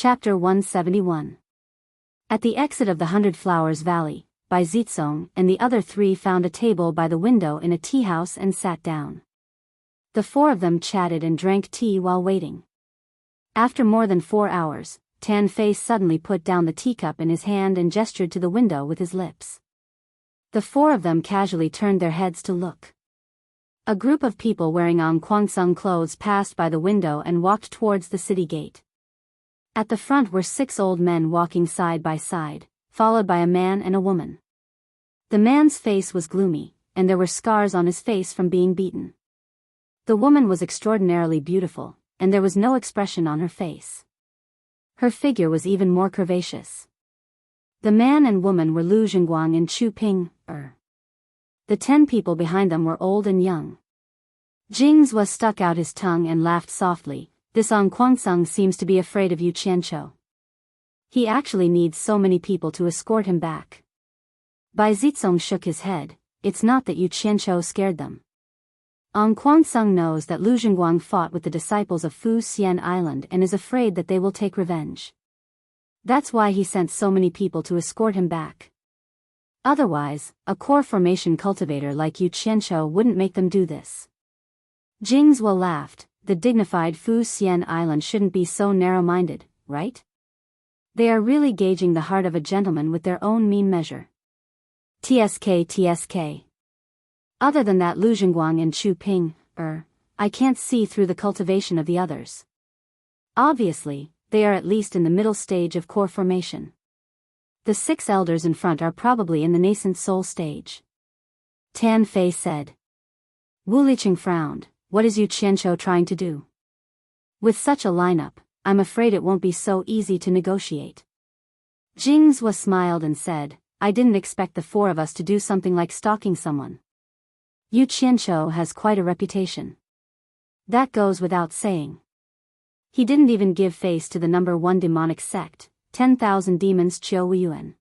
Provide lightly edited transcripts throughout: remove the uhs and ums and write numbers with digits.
Chapter 171. At the exit of the Hundred Flowers Valley, Bai Zitsong and the other three found a table by the window in a tea house and sat down. The four of them chatted and drank tea while waiting. After more than 4 hours, Tan Fei suddenly put down the teacup in his hand and gestured to the window with his lips. The four of them casually turned their heads to look. A group of people wearing Kwangsung clothes passed by the window and walked towards the city gate. At the front were 6 old men walking side by side, followed by a man and a woman. The man's face was gloomy, and there were scars on his face from being beaten. The woman was extraordinarily beautiful, and there was no expression on her face. Her figure was even more curvaceous. The man and woman were Lu Jingguang and Chu Ping. The 10 people behind them were old and young. Jingzhua stuck out his tongue and laughed softly. This Kwangsung seems to be afraid of Yu Qianqiu. He actually needs so many people to escort him back. Bai Zitsong shook his head. It's not that Yu Qianqiu scared them. Kwangsung knows that Lu Jingguang fought with the disciples of Fu Xian Island and is afraid that they will take revenge. That's why he sent so many people to escort him back. Otherwise, a core formation cultivator like Yu Qianqiu wouldn't make them do this. Jingzhua laughed. The dignified Fu Xian Island shouldn't be so narrow-minded, right? They are really gauging the heart of a gentleman with their own mean measure. TSK. Other than that, Lu Jingguang and Chu Ping, I can't see through the cultivation of the others. Obviously, they are at least in the middle stage of core formation. The 6 elders in front are probably in the nascent soul stage. Tan Fei said. Wu Liqing frowned. What is Yu Qianqiu trying to do? With such a lineup, I'm afraid it won't be so easy to negotiate. Jingzhua smiled and said, I didn't expect the 4 of us to do something like stalking someone. Yu Qianqiu has quite a reputation. That goes without saying. He didn't even give face to the number 1 demonic sect, 10,000 demons Qiu Yuan.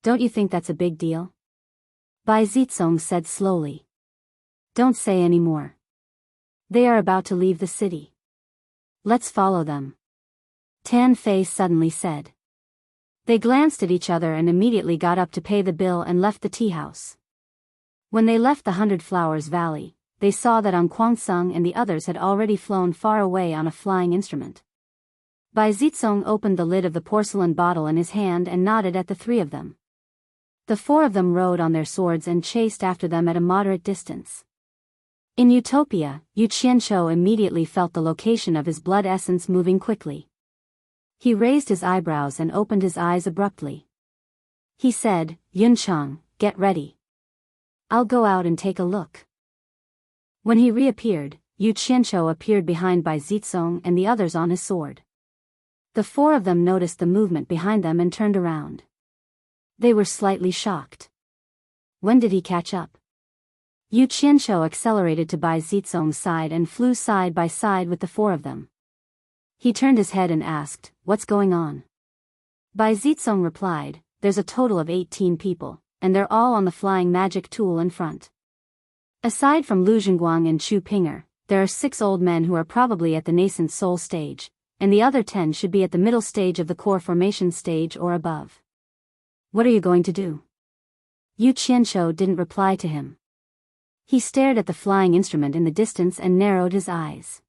Don't you think that's a big deal? Bai Zitsong said slowly. Don't say any more. They are about to leave the city. Let's follow them. Tan Fei suddenly said. They glanced at each other and immediately got up to pay the bill and left the tea house. When they left the Hundred Flowers Valley, they saw that Kwangsung and the others had already flown far away on a flying instrument. Bai Zitsong opened the lid of the porcelain bottle in his hand and nodded at the 3 of them. The 4 of them rode on their swords and chased after them at a moderate distance. In Utopia, Yu Qianqiu immediately felt the location of his blood essence moving quickly. He raised his eyebrows and opened his eyes abruptly. He said, Yunchang, get ready. I'll go out and take a look. When he reappeared, Yu Qianqiu appeared behind Bai Zitsong and the others on his sword. The 4 of them noticed the movement behind them and turned around. They were slightly shocked. When did he catch up? Yu Qianqiu accelerated to Bai Zitsong's side and flew side by side with the 4 of them. He turned his head and asked, What's going on? Bai Zitsong replied, There's a total of 18 people, and they're all on the flying magic tool in front. Aside from Lu Jingguang and Chu Pinger, there are 6 old men who are probably at the nascent soul stage, and the other 10 should be at the middle stage of the core formation stage or above. What are you going to do? Yu Qianqiu didn't reply to him. He stared at the flying instrument in the distance and narrowed his eyes.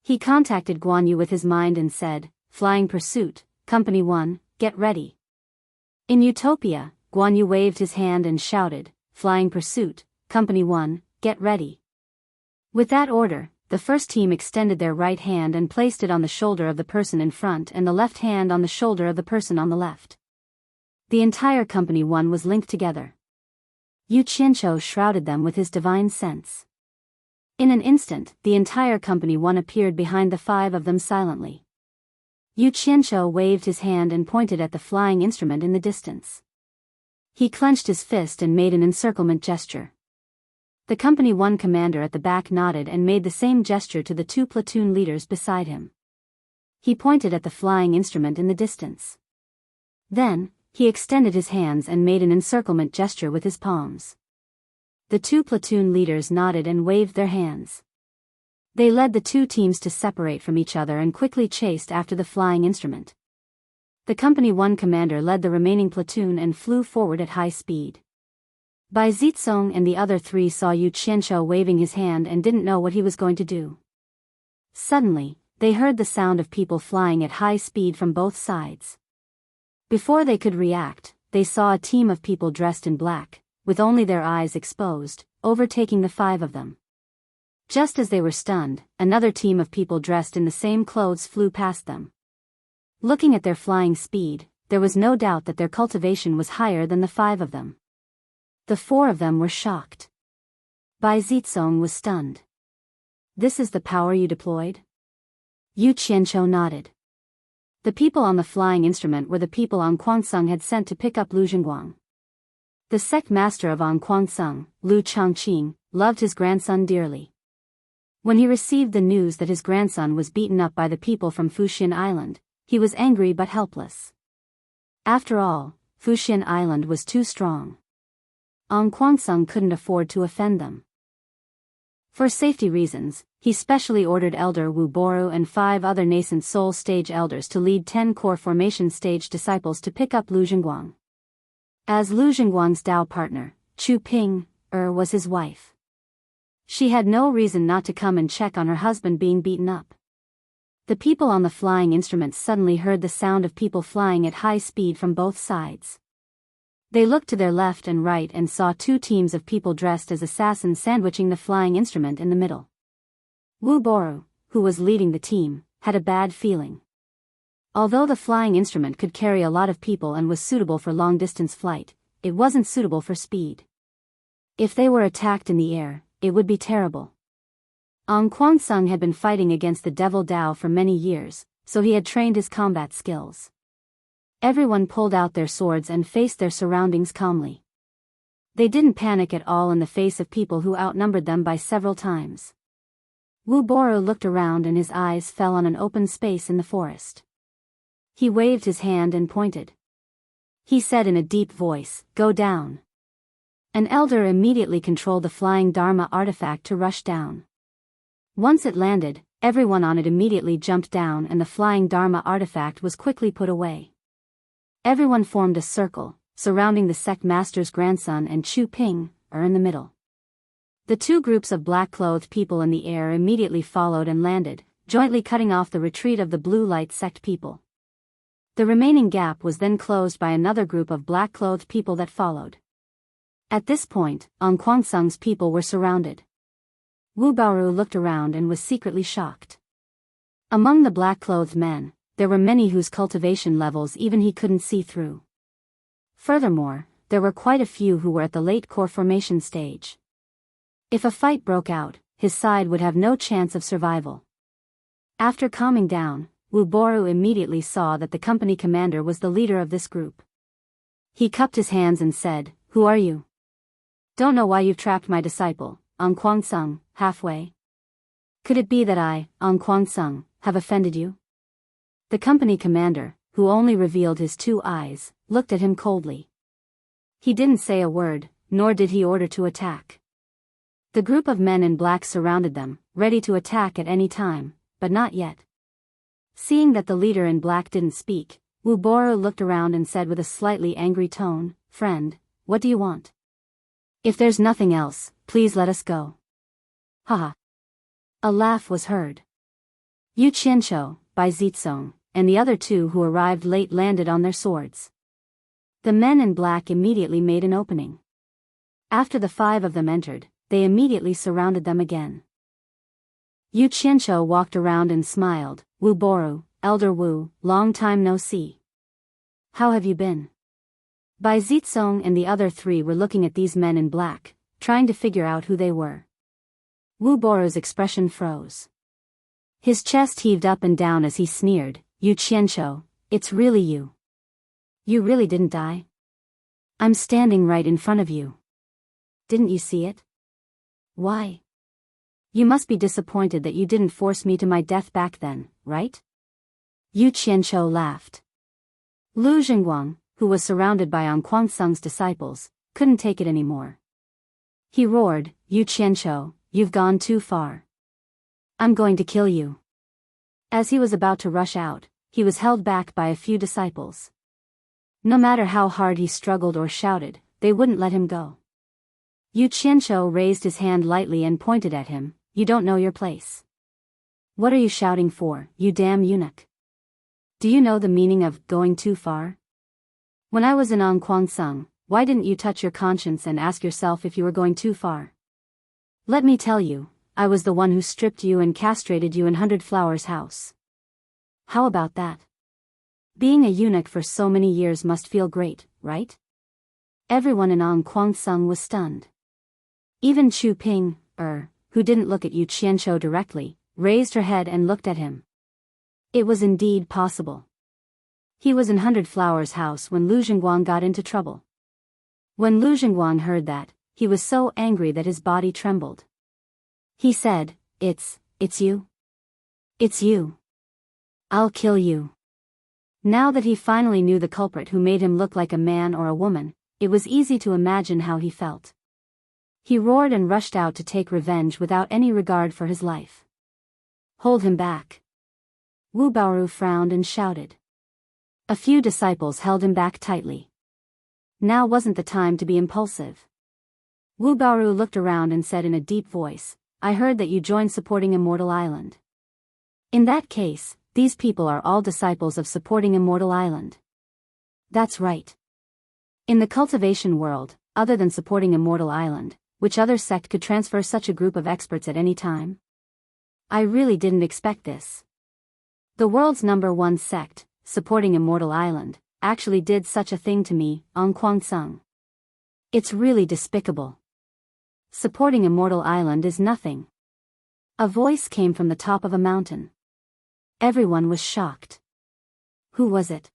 He contacted Guan Yu with his mind and said, Flying Pursuit, Company 1, get ready. In Utopia, Guan Yu waved his hand and shouted, Flying Pursuit, Company 1, get ready. With that order, the first team extended their right hand and placed it on the shoulder of the person in front and the left hand on the shoulder of the person on the left. The entire Company 1 was linked together. Yu Qianqiu shrouded them with his divine sense. In an instant, the entire Company 1 appeared behind the 5 of them silently. Yu Qianqiu waved his hand and pointed at the flying instrument in the distance. He clenched his fist and made an encirclement gesture. The Company 1 commander at the back nodded and made the same gesture to the 2 platoon leaders beside him. He pointed at the flying instrument in the distance. Then, he extended his hands and made an encirclement gesture with his palms. The 2 platoon leaders nodded and waved their hands. They led the two teams to separate from each other and quickly chased after the flying instrument. The Company 1 commander led the remaining platoon and flew forward at high speed. Bai Zitsong and the other three saw Yu Qianzhou waving his hand and didn't know what he was going to do. Suddenly, they heard the sound of people flying at high speed from both sides. Before they could react, they saw a team of people dressed in black, with only their eyes exposed, overtaking the five of them. Just as they were stunned, another team of people dressed in the same clothes flew past them. Looking at their flying speed, there was no doubt that their cultivation was higher than the five of them. The four of them were shocked. Bai Zitsong was stunned. "This is the power you deployed?" Yu Qianzhou nodded. The people on the flying instrument were the people An Kuangsung had sent to pick up Lu Jingguang. The sect master of An Kuangsung, Lu Changqing, loved his grandson dearly. When he received the news that his grandson was beaten up by the people from Fuxian Island, he was angry but helpless. After all, Fuxian Island was too strong. An Kuangsung couldn't afford to offend them. For safety reasons, he specially ordered Elder Wu Boru and 5 other nascent soul stage elders to lead 10 core formation stage disciples to pick up Lu Jingguang. As Lu Jingguang's Dao partner, Chu Ping was his wife. She had no reason not to come and check on her husband being beaten up. The people on the flying instruments suddenly heard the sound of people flying at high speed from both sides. They looked to their left and right and saw 2 teams of people dressed as assassins sandwiching the flying instrument in the middle. Wu Boru, who was leading the team, had a bad feeling. Although the flying instrument could carry a lot of people and was suitable for long-distance flight, it wasn't suitable for speed. If they were attacked in the air, it would be terrible. An Kuangsung had been fighting against the Devil Dao for many years, so he had trained his combat skills. Everyone pulled out their swords and faced their surroundings calmly. They didn't panic at all in the face of people who outnumbered them by several times. Wu Boru looked around and his eyes fell on an open space in the forest. He waved his hand and pointed. He said in a deep voice, "Go down." An elder immediately controlled the flying Dharma artifact to rush down. Once it landed, everyone on it immediately jumped down and the flying Dharma artifact was quickly put away. Everyone formed a circle, surrounding the sect master's grandson and Chu Ping in the middle. The 2 groups of black-clothed people in the air immediately followed and landed, jointly cutting off the retreat of the blue light sect people. The remaining gap was then closed by another group of black-clothed people that followed. At this point, An Kuangsung's people were surrounded. Wu Baoru looked around and was secretly shocked. Among the black-clothed men, there were many whose cultivation levels even he couldn't see through. Furthermore, there were quite a few who were at the late core formation stage. If a fight broke out, his side would have no chance of survival. After calming down, Wu Boru immediately saw that the company commander was the leader of this group. He cupped his hands and said, "Who are you? Don't know why you've trapped my disciple, An Kuangsung, halfway. Could it be that I, An Kuangsung, have offended you?" The company commander, who only revealed his 2 eyes, looked at him coldly. He didn't say a word, nor did he order to attack. The group of men in black surrounded them, ready to attack at any time, but not yet. Seeing that the leader in black didn't speak, Wu Boru looked around and said with a slightly angry tone, "Friend, what do you want? If there's nothing else, please let us go." Haha. A laugh was heard. Yu Qianzhou, Bai Zitsong, and the other 2 who arrived late landed on their swords. The men in black immediately made an opening. After the 5 of them entered, they immediately surrounded them again. Yu Qianzhou walked around and smiled. "Wu Boru, Elder Wu, long time no see. How have you been?" Bai Zitsong and the other 3 were looking at these men in black, trying to figure out who they were. Wu Boru's expression froze. His chest heaved up and down as he sneered, "Yu Qianzhou, it's really you. You really didn't die? I'm standing right in front of you. Didn't you see it? Why? You must be disappointed that you didn't force me to my death back then, right?" Yu Qianzhou laughed. Lu Jingguang, who was surrounded by An Kuangsung's disciples, couldn't take it anymore. He roared, "Yu Qianzhou, you've gone too far. I'm going to kill you. As he was about to rush out, he was held back by a few disciples. No matter how hard he struggled or shouted, they wouldn't let him go. Yu Qianqiu raised his hand lightly and pointed at him. You don't know your place. What are you shouting for, you damn eunuch? Do you know the meaning of going too far? When I was in Onquangsong, why didn't you touch your conscience and ask yourself if you were going too far? Let me tell you, I was the one who stripped you and castrated you in 100 Flowers' house. How about that? Being a eunuch for so many years must feel great, right? Everyone in Onquangsong was stunned. Even Chu Ping, who didn't look at Yu Qianqiu directly, raised her head and looked at him. It was indeed possible. He was in 100 Flowers' house when Lu Jingguang got into trouble. When Lu Jingguang heard that, he was so angry that his body trembled. He said, It's you? It's you. I'll kill you. Now that he finally knew the culprit who made him look like a man or a woman, it was easy to imagine how he felt. He roared and rushed out to take revenge without any regard for his life. Hold him back. Wu Baoru frowned and shouted. A few disciples held him back tightly. Now wasn't the time to be impulsive. Wu Baoru looked around and said in a deep voice, I heard that you joined supporting Immortal Island. In that case, these people are all disciples of supporting Immortal Island. That's right. In the cultivation world, other than supporting Immortal Island, which other sect could transfer such a group of experts at any time? I really didn't expect this. The world's #1 sect, supporting Immortal Island, actually did such a thing to me, Onquangsong. It's really despicable. Supporting Immortal Island is nothing. A voice came from the top of a mountain. Everyone was shocked. Who was it?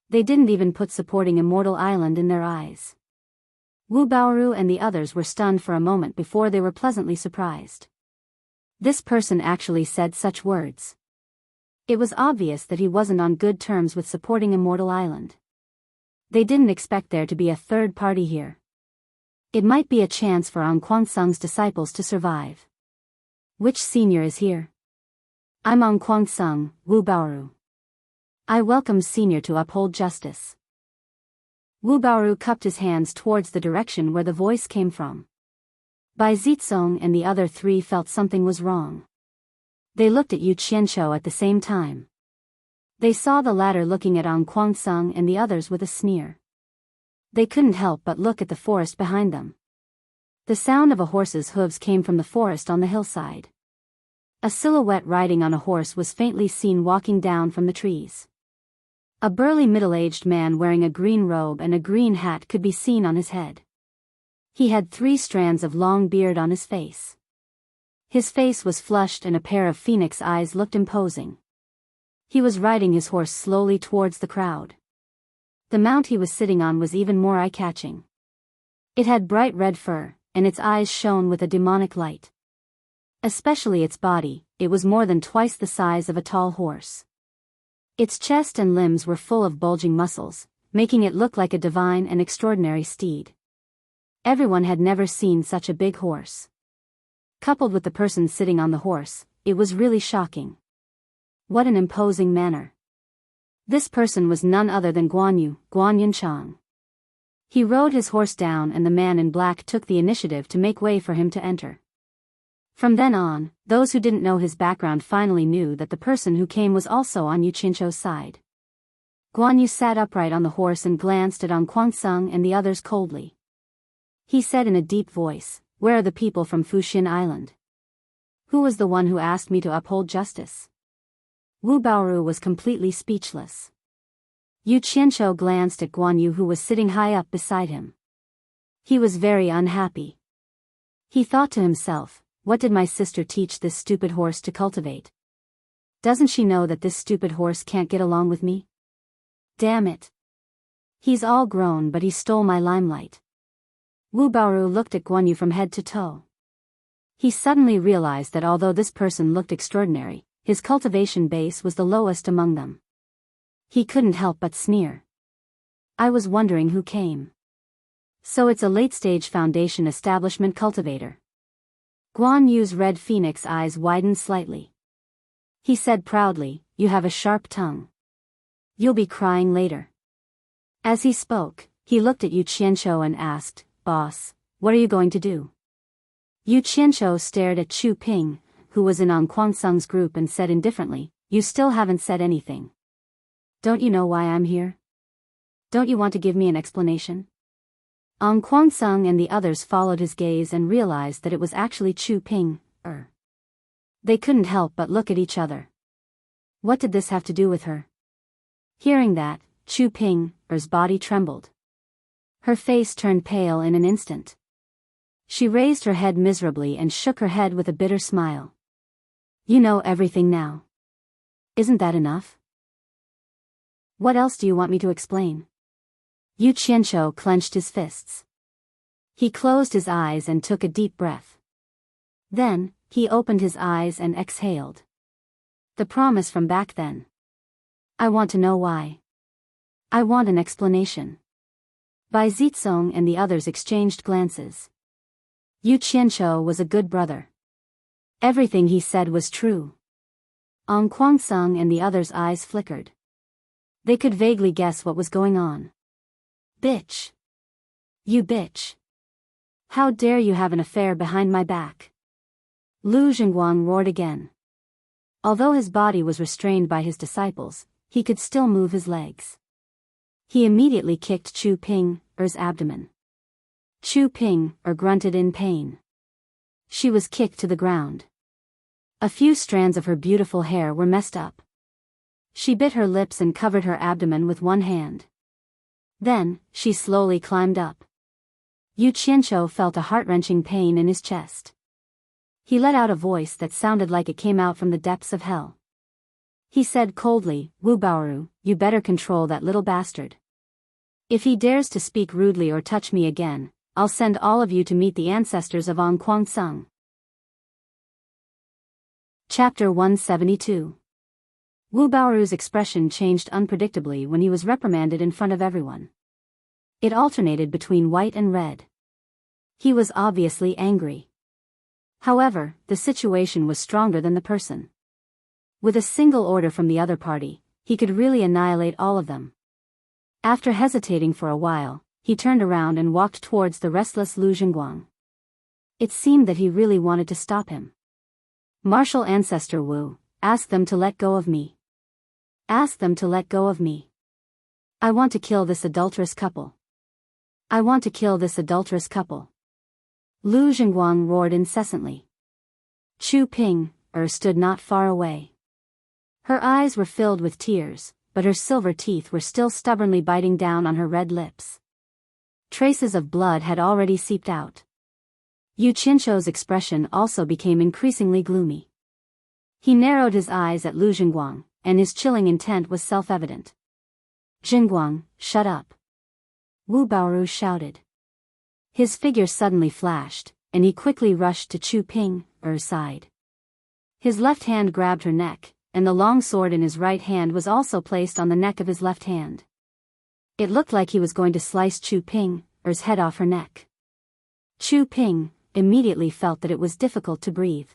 They didn't even put supporting Immortal Island in their eyes. Wu Baoru and the others were stunned for a moment before they were pleasantly surprised. This person actually said such words. It was obvious that he wasn't on good terms with supporting Immortal Island. They didn't expect there to be a third party here. It might be a chance for Onquangsong's disciples to survive. Which senior is here? I'm Onquangsong, Wu Baoru. I welcome senior to uphold justice. Wu Baoru cupped his hands towards the direction where the voice came from. Bai Zitsong and the other three felt something was wrong. They looked at Yu Qianqiu at the same time. They saw the latter looking at Onquangsong and the others with a sneer. They couldn't help but look at the forest behind them. The sound of a horse's hooves came from the forest on the hillside. A silhouette riding on a horse was faintly seen walking down from the trees. A burly middle-aged man wearing a green robe and a green hat could be seen on his head. He had 3 strands of long beard on his face. His face was flushed and a pair of phoenix eyes looked imposing. He was riding his horse slowly towards the crowd. The mount he was sitting on was even more eye-catching. It had bright red fur, and its eyes shone with a demonic light. Especially its body, it was more than twice the size of a tall horse. Its chest and limbs were full of bulging muscles, making it look like a divine and extraordinary steed. Everyone had never seen such a big horse. Coupled with the person sitting on the horse, it was really shocking. What an imposing manner. This person was none other than Guan Yunchang. He rode his horse down and the man in black took the initiative to make way for him to enter. From then on, those who didn't know his background finally knew that the person who came was also on Yu Qianqiu's side. Guan Yu sat upright on the horse and glanced at Onquangsong and the others coldly. He said in a deep voice, Where are the people from Fuxin Island? Who was the one who asked me to uphold justice? Wu Baoru was completely speechless. Yu Qianqiu glanced at Guan Yu who was sitting high up beside him. He was very unhappy. He thought to himself, what did my sister teach this stupid horse to cultivate? Doesn't she know that this stupid horse can't get along with me? Damn it. He's all grown but he stole my limelight. Wu Baoru looked at Guan Yu from head to toe. He suddenly realized that although this person looked extraordinary, his cultivation base was the lowest among them. He couldn't help but sneer. I was wondering who came. So it's a late-stage foundation establishment cultivator. Guan Yu's red phoenix eyes widened slightly. He said proudly, "You have a sharp tongue. You'll be crying later." As he spoke, he looked at Yu Qianqiu and asked, "Boss, what are you going to do?" Yu Qianqiu stared at Chu Ping, who was in An Kuangsung's group, and said indifferently, "You still haven't said anything. Don't you know why I'm here? Don't you want to give me an explanation?" An Kuangsung and the others followed his gaze and realized that it was actually Chu Ping. They couldn't help but look at each other. What did this have to do with her? Hearing that, Chu Ping's body trembled. Her face turned pale in an instant. She raised her head miserably and shook her head with a bitter smile. "You know everything now. Isn't that enough? What else do you want me to explain?" Yu Qianqiu clenched his fists. He closed his eyes and took a deep breath. Then, he opened his eyes and exhaled. The promise from back then. "I want to know why. I want an explanation." Bai Zitsong and the others exchanged glances. Yu Qianqiu was a good brother. Everything he said was true. An Kuangsung and the others' eyes flickered. They could vaguely guess what was going on. "Bitch. You bitch. How dare you have an affair behind my back?" Lu Zhengguang roared again. Although his body was restrained by his disciples, he could still move his legs. He immediately kicked Chu Ping's abdomen. Chu Ping grunted in pain. She was kicked to the ground. A few strands of her beautiful hair were messed up. She bit her lips and covered her abdomen with one hand. Then, she slowly climbed up. Yu Qianqiu felt a heart-wrenching pain in his chest. He let out a voice that sounded like it came out from the depths of hell. He said coldly, "Wu Baoru, you better control that little bastard. If he dares to speak rudely or touch me again, I'll send all of you to meet the ancestors of An Kuangsung." Chapter 172. Wu Baoru's expression changed unpredictably when he was reprimanded in front of everyone. It alternated between white and red. He was obviously angry. However, the situation was stronger than the person. With a single order from the other party, he could really annihilate all of them. After hesitating for a while, he turned around and walked towards the restless Lu Zhengguang. It seemed that he really wanted to stop him. "Martial Ancestor Wu, ask them to let go of me. Ask them to let go of me. I want to kill this adulterous couple. I want to kill this adulterous couple." Lu Zhengguang roared incessantly. Chu Ping stood not far away. Her eyes were filled with tears, but her silver teeth were still stubbornly biting down on her red lips. Traces of blood had already seeped out. Yu Qianqiu's expression also became increasingly gloomy. He narrowed his eyes at Lu Zhengguang, and his chilling intent was self-evident. "Zhengguang, shut up!" Wu Baoru shouted. His figure suddenly flashed, and he quickly rushed to Chu Ping's side. His left hand grabbed her neck, and the long sword in his right hand was also placed on the neck of his left hand. It looked like he was going to slice Chu Ping's head off her neck. Chu Ping immediately felt that it was difficult to breathe.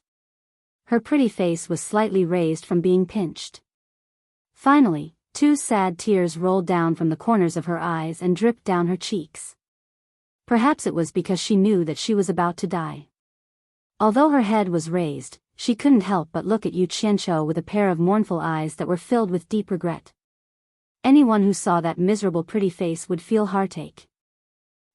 Her pretty face was slightly raised from being pinched. Finally, two sad tears rolled down from the corners of her eyes and dripped down her cheeks. Perhaps it was because she knew that she was about to die. Although her head was raised, she couldn't help but look at Yu Qianqiu with a pair of mournful eyes that were filled with deep regret. Anyone who saw that miserable pretty face would feel heartache.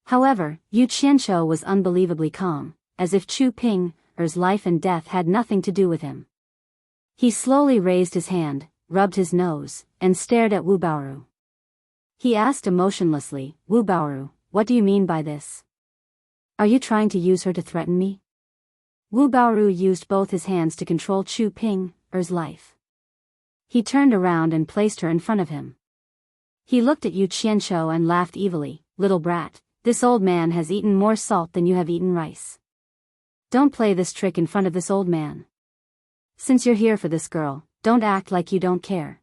However, Yu Qianqiu was unbelievably calm, as if Chu Ping's life and death had nothing to do with him. He slowly raised his hand, rubbed his nose, and stared at Wu Baoru. He asked emotionlessly, "Wu Baoru, what do you mean by this? Are you trying to use her to threaten me?" Wu Baoru used both his hands to control Chu Ping's life. He turned around and placed her in front of him. He looked at Yu Qianqiu and laughed evilly, "Little brat, this old man has eaten more salt than you have eaten rice. Don't play this trick in front of this old man. Since you're here for this girl, don't act like you don't care.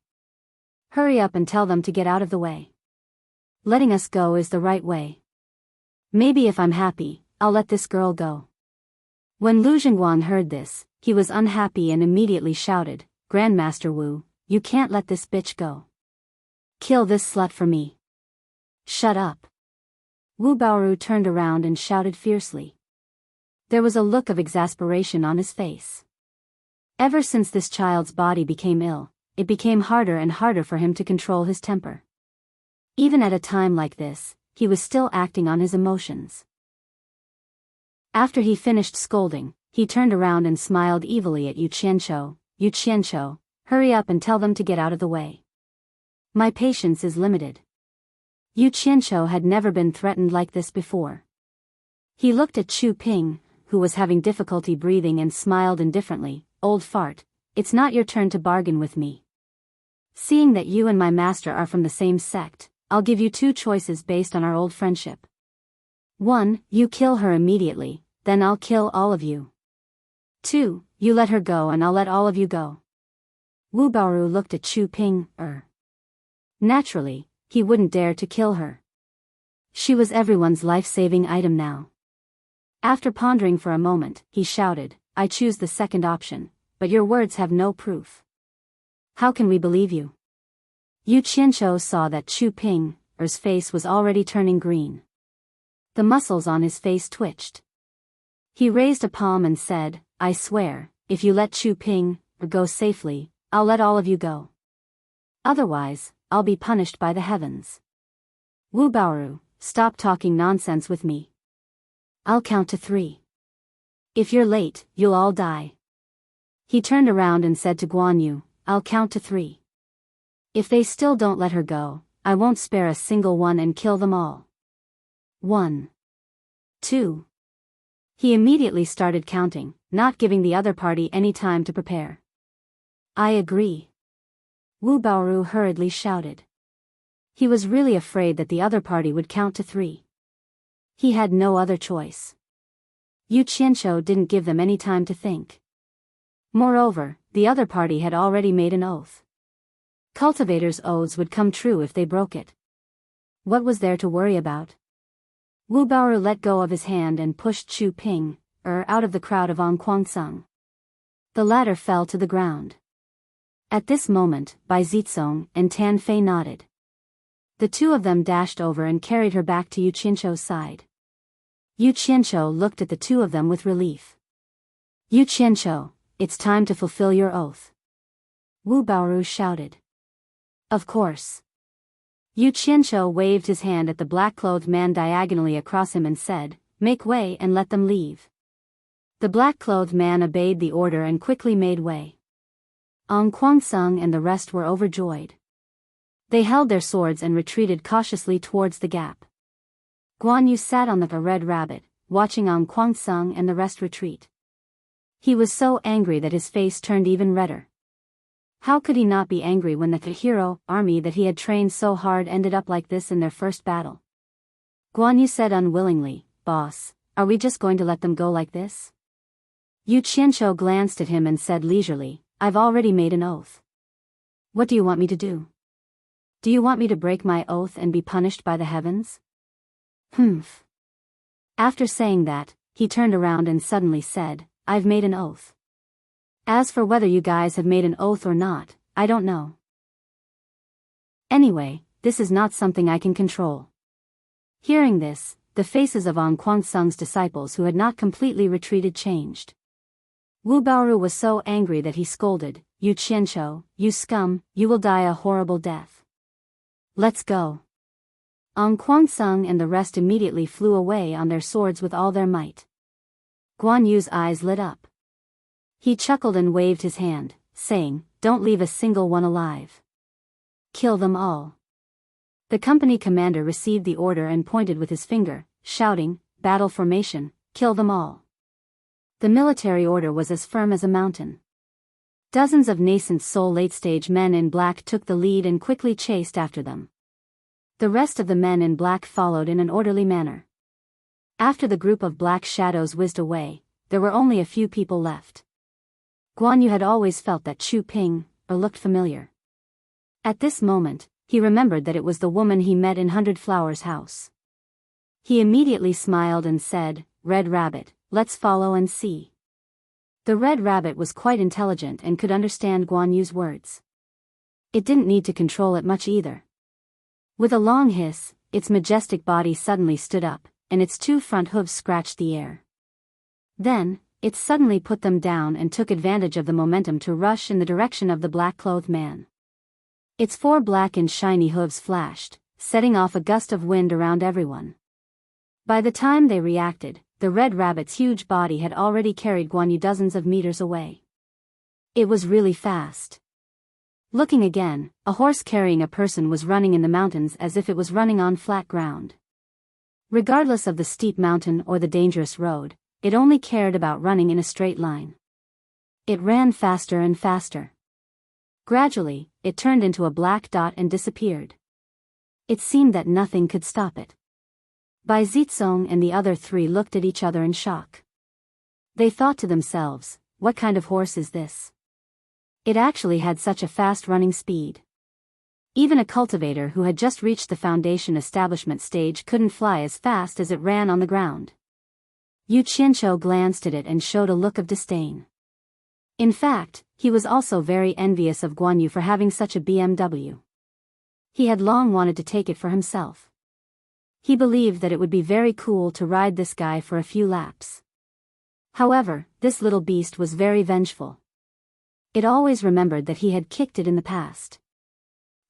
Hurry up and tell them to get out of the way. Letting us go is the right way. Maybe if I'm happy, I'll let this girl go." When Lu Jingguang heard this, he was unhappy and immediately shouted, "Grandmaster Wu, you can't let this bitch go. Kill this slut for me." "Shut up." Wu Baoru turned around and shouted fiercely. There was a look of exasperation on his face. Ever since this child's body became ill, it became harder and harder for him to control his temper. Even at a time like this, he was still acting on his emotions. After he finished scolding, he turned around and smiled evilly at Yu Qianqiu. "Yu Qianqiu, hurry up and tell them to get out of the way. My patience is limited." Yu Qianqiu had never been threatened like this before. He looked at Chu Ping, who was having difficulty breathing, and smiled indifferently. "Old fart, it's not your turn to bargain with me. Seeing that you and my master are from the same sect, I'll give you two choices based on our old friendship. 1, you kill her immediately, then I'll kill all of you. 2, you let her go and I'll let all of you go." Wu Baoru looked at Chu Ping. Naturally, he wouldn't dare to kill her. She was everyone's life-saving item now. After pondering for a moment, he shouted, "I choose the second option, but your words have no proof. How can we believe you?" Yu Qianqiu saw that Chu Ping's face was already turning green. The muscles on his face twitched. He raised a palm and said, "I swear, if you let Chu Ping go safely, I'll let all of you go. Otherwise, I'll be punished by the heavens. Wu Baoru, stop talking nonsense with me. I'll count to 3. If you're late, you'll all die." He turned around and said to Guan Yu, "I'll count to 3. If they still don't let her go, I won't spare a single one and kill them all. 1, 2. He immediately started counting, not giving the other party any time to prepare. "I agree," Wu Baoru hurriedly shouted. He was really afraid that the other party would count to 3. He had no other choice. Yu Qianqiu didn't give them any time to think. Moreover, the other party had already made an oath. Cultivators' oaths would come true if they broke it. What was there to worry about? Wu Baoru let go of his hand and pushed Chu Ping out of the crowd of An Kuangsung. The latter fell to the ground. At this moment, Bai Zizong and Tan Fei nodded. The two of them dashed over and carried her back to Yu Qianqiu's side. Yu Qianqiu looked at the two of them with relief. "Yu Qianqiu, it's time to fulfill your oath," Wu Baoru shouted. "Of course." Yu Qianqiu waved his hand at the black-clothed man diagonally across him and said, "Make way and let them leave." The black-clothed man obeyed the order and quickly made way. An Kuangsung and the rest were overjoyed. They held their swords and retreated cautiously towards the gap. Guan Yu sat on the red rabbit, watching An Kuangsung and the rest retreat. He was so angry that his face turned even redder. How could he not be angry when the hero army that he had trained so hard ended up like this in their first battle? Guan Yu said unwillingly, "Boss, are we just going to let them go like this?" Yu Qianqiu glanced at him and said leisurely, "I've already made an oath. What do you want me to do? Do you want me to break my oath and be punished by the heavens?" "Humph." After saying that, he turned around and suddenly said, "I've made an oath. As for whether you guys have made an oath or not, I don't know. Anyway, this is not something I can control." Hearing this, the faces of An Kuangsung's disciples who had not completely retreated changed. Wu Baoru was so angry that he scolded, "Yu Qianqiu, you scum, you will die a horrible death. Let's go." An Kuangsung and the rest immediately flew away on their swords with all their might. Guan Yu's eyes lit up. He chuckled and waved his hand, saying, "Don't leave a single one alive. Kill them all." The company commander received the order and pointed with his finger, shouting, "Battle formation, kill them all." The military order was as firm as a mountain. Dozens of nascent soul late-stage men in black took the lead and quickly chased after them. The rest of the men in black followed in an orderly manner. After the group of black shadows whizzed away, there were only a few people left. Guan Yu had always felt that Chu Ping looked familiar. At this moment, he remembered that it was the woman he met in 100 Flowers' house. He immediately smiled and said, "Red Rabbit, let's follow and see." The red rabbit was quite intelligent and could understand Guan Yu's words. It didn't need to control it much either. With a long hiss, its majestic body suddenly stood up, and its two front hooves scratched the air. Then, it suddenly put them down and took advantage of the momentum to rush in the direction of the black-clothed man. Its four black and shiny hooves flashed, setting off a gust of wind around everyone. By the time they reacted, the red rabbit's huge body had already carried Guan Yu dozens of meters away. It was really fast. Looking again, a horse carrying a person was running in the mountains as if it was running on flat ground. Regardless of the steep mountain or the dangerous road, it only cared about running in a straight line. It ran faster and faster. Gradually, it turned into a black dot and disappeared. It seemed that nothing could stop it. Bai Zizong and the other three looked at each other in shock. They thought to themselves, what kind of horse is this? It actually had such a fast running speed. Even a cultivator who had just reached the foundation establishment stage couldn't fly as fast as it ran on the ground. Yu Qianqiu glanced at it and showed a look of disdain. In fact, he was also very envious of Guan Yu for having such a BMW. He had long wanted to take it for himself. He believed that it would be very cool to ride this guy for a few laps. However, this little beast was very vengeful. It always remembered that he had kicked it in the past.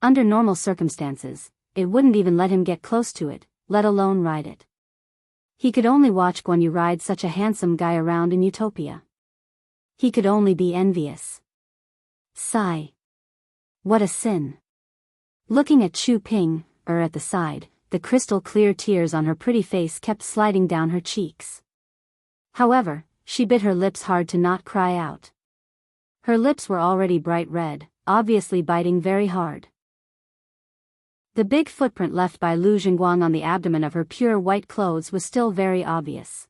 Under normal circumstances, it wouldn't even let him get close to it, let alone ride it. He could only watch Guan Yu ride such a handsome guy around in Utopia. He could only be envious. Sigh. What a sin. Looking at Chu Ping, at the side, the crystal-clear tears on her pretty face kept sliding down her cheeks. However, she bit her lips hard to not cry out. Her lips were already bright red, obviously biting very hard. The big footprint left by Lu Jingguang on the abdomen of her pure white clothes was still very obvious.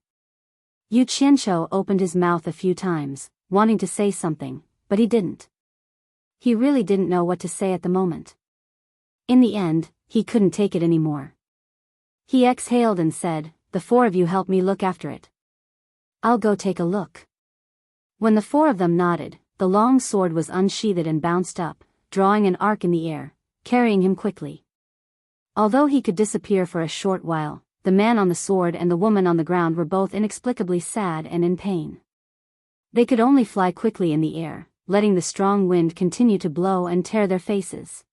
Yu Qianqiu opened his mouth a few times, wanting to say something, but he didn't. He really didn't know what to say at the moment. In the end, he couldn't take it anymore. He exhaled and said, "The four of you help me look after it. I'll go take a look." When the four of them nodded, the long sword was unsheathed and bounced up, drawing an arc in the air, carrying him quickly. Although he could disappear for a short while, the man on the sword and the woman on the ground were both inexplicably sad and in pain. They could only fly quickly in the air, letting the strong wind continue to blow and tear their faces.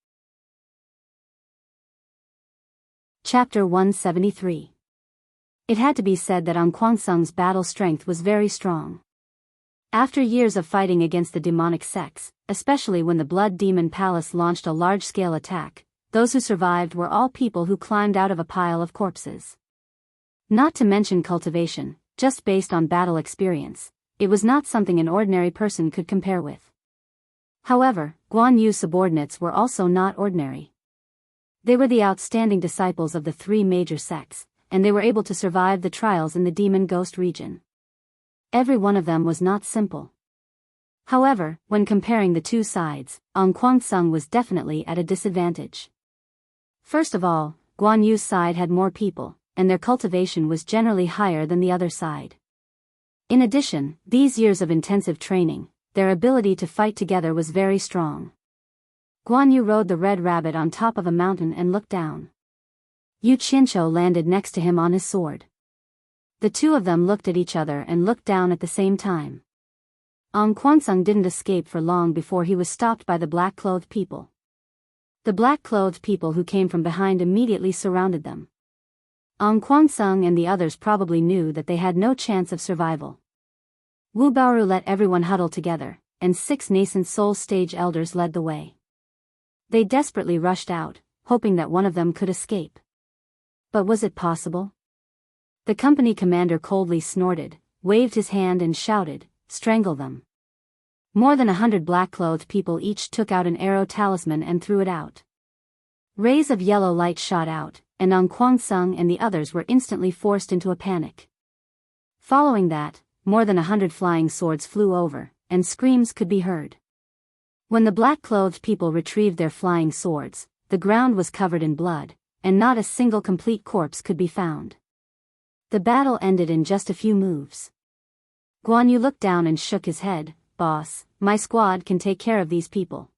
Chapter 173. It had to be said that An Kuangsung's battle strength was very strong. After years of fighting against the demonic sects, especially when the Blood Demon Palace launched a large-scale attack, those who survived were all people who climbed out of a pile of corpses. Not to mention cultivation, just based on battle experience, it was not something an ordinary person could compare with. However, Guan Yu's subordinates were also not ordinary. They were the outstanding disciples of the three major sects, and they were able to survive the trials in the Demon Ghost region. Every one of them was not simple. However, when comparing the two sides, An Kuangsung was definitely at a disadvantage. First of all, Guan Yu's side had more people, and their cultivation was generally higher than the other side. In addition, these years of intensive training, their ability to fight together was very strong. Guan Yu rode the red rabbit on top of a mountain and looked down. Yu Qianqiu landed next to him on his sword. The two of them looked at each other and looked down at the same time. An Kuangsung didn't escape for long before he was stopped by the black-clothed people. The black-clothed people who came from behind immediately surrounded them. An Kuangsung and the others probably knew that they had no chance of survival. Wu Baoru let everyone huddle together, and 6 nascent soul stage elders led the way. They desperately rushed out, hoping that one of them could escape. But was it possible? The company commander coldly snorted, waved his hand and shouted, "Strangle them." More than 100 black-clothed people each took out an arrow talisman and threw it out. Rays of yellow light shot out, and An Kuangsung and the others were instantly forced into a panic. Following that, more than 100 flying swords flew over, and screams could be heard. When the black-clothed people retrieved their flying swords, the ground was covered in blood, and not a single complete corpse could be found. The battle ended in just a few moves. Guan Yu looked down and shook his head. Boss, my squad can take care of these people.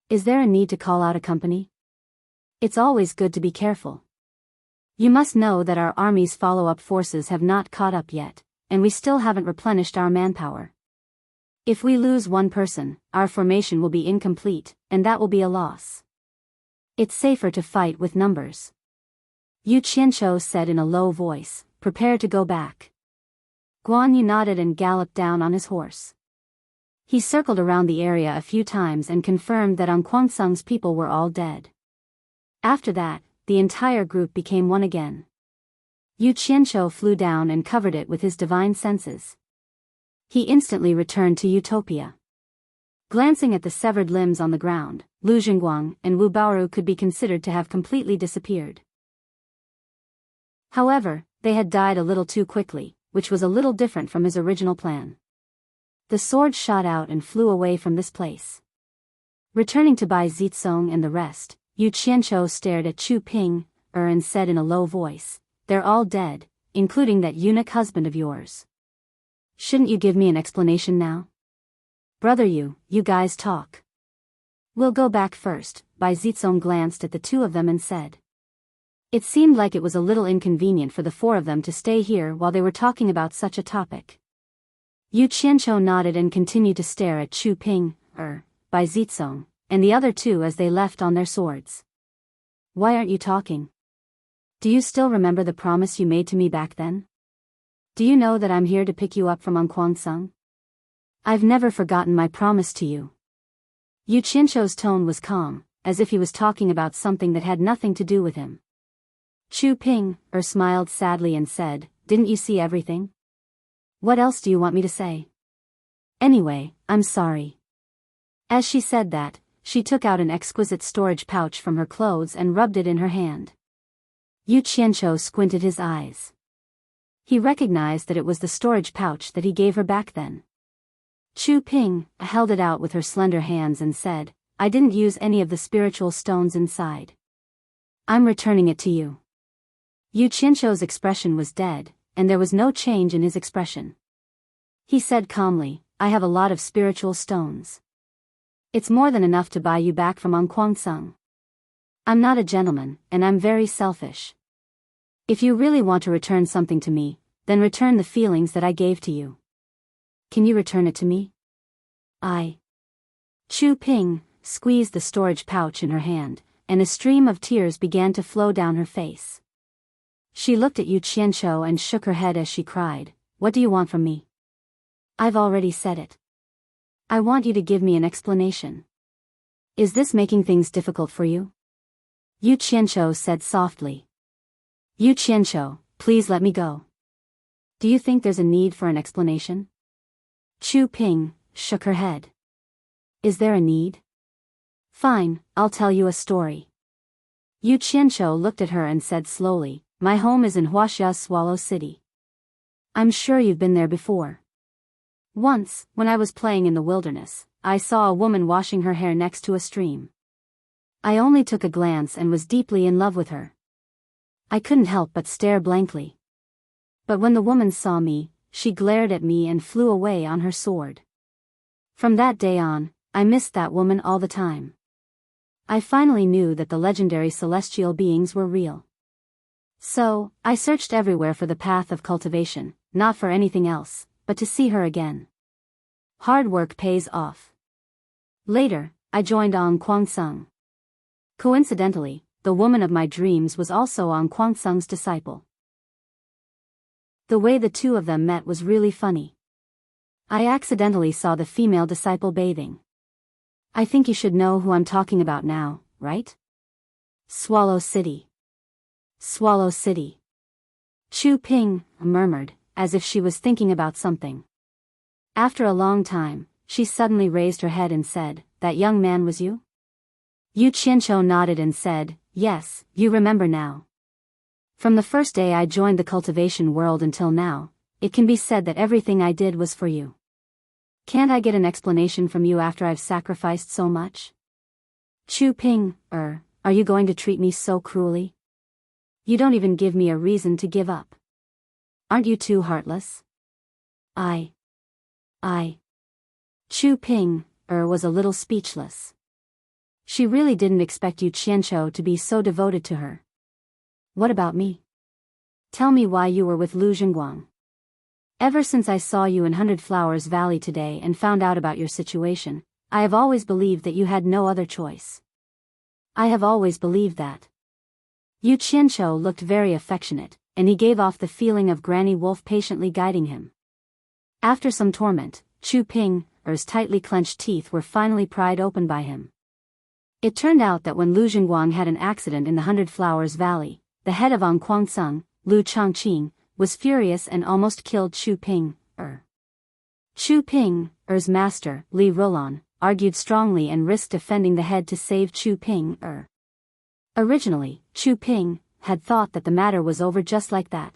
Is there a need to call out a company? It's always good to be careful. You must know that our army's follow-up forces have not caught up yet, and we still haven't replenished our manpower. If we lose one person, our formation will be incomplete, and that will be a loss. It's safer to fight with numbers. Yu Qianqiu said in a low voice, prepare to go back. Guan Yu nodded and galloped down on his horse. He circled around the area a few times and confirmed that Anquangsung's people were all dead. After that, the entire group became one again. Yu Qianqiu flew down and covered it with his divine senses. He instantly returned to Utopia. Glancing at the severed limbs on the ground, Lu Jingguang and Wu Baoru could be considered to have completely disappeared. However, they had died a little too quickly, which was a little different from his original plan. The sword shot out and flew away from this place. Returning to Bai Zitsong and the rest, Yu Qianqiu stared at Chu Ping, and said in a low voice, they're all dead, including that eunuch husband of yours. Shouldn't you give me an explanation now? Brother you guys talk. We'll go back first. Bai Zitsong glanced at the two of them and said. It seemed like it was a little inconvenient for the four of them to stay here while they were talking about such a topic. Yu Qianqiu nodded and continued to stare at Chu Ping, Bai Zitsong, and the other two as they left on their swords. Why aren't you talking? Do you still remember the promise you made to me back then? Do you know that I'm here to pick you up from Anquangsung? I've never forgotten my promise to you. Yu Qianqiu's tone was calm, as if he was talking about something that had nothing to do with him. Chu Ping, smiled sadly and said, didn't you see everything? What else do you want me to say? Anyway, I'm sorry. As she said that, she took out an exquisite storage pouch from her clothes and rubbed it in her hand. Yu Qianqiu squinted his eyes. He recognized that it was the storage pouch that he gave her back then. Chu Ping held it out with her slender hands and said, I didn't use any of the spiritual stones inside. I'm returning it to you. Yu Qianqiu's expression was dead, and there was no change in his expression. He said calmly, I have a lot of spiritual stones. It's more than enough to buy you back from Anquangsung. I'm not a gentleman, and I'm very selfish. If you really want to return something to me, then return the feelings that I gave to you. Can you return it to me? Chu Ping squeezed the storage pouch in her hand, and a stream of tears began to flow down her face. She looked at Yu Qianqiu and shook her head as she cried, what do you want from me? I've already said it. I want you to give me an explanation. Is this making things difficult for you? Yu Qianqiu said softly. Yu Qianqiu, please let me go. Do you think there's a need for an explanation? Chu Ping shook her head. Is there a need? Fine, I'll tell you a story. Yu Qianqiu looked at her and said slowly, my home is in Huaxia's Swallow City. I'm sure you've been there before. Once, when I was playing in the wilderness, I saw a woman washing her hair next to a stream. I only took a glance and was deeply in love with her. I couldn't help but stare blankly. But when the woman saw me, she glared at me and flew away on her sword. From that day on, I missed that woman all the time. I finally knew that the legendary celestial beings were real. So, I searched everywhere for the path of cultivation, not for anything else, but to see her again. Hard work pays off. Later, I joined Anquangsung. Coincidentally, the woman of my dreams was also Anquangsung's disciple. The way the two of them met was really funny. I accidentally saw the female disciple bathing. I think you should know who I'm talking about now, right? Swallow City. Swallow City. Chu Ping murmured, as if she was thinking about something. After a long time, she suddenly raised her head and said, that young man was you? Yu Qianqiu nodded and said, yes, you remember now. From the first day I joined the cultivation world until now, it can be said that everything I did was for you. Can't I get an explanation from you after I've sacrificed so much? Chu Ping, are you going to treat me so cruelly? You don't even give me a reason to give up. Aren't you too heartless? I. Chu Ping was a little speechless. She really didn't expect Yu Qianqiu to be so devoted to her. What about me? Tell me why you were with Lu Jingguang. Ever since I saw you in Hundred Flowers Valley today and found out about your situation, I have always believed that you had no other choice. I have always believed that. Yu Qianqiu looked very affectionate, and he gave off the feeling of Granny Wolf patiently guiding him. After some torment, Chu Ping's tightly clenched teeth were finally pried open by him. It turned out that when Lu Jingguang had an accident in the Hundred Flowers Valley, the head of Anquangsung, Lu Changqing, was furious and almost killed Chu Ping. Chu Ping's master, Li Rolan, argued strongly and risked defending the head to save Chu Ping. Originally, Chu Ping had thought that the matter was over just like that.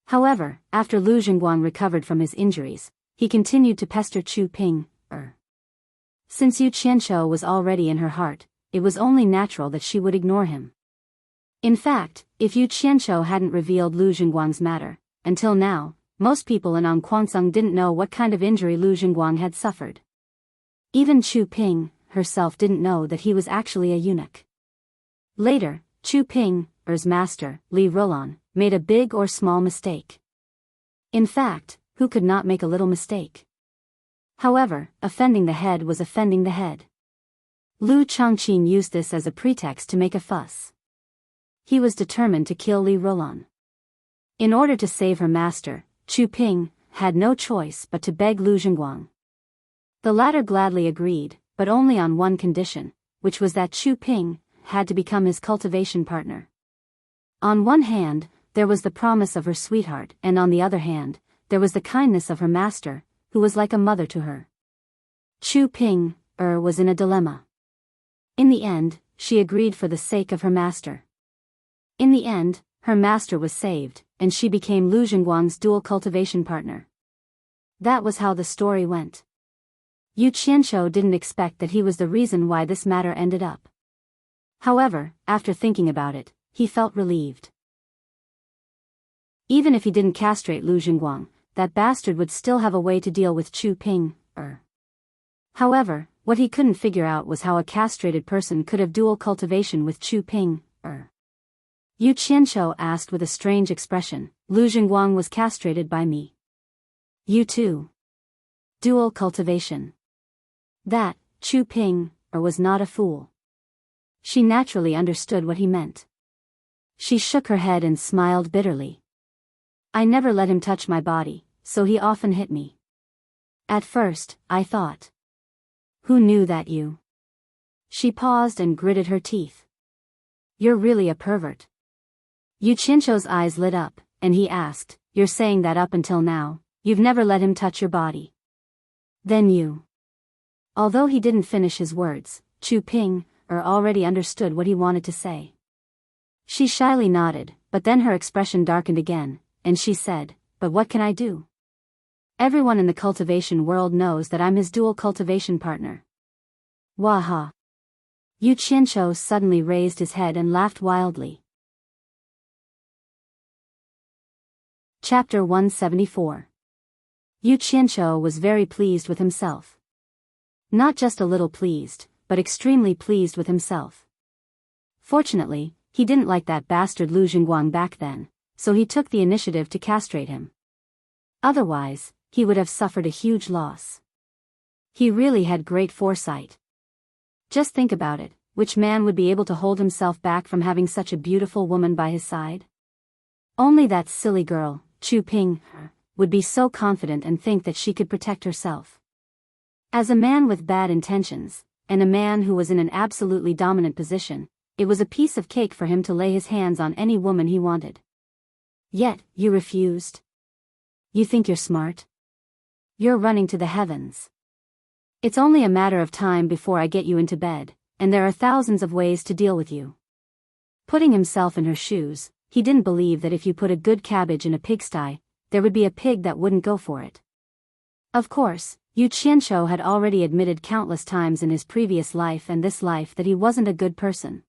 However, after Lu Jingguang recovered from his injuries, he continued to pester Chu Ping. Since Yu Qianqiu was already in her heart, it was only natural that she would ignore him. In fact, if Yu Qianqiu hadn't revealed Lu Jingguang's matter, until now, most people in Anquangsung didn't know what kind of injury Lu Jingguang had suffered. Even Chu Ping herself didn't know that he was actually a eunuch. Later, Chu Ping's master, Li Rolan, made a big or small mistake. In fact, who could not make a little mistake? However, offending the head was offending the head. Lu Changqing used this as a pretext to make a fuss. He was determined to kill Li Rolan. In order to save her master, Chu Ping had no choice but to beg Lu Jingguang. The latter gladly agreed, but only on one condition, which was that Chu Ping had to become his cultivation partner. On one hand, there was the promise of her sweetheart, and on the other hand, there was the kindness of her master, who was like a mother to her. Chu Ping was in a dilemma. In the end, she agreed for the sake of her master. In the end, her master was saved, and she became Lu Jingguang's dual cultivation partner. That was how the story went. Yu Qianqiu didn't expect that he was the reason why this matter ended up. However, after thinking about it, he felt relieved. Even if he didn't castrate Lu Jingguang, that bastard would still have a way to deal with Chu Ping. However, what he couldn't figure out was how a castrated person could have dual cultivation with Chu Ping. Yu Qianqiu asked with a strange expression, Lu Jingguang was castrated by me. You too. Dual cultivation. That, Chu Ping was not a fool. She naturally understood what he meant. She shook her head and smiled bitterly. I never let him touch my body, so he often hit me. At first, I thought. Who knew that you? She paused and gritted her teeth. You're really a pervert. Yu Qianqiu's eyes lit up, and he asked, You're saying that up until now, you've never let him touch your body. Then you. Although he didn't finish his words, Chu Ping already understood what he wanted to say. She shyly nodded, but then her expression darkened again, and she said, But what can I do? Everyone in the cultivation world knows that I'm his dual cultivation partner. Waha. Yu Qianqiu suddenly raised his head and laughed wildly. Chapter 174. Yu Qianqiu was very pleased with himself. Not just a little pleased, but extremely pleased with himself. Fortunately, he didn't like that bastard Lu Jingguang back then, so he took the initiative to castrate him. Otherwise, he would have suffered a huge loss. He really had great foresight. Just think about it, which man would be able to hold himself back from having such a beautiful woman by his side? Only that silly girl, Chu Ping, would be so confident and think that she could protect herself. As a man with bad intentions, and a man who was in an absolutely dominant position, it was a piece of cake for him to lay his hands on any woman he wanted. Yet, you refused? You think you're smart? You're running to the heavens. It's only a matter of time before I get you into bed, and there are thousands of ways to deal with you. Putting himself in her shoes, he didn't believe that if you put a good cabbage in a pigsty, there would be a pig that wouldn't go for it. Of course, Yu Qianqiu had already admitted countless times in his previous life and this life that he wasn't a good person.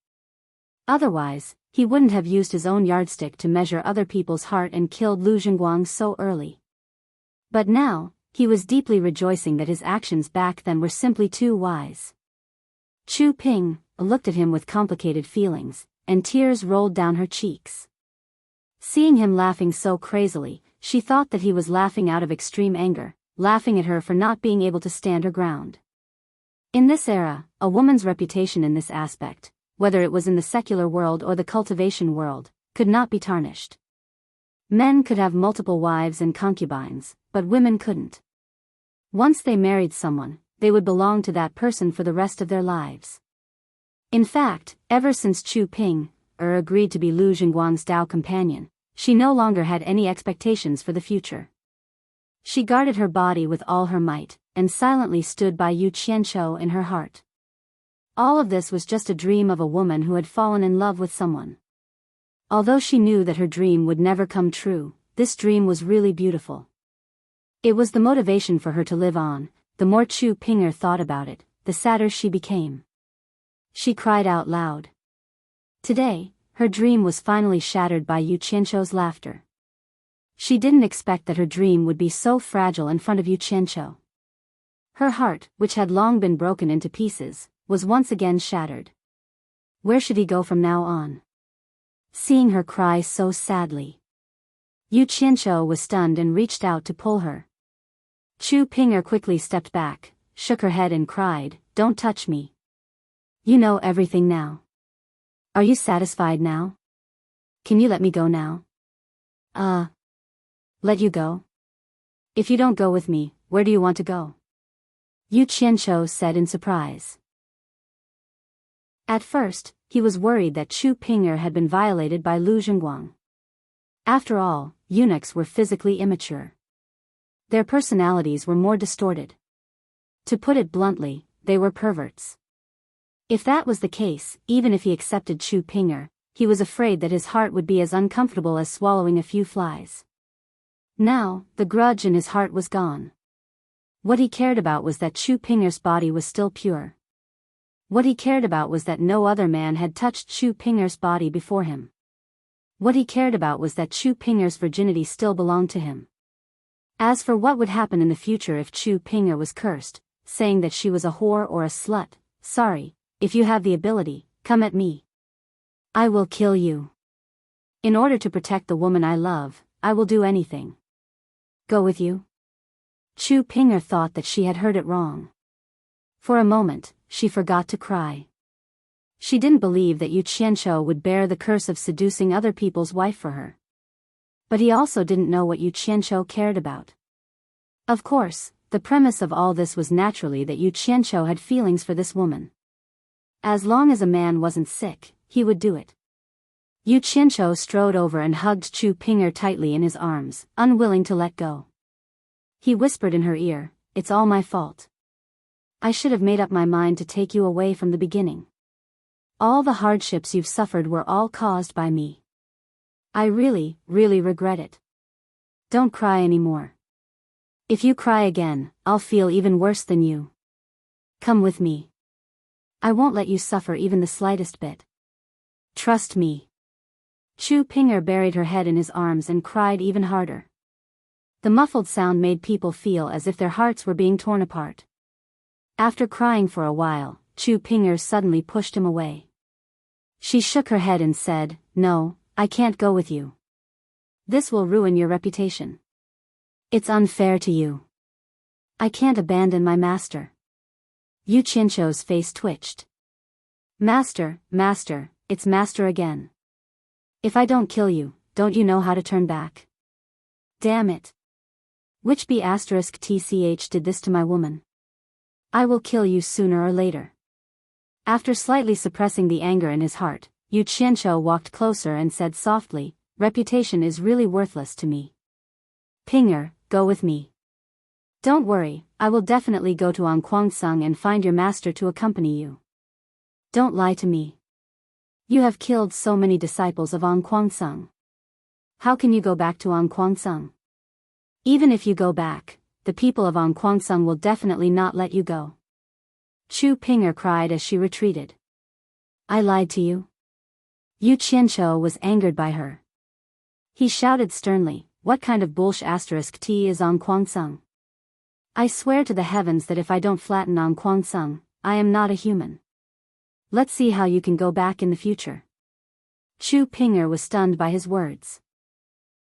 Otherwise, he wouldn't have used his own yardstick to measure other people's heart and killed Lu Jingguang so early. But now, he was deeply rejoicing that his actions back then were simply too wise. Chu Ping looked at him with complicated feelings, and tears rolled down her cheeks. Seeing him laughing so crazily, she thought that he was laughing out of extreme anger, laughing at her for not being able to stand her ground. In this era, a woman's reputation in this aspect, whether it was in the secular world or the cultivation world, could not be tarnished. Men could have multiple wives and concubines, but women couldn't. Once they married someone, they would belong to that person for the rest of their lives. In fact, ever since Chu Ping agreed to be Lu Jingguang's Dao companion, she no longer had any expectations for the future. She guarded her body with all her might, and silently stood by Yu Qianqiu in her heart. All of this was just a dream of a woman who had fallen in love with someone. Although she knew that her dream would never come true, this dream was really beautiful. It was the motivation for her to live on. The more Chu Ping thought about it, the sadder she became. She cried out loud. Today, her dream was finally shattered by Yu Qianqiu's laughter. She didn't expect that her dream would be so fragile in front of Yu Qianqiu. Her heart, which had long been broken into pieces, was once again shattered. Where should he go from now on? Seeing her cry so sadly, Yu Qianqiu was stunned and reached out to pull her. Chu Ping quickly stepped back, shook her head and cried, "Don't touch me. You know everything now. Are you satisfied now? Can you let me go now?" Let you go? If you don't go with me, where do you want to go?" Yu Qianqiu said in surprise. At first, he was worried that Chu Ping had been violated by Lu Jingguang. After all, eunuchs were physically immature. Their personalities were more distorted. To put it bluntly, they were perverts. If that was the case, even if he accepted Chu Ping, he was afraid that his heart would be as uncomfortable as swallowing a few flies. Now, the grudge in his heart was gone. What he cared about was that Chu Ping's body was still pure. What he cared about was that no other man had touched Chu Ping's body before him. What he cared about was that Chu Ping's virginity still belonged to him. As for what would happen in the future if Chu Ping was cursed, saying that she was a whore or a slut, sorry, if you have the ability, come at me. I will kill you. In order to protect the woman I love, I will do anything. Go with you? Chu Ping thought that she had heard it wrong. For a moment, she forgot to cry. She didn't believe that Yu Qianqiu would bear the curse of seducing other people's wife for her. But he also didn't know what Yu Qianqiu cared about. Of course, the premise of all this was naturally that Yu Qianqiu had feelings for this woman. As long as a man wasn't sick, he would do it. Yu Qianqiu strode over and hugged Chu Ping tightly in his arms, unwilling to let go. He whispered in her ear, "It's all my fault. I should have made up my mind to take you away from the beginning. All the hardships you've suffered were all caused by me. I really, really regret it. Don't cry anymore. If you cry again, I'll feel even worse than you. Come with me. I won't let you suffer even the slightest bit. Trust me." Chu Ping buried her head in his arms and cried even harder. The muffled sound made people feel as if their hearts were being torn apart. After crying for a while, Chu Ping suddenly pushed him away. She shook her head and said, "No, I can't go with you. This will ruin your reputation. It's unfair to you. I can't abandon my master." Yu Qianqiu's face twitched. Master, it's master again. If I don't kill you, don't you know how to turn back? Damn it. Which B**tch did this to my woman? I will kill you sooner or later. After slightly suppressing the anger in his heart, Yu Qianqiu walked closer and said softly, "Reputation is really worthless to me. Pinger, go with me. Don't worry, I will definitely go to Anquangsung and find your master to accompany you. Don't lie to me. You have killed so many disciples of Anquangsung. How can you go back to Anquangsung? Even if you go back, the people of Anquangsung will definitely not let you go." Chu Ping cried as she retreated. "I lied to you?" Yu Qianqiu was angered by her. He shouted sternly, what kind of bullsh asterisk T is on Kwang Sung? I swear to the heavens that if I don't flatten on Kwang Sung, I am not a human. Let's see how you can go back in the future. Chu Pinger was stunned by his words.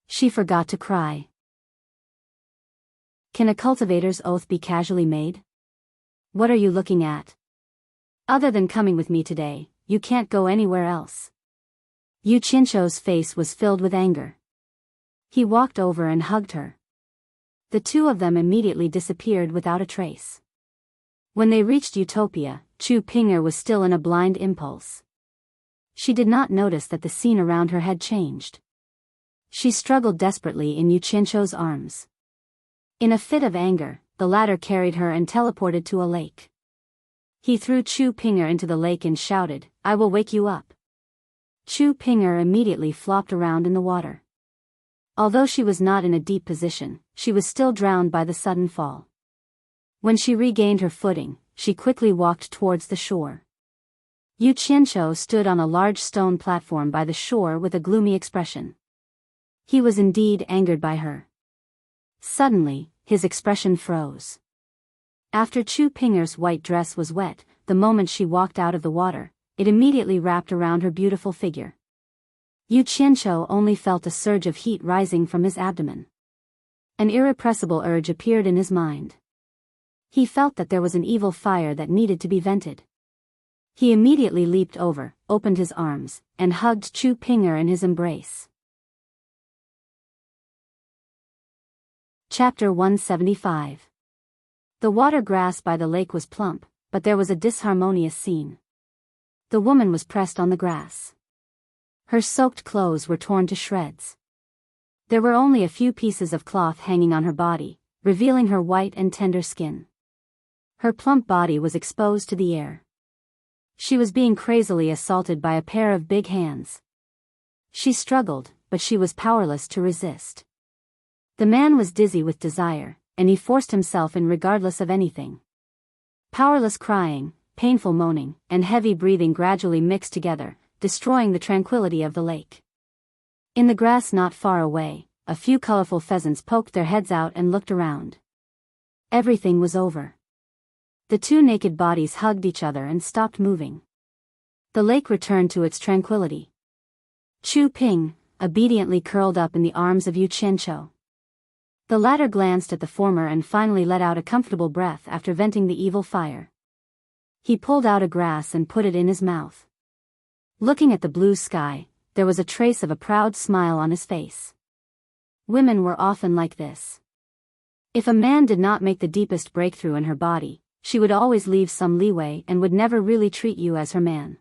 She forgot to cry. Can a cultivator's oath be casually made? What are you looking at? Other than coming with me today, you can't go anywhere else. Yu Qianzhou's face was filled with anger. He walked over and hugged her. The two of them immediately disappeared without a trace. When they reached Utopia, Chu Pinger was still in a blind impulse. She did not notice that the scene around her had changed. She struggled desperately in Yu Qianzhou's arms. In a fit of anger, the latter carried her and teleported to a lake. He threw Chu Pinger into the lake and shouted, "I will wake you up." Chu Pinger immediately flopped around in the water. Although she was not in a deep position, she was still drowned by the sudden fall. When she regained her footing, she quickly walked towards the shore. Yu Qianzhou stood on a large stone platform by the shore with a gloomy expression. He was indeed angered by her. Suddenly, his expression froze. After Chu Pinger's white dress was wet, the moment she walked out of the water, it immediately wrapped around her beautiful figure. Yu Qianzhou only felt a surge of heat rising from his abdomen. An irrepressible urge appeared in his mind. He felt that there was an evil fire that needed to be vented. He immediately leaped over, opened his arms, and hugged Chu Pinger in his embrace. Chapter 175. The water grass by the lake was plump, but there was a disharmonious scene. The woman was pressed on the grass. Her soaked clothes were torn to shreds. There were only a few pieces of cloth hanging on her body, revealing her white and tender skin. Her plump body was exposed to the air. She was being crazily assaulted by a pair of big hands. She struggled, but she was powerless to resist. The man was dizzy with desire, and he forced himself in regardless of anything. Powerless crying, painful moaning, and heavy breathing gradually mixed together, destroying the tranquility of the lake. In the grass not far away, a few colorful pheasants poked their heads out and looked around. Everything was over. The two naked bodies hugged each other and stopped moving. The lake returned to its tranquility. Chu Ping obediently curled up in the arms of Yu Qianzhou. The latter glanced at the former and finally let out a comfortable breath after venting the evil fire. He pulled out a grass and put it in his mouth. Looking at the blue sky, there was a trace of a proud smile on his face. Women were often like this. If a man did not make the deepest breakthrough in her body, she would always leave some leeway and would never really treat you as her man.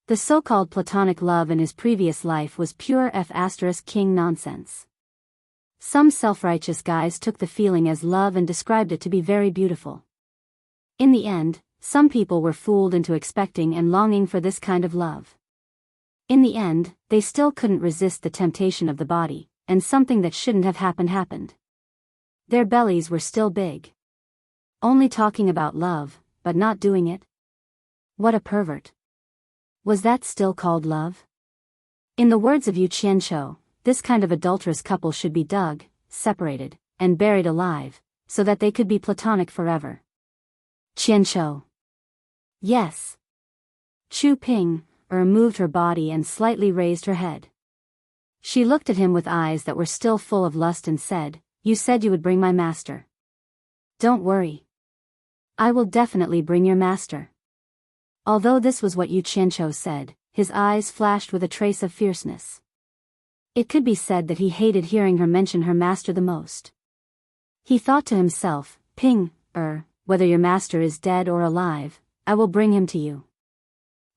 The so-called platonic love in his previous life was pure F***king nonsense. Some self-righteous guys took the feeling as love and described it to be very beautiful. In the end, some people were fooled into expecting and longing for this kind of love. In the end, they still couldn't resist the temptation of the body, and something that shouldn't have happened. Their bellies were still big. Only talking about love, but not doing it. What a pervert. Was that still called love? In the words of Yu Qianzhou, this kind of adulterous couple should be dug, separated, and buried alive, so that they could be platonic forever. Qianzhou. Yes. Chu Ping moved her body and slightly raised her head. She looked at him with eyes that were still full of lust and said, "You said you would bring my master. Don't worry. I will definitely bring your master." Although this was what Yu Qianzhou said, his eyes flashed with a trace of fierceness. It could be said that he hated hearing her mention her master the most. He thought to himself, "Ping, whether your master is dead or alive, I will bring him to you."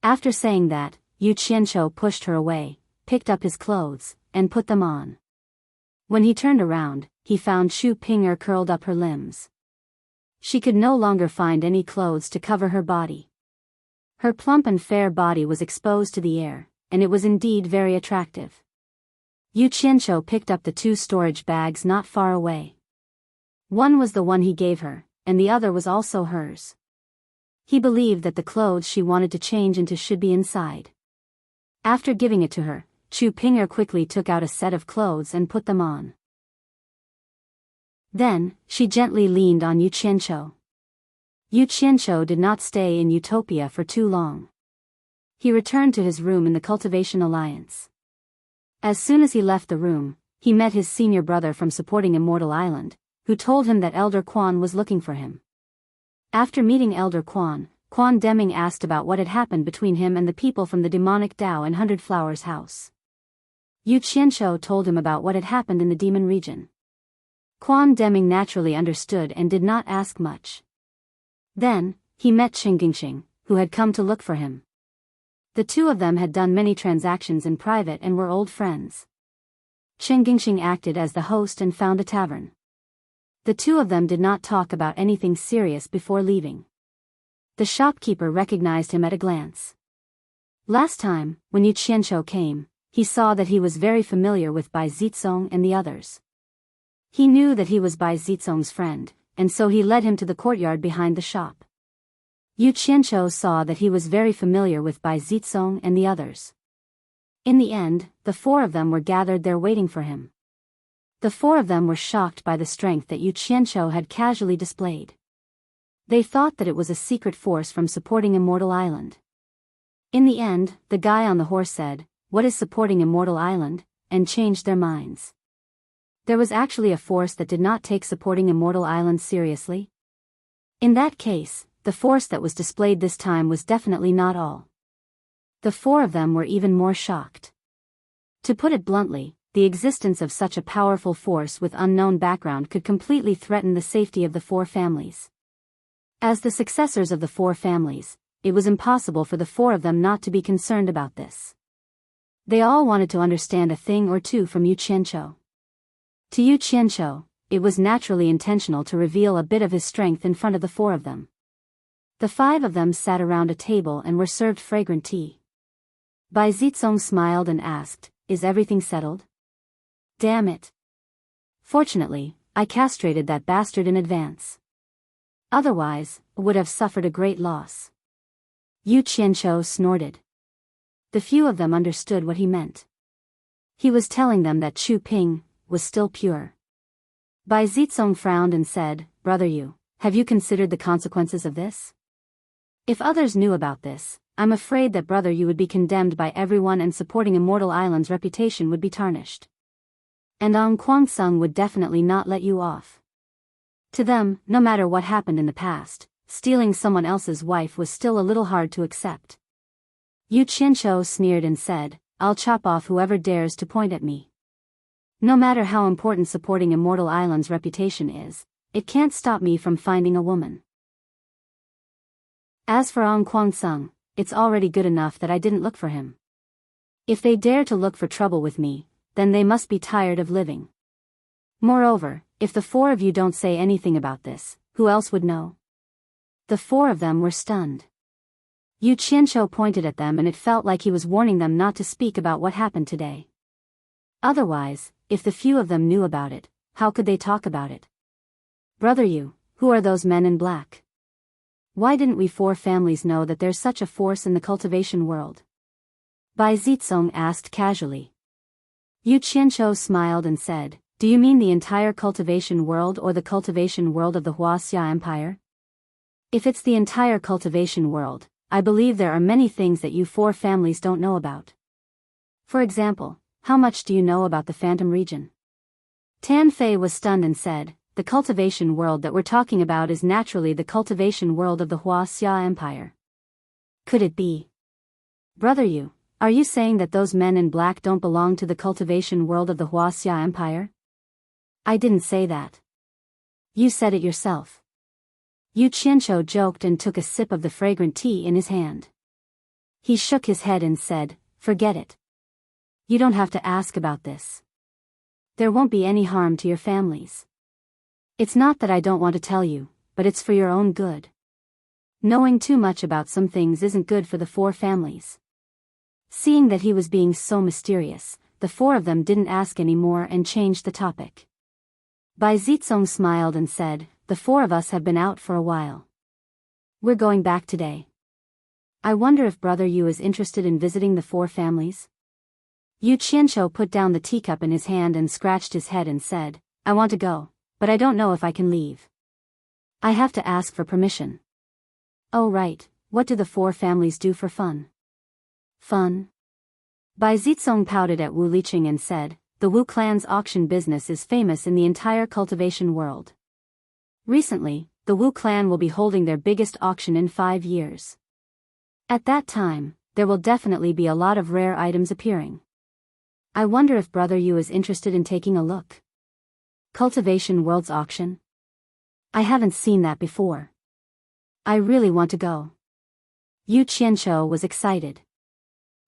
After saying that, Yu Qianzhou pushed her away, picked up his clothes, and put them on. When he turned around, he found Chu Pinger curled up her limbs. She could no longer find any clothes to cover her body. Her plump and fair body was exposed to the air, and it was indeed very attractive. Yu Qianzhou picked up the two storage bags not far away. One was the one he gave her, and the other was also hers. He believed that the clothes she wanted to change into should be inside. After giving it to her, Chu Pinger quickly took out a set of clothes and put them on. Then, she gently leaned on Yu Qianqiu. Yu Qianqiu did not stay in Utopia for too long. He returned to his room in the Cultivation Alliance. As soon as he left the room, he met his senior brother from supporting Immortal Island, who told him that Elder Quan was looking for him. After meeting Elder Quan, Quan Deming asked about what had happened between him and the people from the demonic Dao in Hundred Flowers House. Yu Qianqiu told him about what had happened in the demon region. Quan Deming naturally understood and did not ask much. Then, he met Qinggingxing, who had come to look for him. The two of them had done many transactions in private and were old friends. Qinggingxing acted as the host and found a tavern. The two of them did not talk about anything serious before leaving. The shopkeeper recognized him at a glance. Last time, when Yu Qianqiu came, he saw that he was very familiar with Bai Zizong and the others. He knew that he was Bai Zizong's friend, and so he led him to the courtyard behind the shop. Yu Qianqiu saw that he was very familiar with Bai Zizong and the others. In the end, the four of them were gathered there waiting for him. The four of them were shocked by the strength that Yu Qianqiu had casually displayed. They thought that it was a secret force from supporting Immortal Island. In the end, the guy on the horse said, "What is supporting Immortal Island?" and changed their minds. There was actually a force that did not take supporting Immortal Island seriously. In that case, the force that was displayed this time was definitely not all. The four of them were even more shocked. To put it bluntly, the existence of such a powerful force with unknown background could completely threaten the safety of the four families. As the successors of the four families, it was impossible for the four of them not to be concerned about this. They all wanted to understand a thing or two from Yu Qianqiu. To Yu Qianqiu, it was naturally intentional to reveal a bit of his strength in front of the four of them. The five of them sat around a table and were served fragrant tea. Bai Zizong smiled and asked, "Is everything settled?" "Damn it. Fortunately, I castrated that bastard in advance. Otherwise, would have suffered a great loss." Yu Qianqiu snorted. The few of them understood what he meant. He was telling them that Chu Ping was still pure. Bai Zizong frowned and said, "Brother Yu, have you considered the consequences of this? If others knew about this, I'm afraid that Brother Yu would be condemned by everyone and supporting Immortal Island's reputation would be tarnished. And Kuang-sung would definitely not let you off." To them, no matter what happened in the past, stealing someone else's wife was still a little hard to accept. Yu Qianqiu sneered and said, "I'll chop off whoever dares to point at me. No matter how important supporting Immortal Island's reputation is, it can't stop me from finding a woman. As for Kuang-sung, it's already good enough that I didn't look for him. If they dare to look for trouble with me, then they must be tired of living. Moreover, if the four of you don't say anything about this, who else would know?" The four of them were stunned. Yu Qianqiu pointed at them and it felt like he was warning them not to speak about what happened today. Otherwise, if the few of them knew about it, how could they talk about it? "Brother Yu, who are those men in black? Why didn't we four families know that there's such a force in the cultivation world?" Bai Zizong asked casually. Yu Qianqiu smiled and said, "Do you mean the entire cultivation world or the cultivation world of the Huaxia Empire? If it's the entire cultivation world, I believe there are many things that you four families don't know about. For example, how much do you know about the Phantom region?" Tan Fei was stunned and said, "The cultivation world that we're talking about is naturally the cultivation world of the Huaxia Empire. Could it be? Brother Yu, are you saying that those men in black don't belong to the cultivation world of the Huaxia Empire?" "I didn't say that. You said it yourself." Yu Qianqiu joked and took a sip of the fragrant tea in his hand. He shook his head and said, "Forget it. You don't have to ask about this. There won't be any harm to your families. It's not that I don't want to tell you, but it's for your own good. Knowing too much about some things isn't good for the four families." Seeing that he was being so mysterious, the four of them didn't ask any more and changed the topic. Bai Zizong smiled and said, "The four of us have been out for a while. We're going back today. I wonder if Brother Yu is interested in visiting the four families?" Yu Qianqiu put down the teacup in his hand and scratched his head and said, "I want to go, but but I don't know if I can leave. I have to ask for permission. Oh right, what do the four families do for fun? Fun? Bai Zitsong pouted at Wu Liqing and said, the Wu clan's auction business is famous in the entire cultivation world. Recently, the Wu clan will be holding their biggest auction in 5 years. At that time, there will definitely be a lot of rare items appearing. I wonder if Brother Yu is interested in taking a look. Cultivation World's auction? I haven't seen that before. I really want to go. Yu Qianqiu was excited.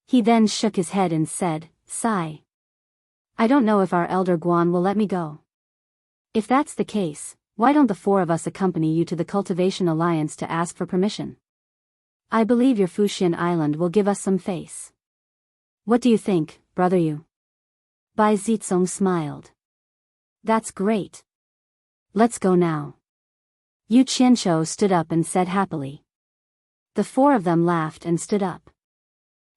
He then shook his head and said, sigh. I don't know if our elder Guan will let me go. If that's the case, why don't the four of us accompany you to the Cultivation Alliance to ask for permission? I believe your Fuxian Island will give us some face. What do you think, Brother Yu? Bai Zitsong smiled. That's great. Let's go now. Yu Qianqiu stood up and said happily. The four of them laughed and stood up.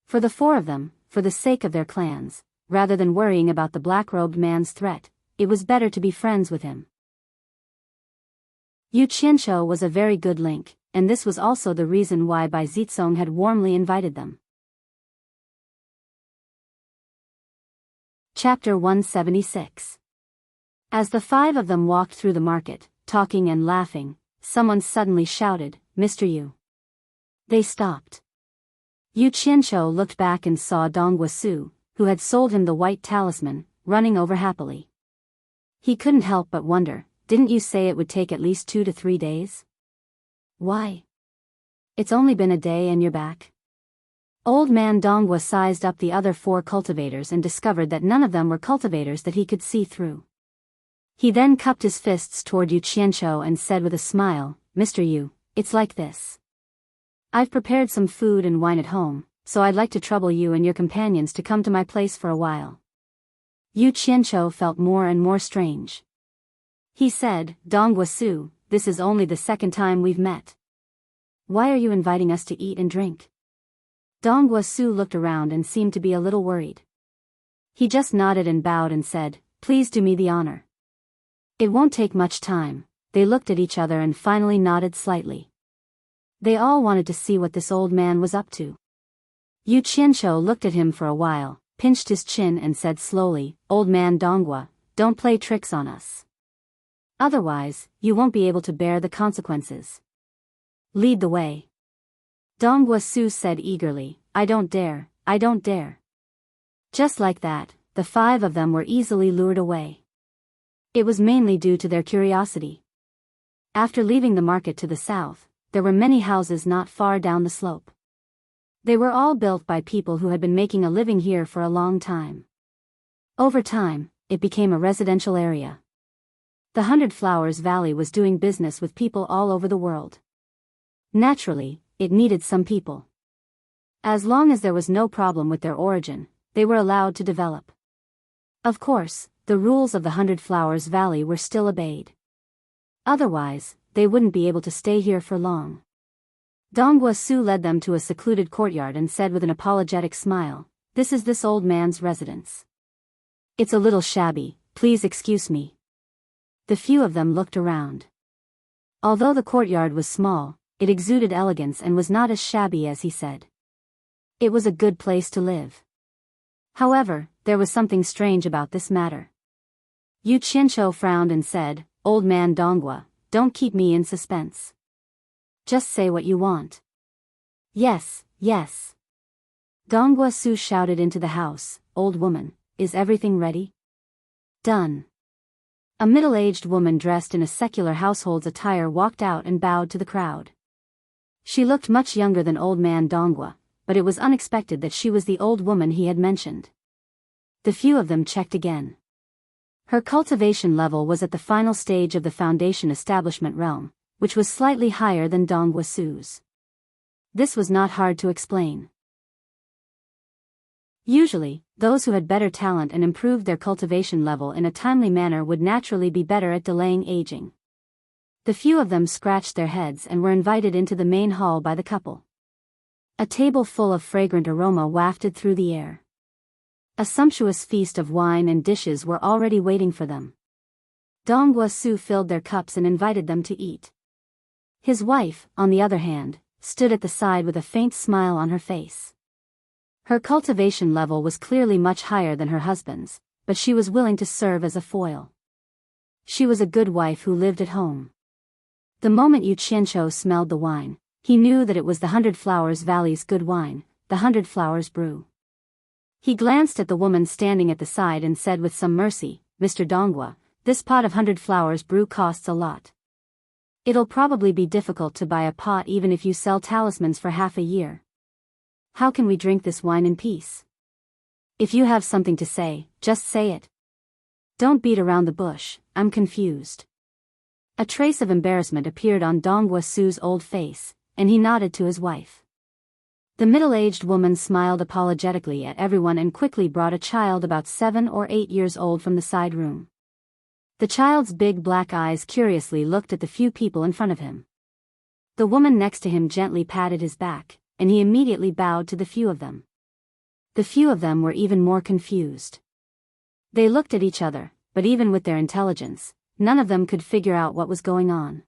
For the four of them, for the sake of their clans, rather than worrying about the black-robed man's threat, it was better to be friends with him. Yu Qianqiu was a very good link, and this was also the reason why Bai Zitsong had warmly invited them. Chapter 176. As the five of them walked through the market, talking and laughing, someone suddenly shouted, Mr. Yu. They stopped. Yu Qianqiu looked back and saw Dong Guosu, who had sold him the white talisman, running over happily. He couldn't help but wonder, didn't you say it would take at least 2 to 3 days? Why? It's only been a day and you're back. Old man Dongwa sized up the other 4 cultivators and discovered that none of them were cultivators that he could see through. He then cupped his fists toward Yu Qianqiu and said with a smile, Mr. Yu, it's like this. I've prepared some food and wine at home, so I'd like to trouble you and your companions to come to my place for a while. Yu Qianqiu felt more and more strange. He said, Dong Guosu, this is only the second time we've met. Why are you inviting us to eat and drink? Dong Guosu looked around and seemed to be a little worried. He just nodded and bowed and said, please do me the honor. It won't take much time. They looked at each other and finally nodded slightly. They all wanted to see what this old man was up to. Yu Qianqiu looked at him for a while, pinched his chin and said slowly, Old man Dongwa, don't play tricks on us. Otherwise, you won't be able to bear the consequences. Lead the way. Dong Guosu said eagerly, I don't dare, I don't dare. Just like that, the 5 of them were easily lured away. It was mainly due to their curiosity. After leaving the market to the south, there were many houses not far down the slope. They were all built by people who had been making a living here for a long time. Over time, it became a residential area. The 100 Flowers Valley was doing business with people all over the world. Naturally, it needed some people. As long as there was no problem with their origin, they were allowed to develop. Of course, the rules of the 100 Flowers Valley were still obeyed. Otherwise, they wouldn't be able to stay here for long. Dong Guosu led them to a secluded courtyard and said with an apologetic smile, this is this old man's residence. It's a little shabby, please excuse me. The few of them looked around. Although the courtyard was small, it exuded elegance and was not as shabby as he said. It was a good place to live. However, there was something strange about this matter. Yu Qianqiu frowned and said, Old man Dongwa, don't keep me in suspense. Just say what you want. Yes, yes. Dong Guosu shouted into the house, Old woman, is everything ready? Done. A middle-aged woman dressed in a secular household's attire walked out and bowed to the crowd. She looked much younger than old man Dongwa, but it was unexpected that she was the old woman he had mentioned. The few of them checked again. Her cultivation level was at the final stage of the foundation establishment realm, which was slightly higher than Dong Guosu's. This was not hard to explain. Usually, those who had better talent and improved their cultivation level in a timely manner would naturally be better at delaying aging. The few of them scratched their heads and were invited into the main hall by the couple. A table full of fragrant aroma wafted through the air. A sumptuous feast of wine and dishes were already waiting for them. Dongwa Su filled their cups and invited them to eat. His wife, on the other hand, stood at the side with a faint smile on her face. Her cultivation level was clearly much higher than her husband's, but she was willing to serve as a foil. She was a good wife who lived at home. The moment Yu Qianqiu smelled the wine, he knew that it was the 100 Flowers Valley's good wine, the 100 Flowers brew. He glanced at the woman standing at the side and said with some mercy, "Mr. Dongwa, this pot of 100 Flowers brew costs a lot. It'll probably be difficult to buy a pot even if you sell talismans for half a year. How can we drink this wine in peace? If you have something to say, just say it. Don't beat around the bush, I'm confused." A trace of embarrassment appeared on Dongwa Su's old face, and he nodded to his wife. The middle-aged woman smiled apologetically at everyone and quickly brought a child about 7 or 8 years old from the side room. The child's big black eyes curiously looked at the few people in front of him. The woman next to him gently patted his back, and he immediately bowed to the few of them. The few of them were even more confused. They looked at each other, but even with their intelligence, none of them could figure out what was going on.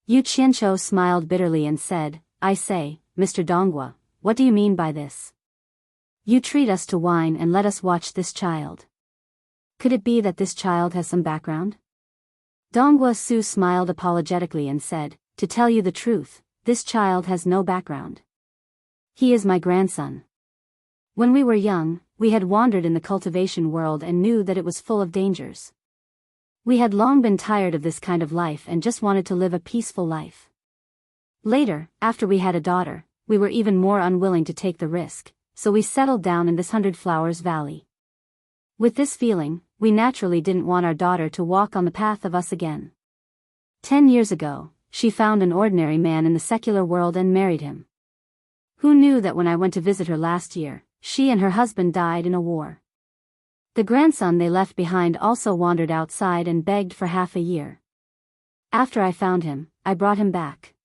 Yu Qianqiu smiled bitterly and said, "I say, Mr. Dongwa, what do you mean by this? You treat us to wine and let us watch this child. Could it be that this child has some background?" Dongwa Su smiled apologetically and said, "To tell you the truth, this child has no background. He is my grandson. When we were young, we had wandered in the cultivation world and knew that it was full of dangers. We had long been tired of this kind of life and just wanted to live a peaceful life. Later, after we had a daughter, we were even more unwilling to take the risk, so we settled down in this 100 Flowers Valley. With this feeling, we naturally didn't want our daughter to walk on the path of us again. 10 years ago, she found an ordinary man in the secular world and married him. Who knew that when I went to visit her last year, she and her husband died in a war? The grandson they left behind also wandered outside and begged for half a year. After I found him, I brought him back."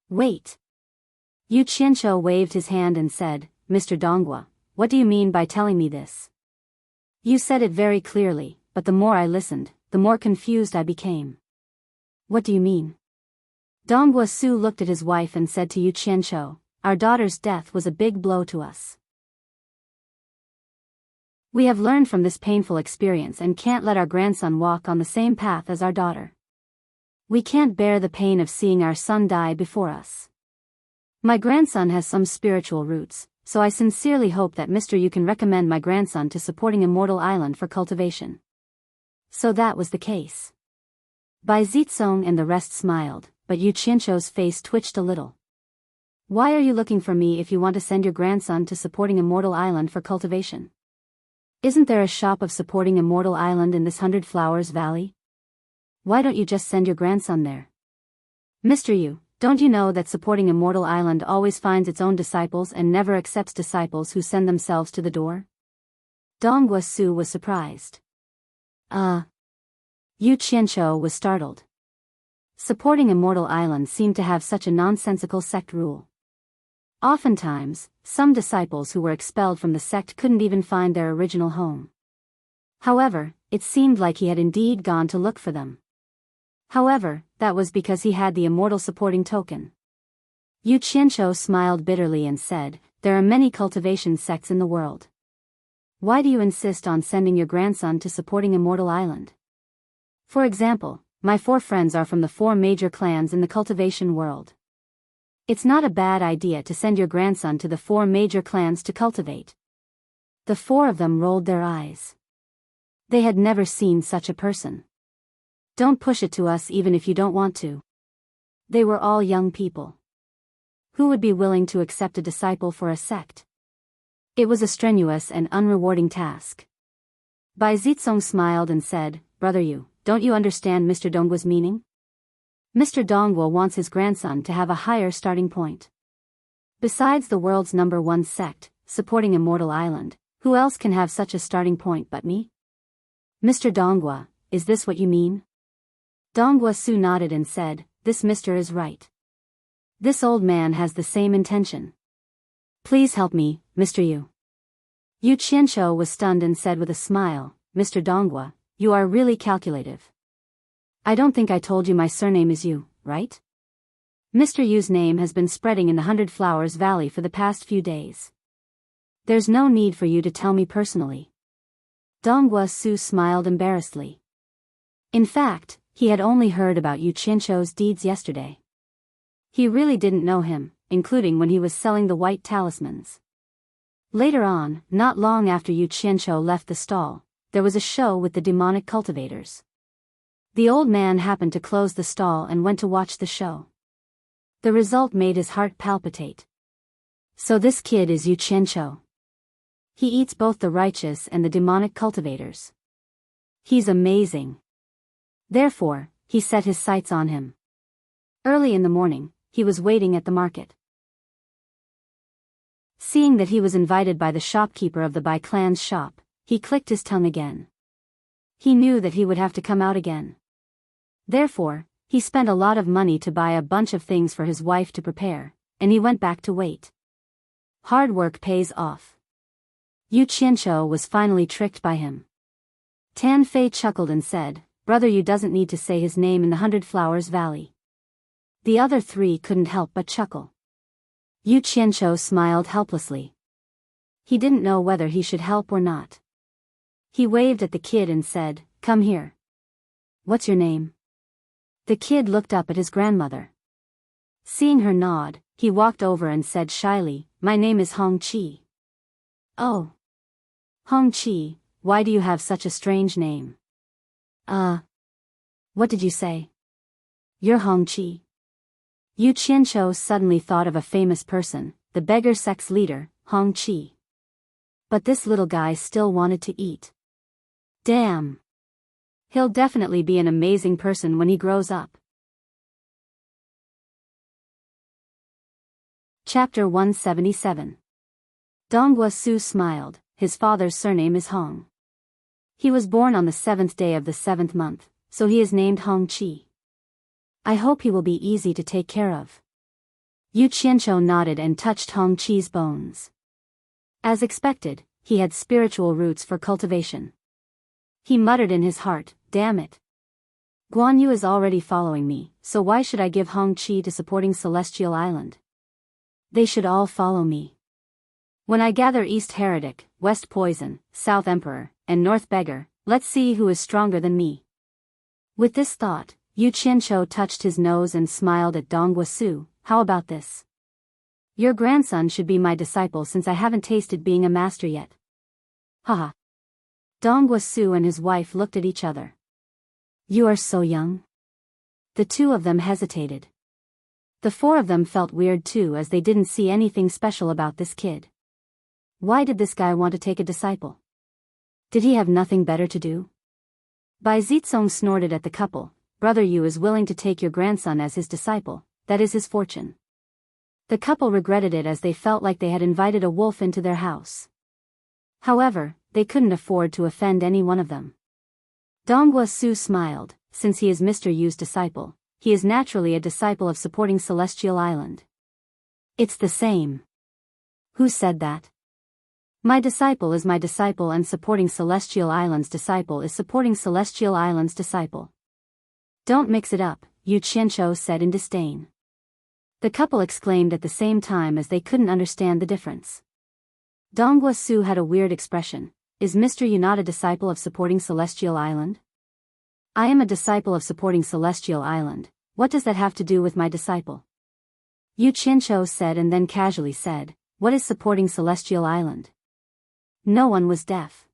"Wait." Yu Qianqiu waved his hand and said, "Mr. Dongwa, what do you mean by telling me this? You said it very clearly, but the more I listened, the more confused I became. What do you mean?" Dongwa Su looked at his wife and said to Yu Qianqiu, "Our daughter's death was a big blow to us. We have learned from this painful experience and can't let our grandson walk on the same path as our daughter. We can't bear the pain of seeing our son die before us. My grandson has some spiritual roots, so I sincerely hope that Mr. Yu can recommend my grandson to supporting Immortal Island for cultivation." So that was the case. Bai Zitsong and the rest smiled, but Yu Qianqiu's face twitched a little. "Why are you looking for me if you want to send your grandson to supporting Immortal Island for cultivation? Isn't there a shop of supporting Immortal Island in this 100 Flowers Valley? Why don't you just send your grandson there? Mr. Yu, don't you know that supporting Immortal Island always finds its own disciples and never accepts disciples who send themselves to the door?" Dongwa Su was surprised. Yu Qianqiu was startled. Supporting Immortal Island seemed to have such a nonsensical sect rule. Oftentimes, some disciples who were expelled from the sect couldn't even find their original home. However, it seemed like he had indeed gone to look for them. However, that was because he had the immortal supporting token. Yu Qianqiu smiled bitterly and said, "There are many cultivation sects in the world. Why do you insist on sending your grandson to supporting Immortal Island? For example, my 4 friends are from the 4 major clans in the cultivation world. It's not a bad idea to send your grandson to the 4 major clans to cultivate." The 4 of them rolled their eyes. They had never seen such a person. "Don't push it to us even if you don't want to." They were all young people. Who would be willing to accept a disciple for a sect? It was a strenuous and unrewarding task. Bai Zitsong smiled and said, "Brother Yu, don't you understand Mr. Dongwa's meaning? Mr. Dongwa wants his grandson to have a higher starting point. Besides the world's #1 sect, supporting Immortal Island, who else can have such a starting point but me? Mr. Dongwa, is this what you mean?" Dongwa Su nodded and said, "This Mr. is right. This old man has the same intention. Please help me, Mr. Yu." Yu Qianqiu was stunned and said with a smile, "Mr. Dongwa, you are really calculative. I don't think I told you my surname is Yu, right? Mr. Yu's name has been spreading in the 100 Flowers Valley for the past few days. There's no need for you to tell me personally. Dongwa Su smiled embarrassedly. In fact, he had only heard about Yu Qianqiu's deeds yesterday. He really didn't know him, including when he was selling the white talismans. Later on, not long after Yu Qianqiu left the stall, there was a show with the demonic cultivators. The old man happened to close the stall and went to watch the show. The result made his heart palpitate. So this kid is Yu Qianqiu. He eats both the righteous and the demonic cultivators. He's amazing. Therefore, he set his sights on him. Early in the morning, he was waiting at the market. Seeing that he was invited by the shopkeeper of the Bai clan's shop, he clicked his tongue again. He knew that he would have to come out again. Therefore, he spent a lot of money to buy a bunch of things for his wife to prepare, and he went back to wait. Hard work pays off. Yu Qianqiu was finally tricked by him. Tan Fei chuckled and said, "Brother Yu doesn't need to say his name in the 100 Flowers Valley." The other three couldn't help but chuckle. Yu Qianqiu smiled helplessly. He didn't know whether he should help or not. He waved at the kid and said, "Come here. What's your name?" The kid looked up at his grandmother. Seeing her nod, he walked over and said shyly, "My name is Hong Qi." "Oh. Hong Qi, why do you have such a strange name?" What did you say?" "You're Hong Qi." Yu Qianqiu suddenly thought of a famous person, the beggar sex leader, Hong Qi. But this little guy still wanted to eat. Damn. He'll definitely be an amazing person when he grows up. Chapter 177. Dongwa Su smiled. His father's surname is Hong. He was born on the 7th day of the 7th month, so he is named Hong Qi. I hope he will be easy to take care of. Yu Qianqiu nodded and touched Hong Qi's bones. As expected, he had spiritual roots for cultivation. He muttered in his heart, "Damn it. Guan Yu is already following me, so why should I give Hong Qi to supporting Celestial Island? They should all follow me. When I gather East Heretic, West Poison, South Emperor, and North Beggar, let's see who is stronger than me." With this thought, Yu Qianqiu touched his nose and smiled at Dongwa Su. "How about this? Your grandson should be my disciple since I haven't tasted being a master yet." Haha. Dongwa Su and his wife looked at each other. "You are so young." The two of them hesitated. The four of them felt weird too as they didn't see anything special about this kid. Why did this guy want to take a disciple? Did he have nothing better to do? Bai Zitsong snorted at the couple. "Brother Yu is willing to take your grandson as his disciple, that is his fortune." The couple regretted it as they felt like they had invited a wolf into their house. However, they couldn't afford to offend any one of them. Dongwa Su smiled. Since he is Mr. Yu's disciple, he is naturally a disciple of supporting Celestial Island. It's the same. Who said that? My disciple is my disciple and supporting Celestial Island's disciple is supporting Celestial Island's disciple. Don't mix it up, Yu Qianqiu said in disdain. The couple exclaimed at the same time as they couldn't understand the difference. Dongwa Su had a weird expression. Is Mr. Yu not a disciple of supporting Celestial Island? I am a disciple of supporting Celestial Island. What does that have to do with my disciple? Yu Qianqiu said and then casually said, what is supporting Celestial Island? No one was deaf.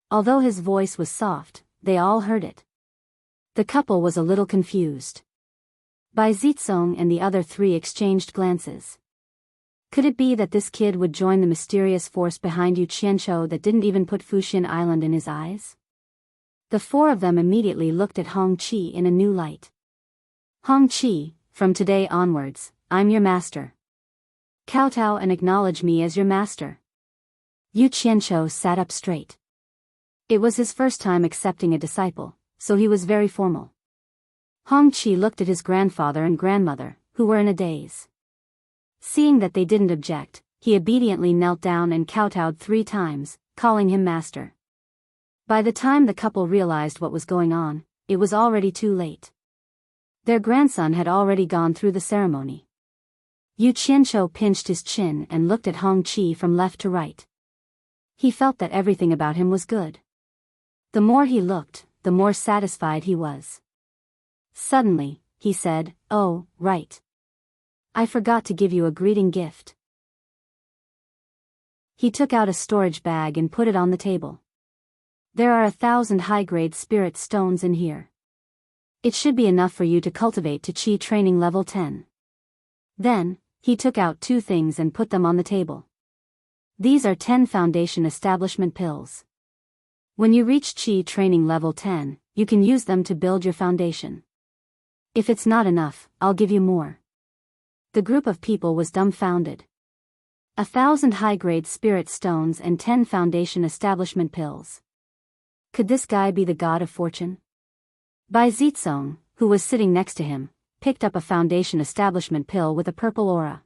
Although his voice was soft, they all heard it. The couple was a little confused. Bai Zitsong and the other three exchanged glances. Could it be that this kid would join the mysterious force behind Yu Qianqiu that didn't even put Fuxian Island in his eyes? The four of them immediately looked at Hong Qi in a new light. Hong Qi, from today onwards, I'm your master. Kowtow and acknowledge me as your master. Yu Qianqiu sat up straight. It was his first time accepting a disciple, so he was very formal. Hong Qi looked at his grandfather and grandmother, who were in a daze. Seeing that they didn't object, he obediently knelt down and kowtowed 3 times, calling him master. By the time the couple realized what was going on, it was already too late. Their grandson had already gone through the ceremony. Yu Qianqiu pinched his chin and looked at Hong Qi from left to right. He felt that everything about him was good. The more he looked, the more satisfied he was. Suddenly, he said, "Oh, right. I forgot to give you a greeting gift." He took out a storage bag and put it on the table. "There are 1,000 high-grade spirit stones in here. It should be enough for you to cultivate to Qi training level 10. Then, he took out 2 things and put them on the table. "These are 10 foundation establishment pills. When you reach Qi training level 10, you can use them to build your foundation. If it's not enough, I'll give you more." The group of people was dumbfounded. 1,000 high-grade spirit stones and 10 foundation establishment pills. Could this guy be the god of fortune? Bai Zitsong, who was sitting next to him, picked up a foundation establishment pill with a purple aura.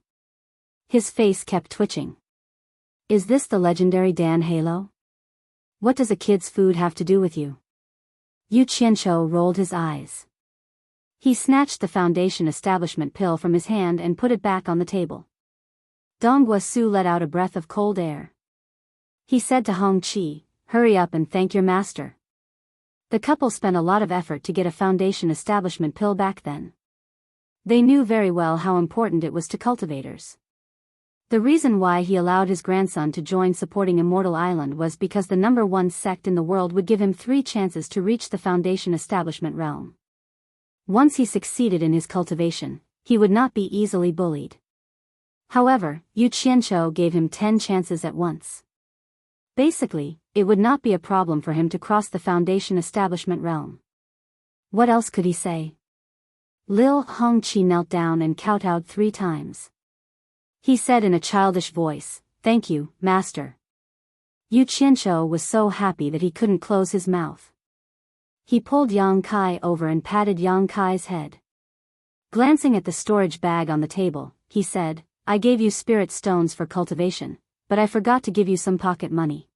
His face kept twitching. "Is this the legendary Dan Halo? What does a kid's food have to do with you?" Yu Qianqiu rolled his eyes. He snatched the foundation establishment pill from his hand and put it back on the table. Donghua Su let out a breath of cold air. He said to Hong Qi, "Hurry up and thank your master." The couple spent a lot of effort to get a foundation establishment pill back then. They knew very well how important it was to cultivators. The reason why he allowed his grandson to join supporting Immortal Island was because the #1 sect in the world would give him 3 chances to reach the foundation establishment realm. Once he succeeded in his cultivation, he would not be easily bullied. However, Yu Qianqiu gave him 10 chances at once. Basically, it would not be a problem for him to cross the foundation establishment realm. What else could he say? Lil Hongqi knelt down and kowtowed 3 times. He said in a childish voice, "Thank you, master." Yu Qianqiu was so happy that he couldn't close his mouth. He pulled Yang Kai over and patted Yang Kai's head. Glancing at the storage bag on the table, he said, "I gave you spirit stones for cultivation, but I forgot to give you some pocket money."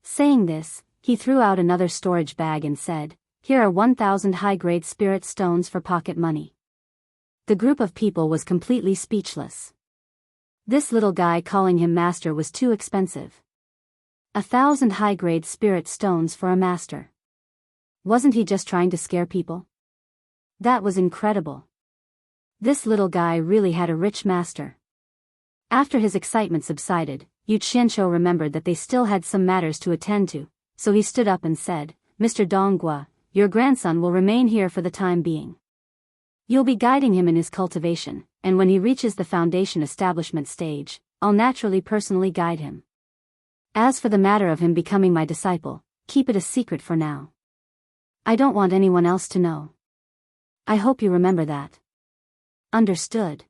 Saying this, he threw out another storage bag and said, "Here are 1,000 high-grade spirit stones for pocket money." The group of people was completely speechless. This little guy calling him master was too expensive. 1,000 high-grade spirit stones for a master. Wasn't he just trying to scare people? That was incredible. This little guy really had a rich master. After his excitement subsided, Yu Qianqiu remembered that they still had some matters to attend to, so he stood up and said, "Mr. Donghua, your grandson will remain here for the time being. You'll be guiding him in his cultivation, and when he reaches the foundation establishment stage, I'll naturally personally guide him. As for the matter of him becoming my disciple, keep it a secret for now. I don't want anyone else to know. I hope you remember that." "Understood."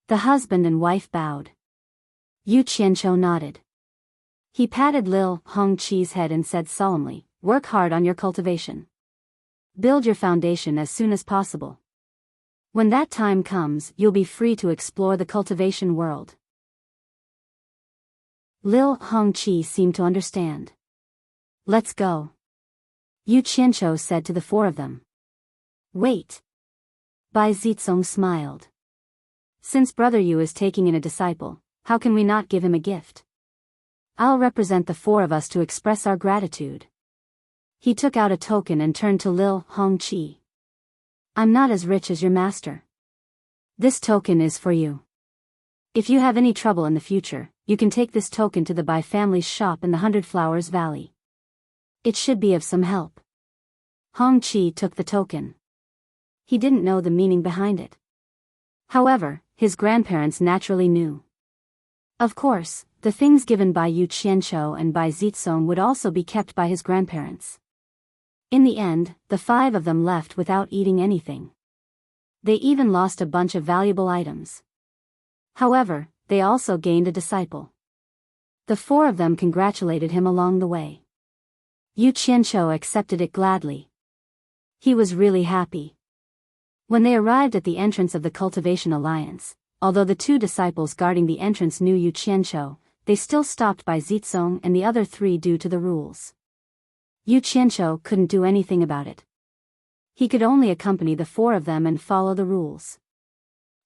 The husband and wife bowed. Yu Qianqiu nodded. He patted Lil Hongqi's head and said solemnly, "Work hard on your cultivation. Build your foundation as soon as possible. When that time comes, you'll be free to explore the cultivation world." Lil Hongqi seemed to understand. "Let's go," Yu Qianqiu said to the 4 of them. "Wait." Bai Zitsong smiled. "Since Brother Yu is taking in a disciple, how can we not give him a gift? I'll represent the 4 of us to express our gratitude." He took out a token and turned to Lil Hongqi. "I'm not as rich as your master. This token is for you. If you have any trouble in the future, you can take this token to the Bai family's shop in the 100 Flowers Valley. It should be of some help." Hongqi took the token. He didn't know the meaning behind it. However, his grandparents naturally knew. Of course, the things given by Yu Qianqiu and Bai Zitsong would also be kept by his grandparents. In the end, the 5 of them left without eating anything. They even lost a bunch of valuable items. However, they also gained a disciple. The 4 of them congratulated him along the way. Yu Qianqiu accepted it gladly. He was really happy. When they arrived at the entrance of the Cultivation Alliance, although the 2 disciples guarding the entrance knew Yu Qianqiu, they still stopped by Zitsong and the other 3 due to the rules. Yu Qianqiu couldn't do anything about it. He could only accompany the four of them and follow the rules.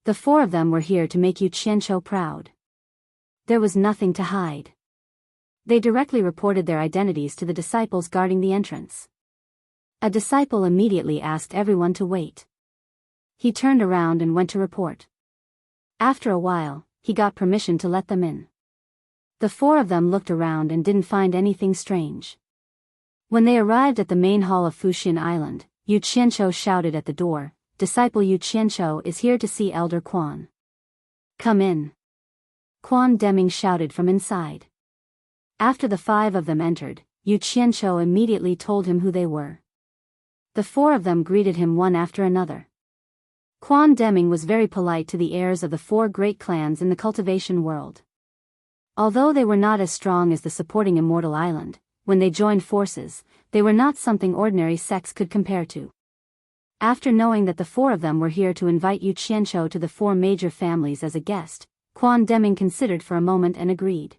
The four of them were here to make Yu Qianqiu proud. There was nothing to hide. They directly reported their identities to the disciples guarding the entrance. A disciple immediately asked everyone to wait. He turned around and went to report. After a while, he got permission to let them in. The four of them looked around and didn't find anything strange. When they arrived at the main hall of Fuxian Island, Yu Qianqiu shouted at the door, "Disciple Yu Qianqiu is here to see Elder Quan." "Come in." Quan Deming shouted from inside. After the five of them entered, Yu Qianqiu immediately told him who they were. The four of them greeted him one after another. Quan Deming was very polite to the heirs of the four great clans in the cultivation world. Although they were not as strong as the supporting Immortal Island, when they joined forces, they were not something ordinary sects could compare to. After knowing that the four of them were here to invite Yu Qianqiu to the four major families as a guest, Quan Deming considered for a moment and agreed.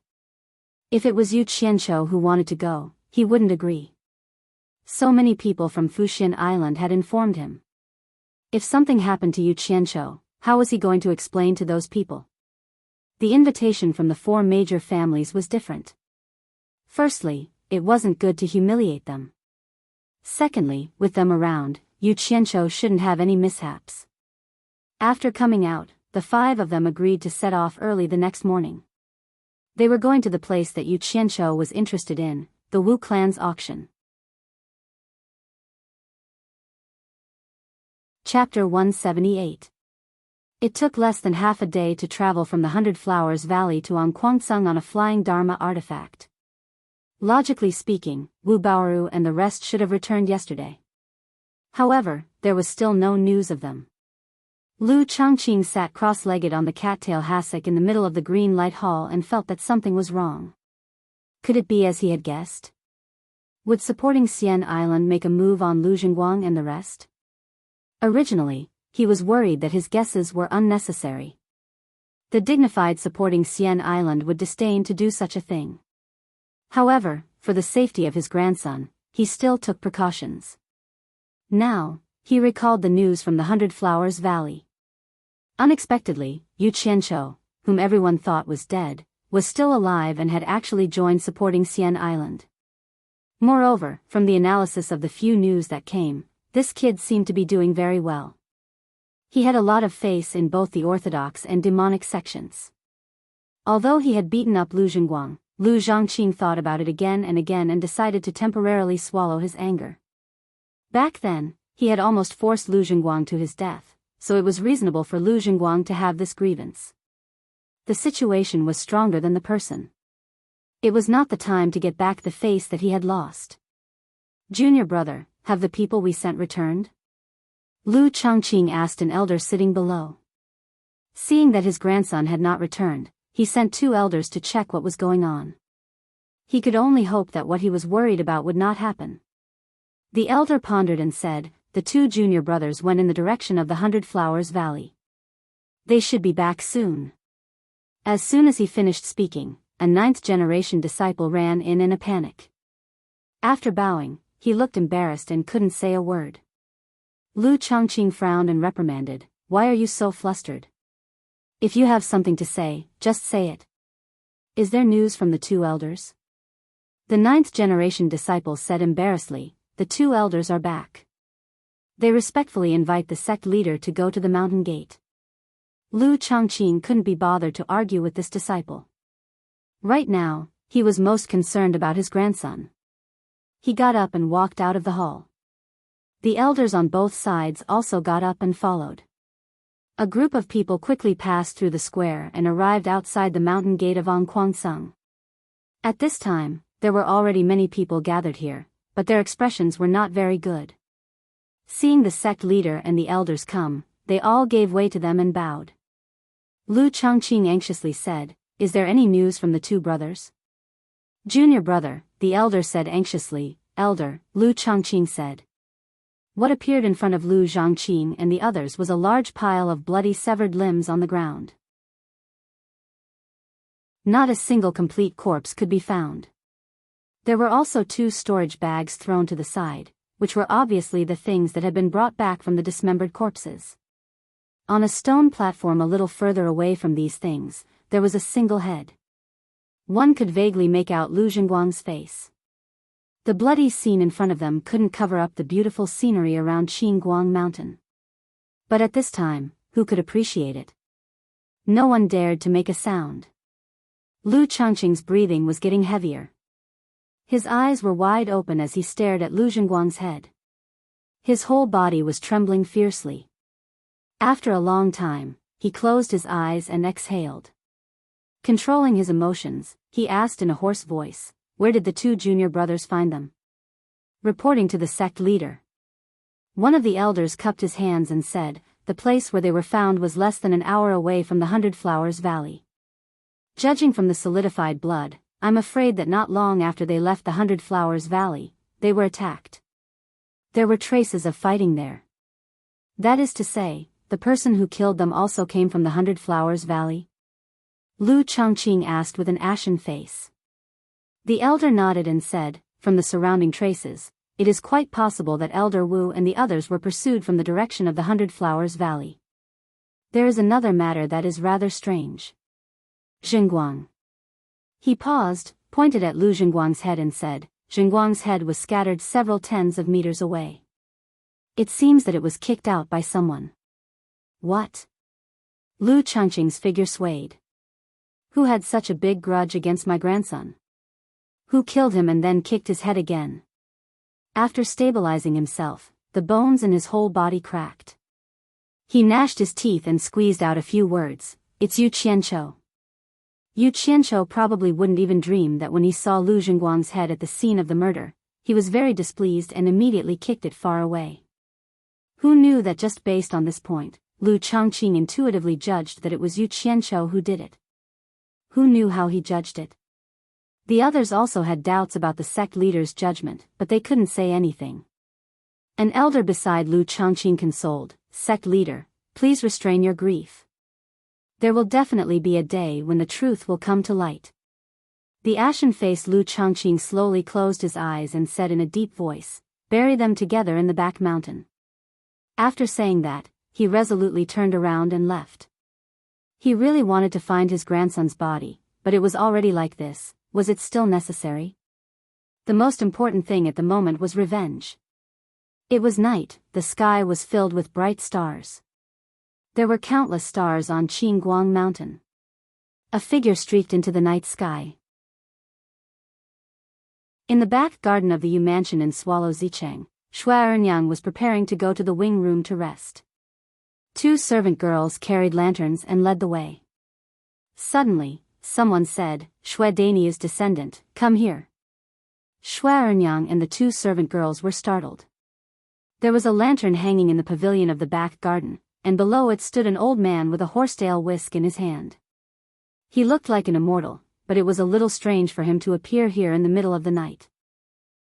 If it was Yu Qianqiu who wanted to go, he wouldn't agree. So many people from Fuxian Island had informed him. If something happened to Yu Qianqiu, how was he going to explain to those people? The invitation from the four major families was different. Firstly, it wasn't good to humiliate them. Secondly, with them around, Yu Qianqiu shouldn't have any mishaps. After coming out, the five of them agreed to set off early the next morning. They were going to the place that Yu Qianqiu was interested in, the Wu clan's auction. Chapter 178. It took less than half a day to travel from the Hundred Flowers Valley to Anquangsung on a flying Dharma artifact. Logically speaking, Wu Baoru and the rest should have returned yesterday. However, there was still no news of them. Lu Changqing sat cross-legged on the cattail hassock in the middle of the green light hall and felt that something was wrong. Could it be as he had guessed? Would supporting Xian Island make a move on Lu Jingguang and the rest? Originally, he was worried that his guesses were unnecessary. The dignified supporting Xian Island would disdain to do such a thing. However, for the safety of his grandson, he still took precautions. Now, he recalled the news from the Hundred Flowers Valley. Unexpectedly, Yu Qianqiu, whom everyone thought was dead, was still alive and had actually joined supporting Xian Island. Moreover, from the analysis of the few news that came, this kid seemed to be doing very well. He had a lot of faith in both the orthodox and demonic sections. Although he had beaten up Lu Jingguang, Lu Zhangqing thought about it again and decided to temporarily swallow his anger. Back then, he had almost forced Lu Jingguang to his death, so it was reasonable for Lu Jingguang to have this grievance. The situation was stronger than the person. It was not the time to get back the face that he had lost. "Junior brother, have the people we sent returned?" Lu Changqing asked an elder sitting below. Seeing that his grandson had not returned, he sent two elders to check what was going on. He could only hope that what he was worried about would not happen. The elder pondered and said, "The two junior brothers went in the direction of the Hundred Flowers Valley. They should be back soon." As soon as he finished speaking, a ninth-generation disciple ran in a panic. After bowing, he looked embarrassed and couldn't say a word. Lu Changqing frowned and reprimanded, "Why are you so flustered? If you have something to say, just say it. Is there news from the two elders?" The ninth-generation disciple said embarrassedly, "The two elders are back. They respectfully invite the sect leader to go to the mountain gate." Lu Changqing couldn't be bothered to argue with this disciple. Right now, he was most concerned about his grandson. He got up and walked out of the hall. The elders on both sides also got up and followed. A group of people quickly passed through the square and arrived outside the mountain gate of Anquangsung. At this time, there were already many people gathered here, but their expressions were not very good. Seeing the sect leader and the elders come, they all gave way to them and bowed. Lu Changqing anxiously said, "Is there any news from the two brothers?" "Junior brother," the elder said anxiously. "Elder," Lu Changqing said. What appeared in front of Lu Zhangqing and the others was a large pile of bloody severed limbs on the ground. Not a single complete corpse could be found. There were also two storage bags thrown to the side, which were obviously the things that had been brought back from the dismembered corpses. On a stone platform a little further away from these things, there was a single head. One could vaguely make out Lu Jingguang's face. The bloody scene in front of them couldn't cover up the beautiful scenery around Qingguang Mountain. But at this time, who could appreciate it? No one dared to make a sound. Lu Changqing's breathing was getting heavier. His eyes were wide open as he stared at Lu Jingguang's head. His whole body was trembling fiercely. After a long time, he closed his eyes and exhaled. Controlling his emotions, he asked in a hoarse voice, "Where did the two junior brothers find them?" Reporting to the sect leader. One of the elders cupped his hands and said, "The place where they were found was less than an hour away from the Hundred Flowers Valley. Judging from the solidified blood, I'm afraid that not long after they left the Hundred Flowers Valley, they were attacked. There were traces of fighting there. That is to say, the person who killed them also came from the Hundred Flowers Valley?" Lu Changqing asked with an ashen face. The elder nodded and said, "From the surrounding traces, it is quite possible that Elder Wu and the others were pursued from the direction of the Hundred Flowers Valley. There is another matter that is rather strange. Jingguang." He paused, pointed at Lu Jingguang's head and said, "Jingguang's head was scattered several tens of meters away. It seems that it was kicked out by someone." "What?" Lu Changqing's figure swayed. "Who had such a big grudge against my grandson? Who killed him and then kicked his head again?" After stabilizing himself, the bones in his whole body cracked. He gnashed his teeth and squeezed out a few words. "It's Yu Qianqiu." Yu Qianqiu probably wouldn't even dream that when he saw Lu Jingguang's head at the scene of the murder, he was very displeased and immediately kicked it far away. Who knew that just based on this point, Lu Changqing intuitively judged that it was Yu Qianqiu who did it? Who knew how he judged it? The others also had doubts about the sect leader's judgment, but they couldn't say anything. An elder beside Lu Changqing consoled, "Sect leader, please restrain your grief. There will definitely be a day when the truth will come to light." The ashen-faced Lu Changqing slowly closed his eyes and said in a deep voice, "Bury them together in the back mountain." After saying that, he resolutely turned around and left. He really wanted to find his grandson's body, but it was already like this. Was it still necessary? The most important thing at the moment was revenge. It was night, the sky was filled with bright stars. There were countless stars on Qingguang Mountain. A figure streaked into the night sky. In the back garden of the Yu Mansion in Swallow Zicheng, Shui Ernyang was preparing to go to the wing room to rest. Two servant girls carried lanterns and led the way. Suddenly, someone said, "Shui Dania's descendant, come here." Shui Ernyang and the two servant girls were startled. There was a lantern hanging in the pavilion of the back garden, and below it stood an old man with a horsetail whisk in his hand. He looked like an immortal, but it was a little strange for him to appear here in the middle of the night.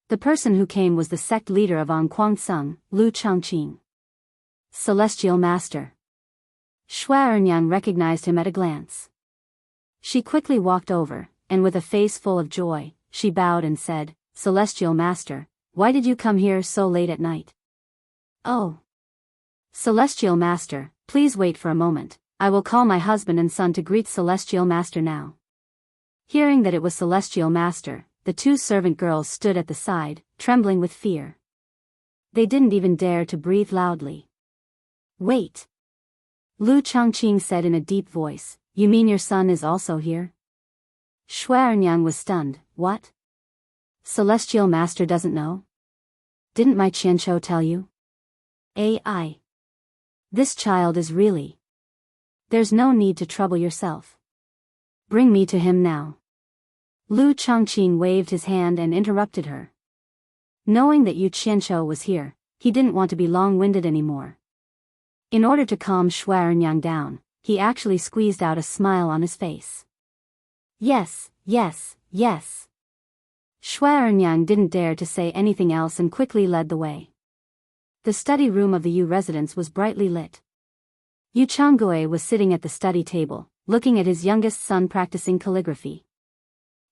The person who came was the sect leader of Anquangsung, Lu Changqing. Celestial Master. Shui Ernyang recognized him at a glance. She quickly walked over, and with a face full of joy, she bowed and said, "Celestial Master, why did you come here so late at night?" "Oh. Celestial Master, please wait for a moment, I will call my husband and son to greet Celestial Master now." Hearing that it was Celestial Master, the two servant girls stood at the side, trembling with fear. They didn't even dare to breathe loudly. "Wait." Lu Changqing said in a deep voice, "You mean your son is also here?" Shui Ernyang was stunned. "What? Celestial Master doesn't know? Didn't my Qianqiu tell you?" "AI. This child is really. There's no need to trouble yourself. Bring me to him now." Lu Changqing waved his hand and interrupted her. Knowing that Yu Qianqiu was here, he didn't want to be long-winded anymore. In order to calm Shui Ernyang down, he actually squeezed out a smile on his face. "Yes, yes, yes." Shui Ernyang didn't dare to say anything else and quickly led the way. The study room of the Yu residence was brightly lit. Yu Changgui was sitting at the study table, looking at his youngest son practicing calligraphy.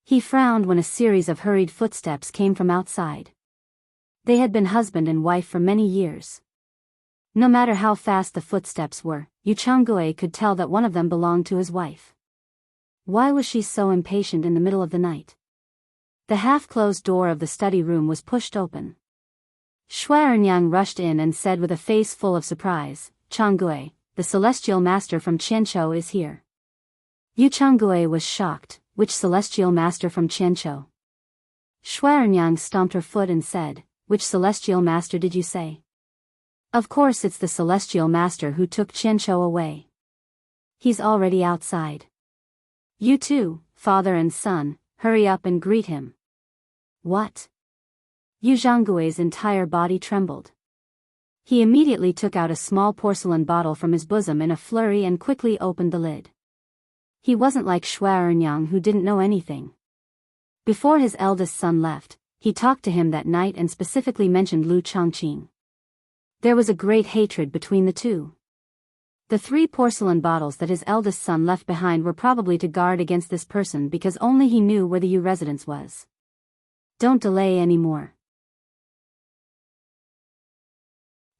He frowned when a series of hurried footsteps came from outside. They had been husband and wife for many years. No matter how fast the footsteps were, Yu Changgui could tell that one of them belonged to his wife. Why was she so impatient in the middle of the night? The half-closed door of the study room was pushed open. Shuainyang rushed in and said with a face full of surprise, "Changgui, the celestial master from Qianzhou is here." Yu Changgui was shocked. Which celestial master from Qianzhou? Shuainyang stomped her foot and said, "Which celestial master did you say?" "Of course it's the celestial master who took Qianzhou away. He's already outside. You two, father and son, hurry up and greet him." "What?" Yu Zhanggui's entire body trembled. He immediately took out a small porcelain bottle from his bosom in a flurry and quickly opened the lid. He wasn't like Shuainyang, who didn't know anything. Before his eldest son left, he talked to him that night and specifically mentioned Lu Changqing. There was a great hatred between the two. The 3 porcelain bottles that his eldest son left behind were probably to guard against this person because only he knew where the Yu residence was. Don't delay anymore.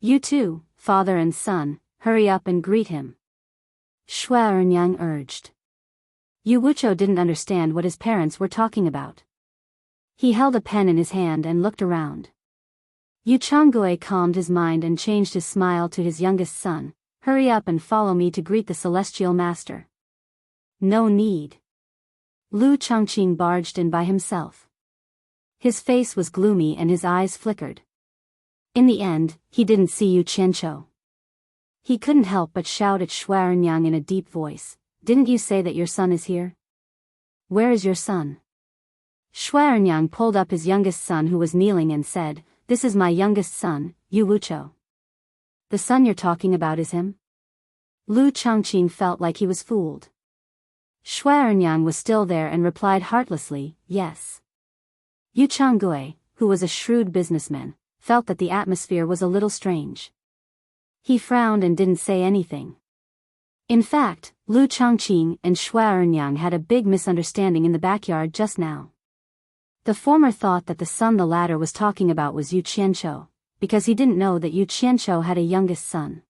You two, father and son, hurry up and greet him. Shuainyang urged. Yu Wuchou didn't understand what his parents were talking about. He held a pen in his hand and looked around. Yu Changgui calmed his mind and changed his smile to his youngest son, "Hurry up and follow me to greet the celestial master." "No need." Lu Changqing barged in by himself. His face was gloomy and his eyes flickered. In the end, he didn't see Yu Qianzhou. He couldn't help but shout at Shuainyang in a deep voice, "Didn't you say that your son is here? Where is your son?" Shuainyang pulled up his youngest son who was kneeling and said, "This is my youngest son, Yu Wuchou." "The son you're talking about is him?" Lu Changqing felt like he was fooled. Shuainyang was still there and replied heartlessly, "Yes." Yu Changgui, who was a shrewd businessman, felt that the atmosphere was a little strange. He frowned and didn't say anything. In fact, Lu Changqing and Shuainyang had a big misunderstanding in the backyard just now. The former thought that the son the latter was talking about was Yu Qianzhou, because he didn't know that Yu Qianzhou had a youngest son.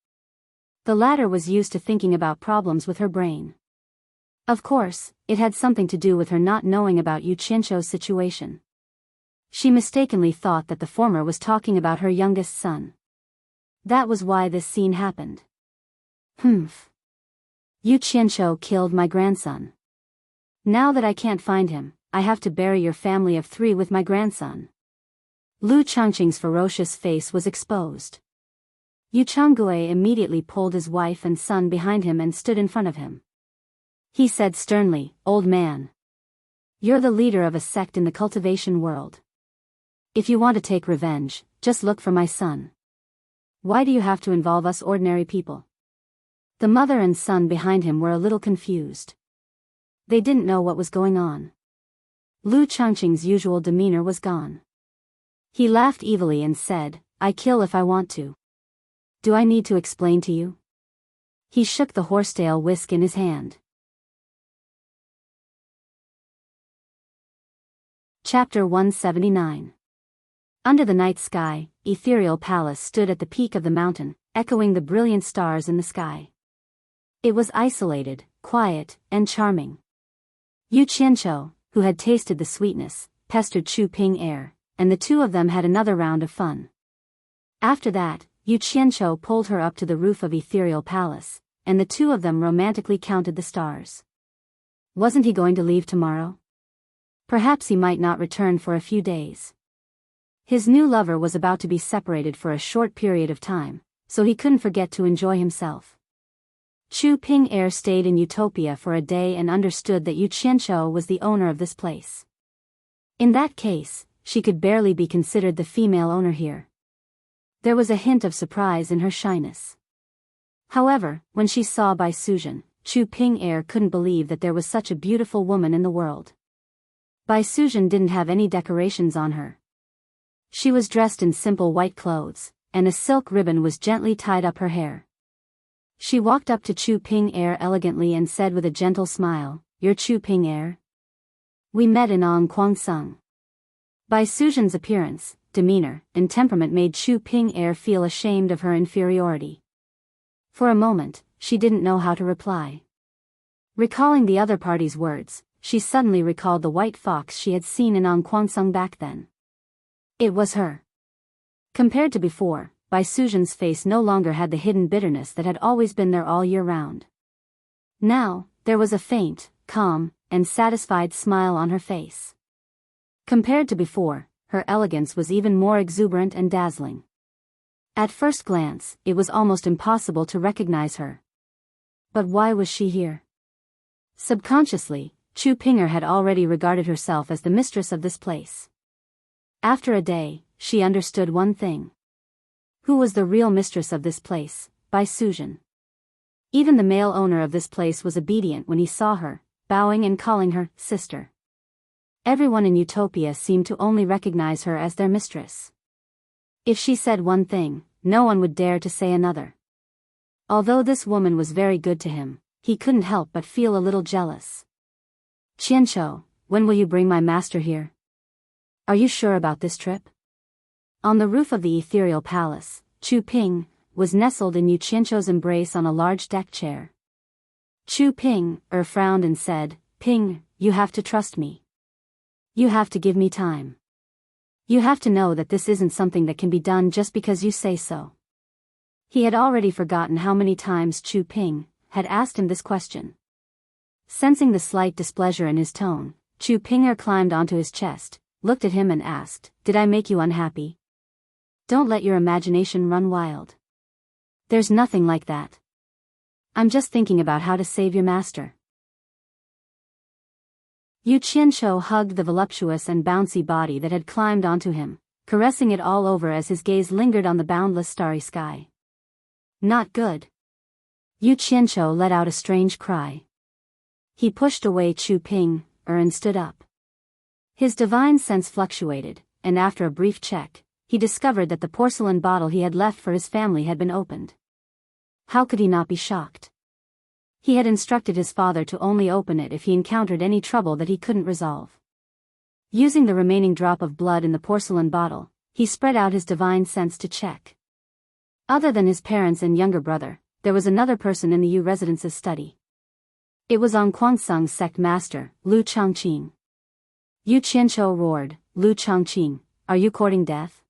The latter was used to thinking about problems with her brain. Of course, it had something to do with her not knowing about Yu Qianzhou's situation. She mistakenly thought that the former was talking about her youngest son. That was why this scene happened. Humph. Yu Qianzhou killed my grandson. Now that I can't find him, I have to bury your family of 3 with my grandson. Lu Changqing's ferocious face was exposed. Yu Changgui immediately pulled his wife and son behind him and stood in front of him. He said sternly, "Old man. You're the leader of a sect in the cultivation world. If you want to take revenge, just look for my son. Why do you have to involve us ordinary people?" The mother and son behind him were a little confused. They didn't know what was going on. Lu Changqing's usual demeanor was gone. He laughed evilly and said, "I kill if I want to. Do I need to explain to you?" He shook the horsetail whisk in his hand. Chapter 179. Under the night sky, Ethereal Palace stood at the peak of the mountain, echoing the brilliant stars in the sky. It was isolated, quiet, and charming. Yu Qianzhou, who had tasted the sweetness, pestered Chu Ping Air, and the two of them had another round of fun. After that, Yu Qianzhou pulled her up to the roof of Ethereal Palace, and the two of them romantically counted the stars. Wasn't he going to leave tomorrow? Perhaps he might not return for a few days. His new lover was about to be separated for a short period of time, so he couldn't forget to enjoy himself. Chu Ping Air stayed in Utopia for a day and understood that Yu Qianzhou was the owner of this place. In that case, she could barely be considered the female owner here. There was a hint of surprise in her shyness. However, when she saw Bai Suzhen, Chu Ping Air couldn't believe that there was such a beautiful woman in the world. Bai Suzhen didn't have any decorations on her. She was dressed in simple white clothes, and a silk ribbon was gently tied up her hair. She walked up to Chu Ping Air elegantly and said with a gentle smile, "You're Chu Ping Air? We met in Kwangsung." Bai Suzhen's appearance, demeanor, and temperament made Chu Ping Er feel ashamed of her inferiority. For a moment, she didn't know how to reply. Recalling the other party's words, she suddenly recalled the white fox she had seen in Kwangsung back then. It was her. Compared to before, Bai Suzhen's face no longer had the hidden bitterness that had always been there all year round. Now, there was a faint, calm, and satisfied smile on her face. Compared to before, her elegance was even more exuberant and dazzling. At first glance, it was almost impossible to recognize her. But why was she here? Subconsciously, Chu Pinger had already regarded herself as the mistress of this place. After a day, she understood one thing. Who was the real mistress of this place? Bai Suzhen. Even the male owner of this place was obedient when he saw her, bowing and calling her sister. Everyone in Utopia seemed to only recognize her as their mistress. If she said one thing, no one would dare to say another. Although this woman was very good to him, he couldn't help but feel a little jealous. Qianqiu, when will you bring my master here? Are you sure about this trip? On the roof of the ethereal palace, Chu Ping was nestled in Yu Qianqiu's embrace on a large deck chair. Chu Ping frowned and said, Ping, you have to trust me. You have to give me time. You have to know that this isn't something that can be done just because you say so. He had already forgotten how many times Chu Ping had asked him this question. Sensing the slight displeasure in his tone, Chu Pinger climbed onto his chest, looked at him and asked, Did I make you unhappy? Don't let your imagination run wild. There's nothing like that. I'm just thinking about how to save your master. Yu Qianqiu hugged the voluptuous and bouncy body that had climbed onto him, caressing it all over as his gaze lingered on the boundless starry sky. Not good. Yu Qianqiu let out a strange cry. He pushed away Chu Ping and stood up. His divine sense fluctuated, and after a brief check, he discovered that the porcelain bottle he had left for his family had been opened. How could he not be shocked? He had instructed his father to only open it if he encountered any trouble that he couldn't resolve. Using the remaining drop of blood in the porcelain bottle, he spread out his divine sense to check. Other than his parents and younger brother, there was another person in the Yu residence's study. It was Kwangsung's sect master, Lu Changqing. Yu Qianqiu roared, Lu Changqing, are you courting death?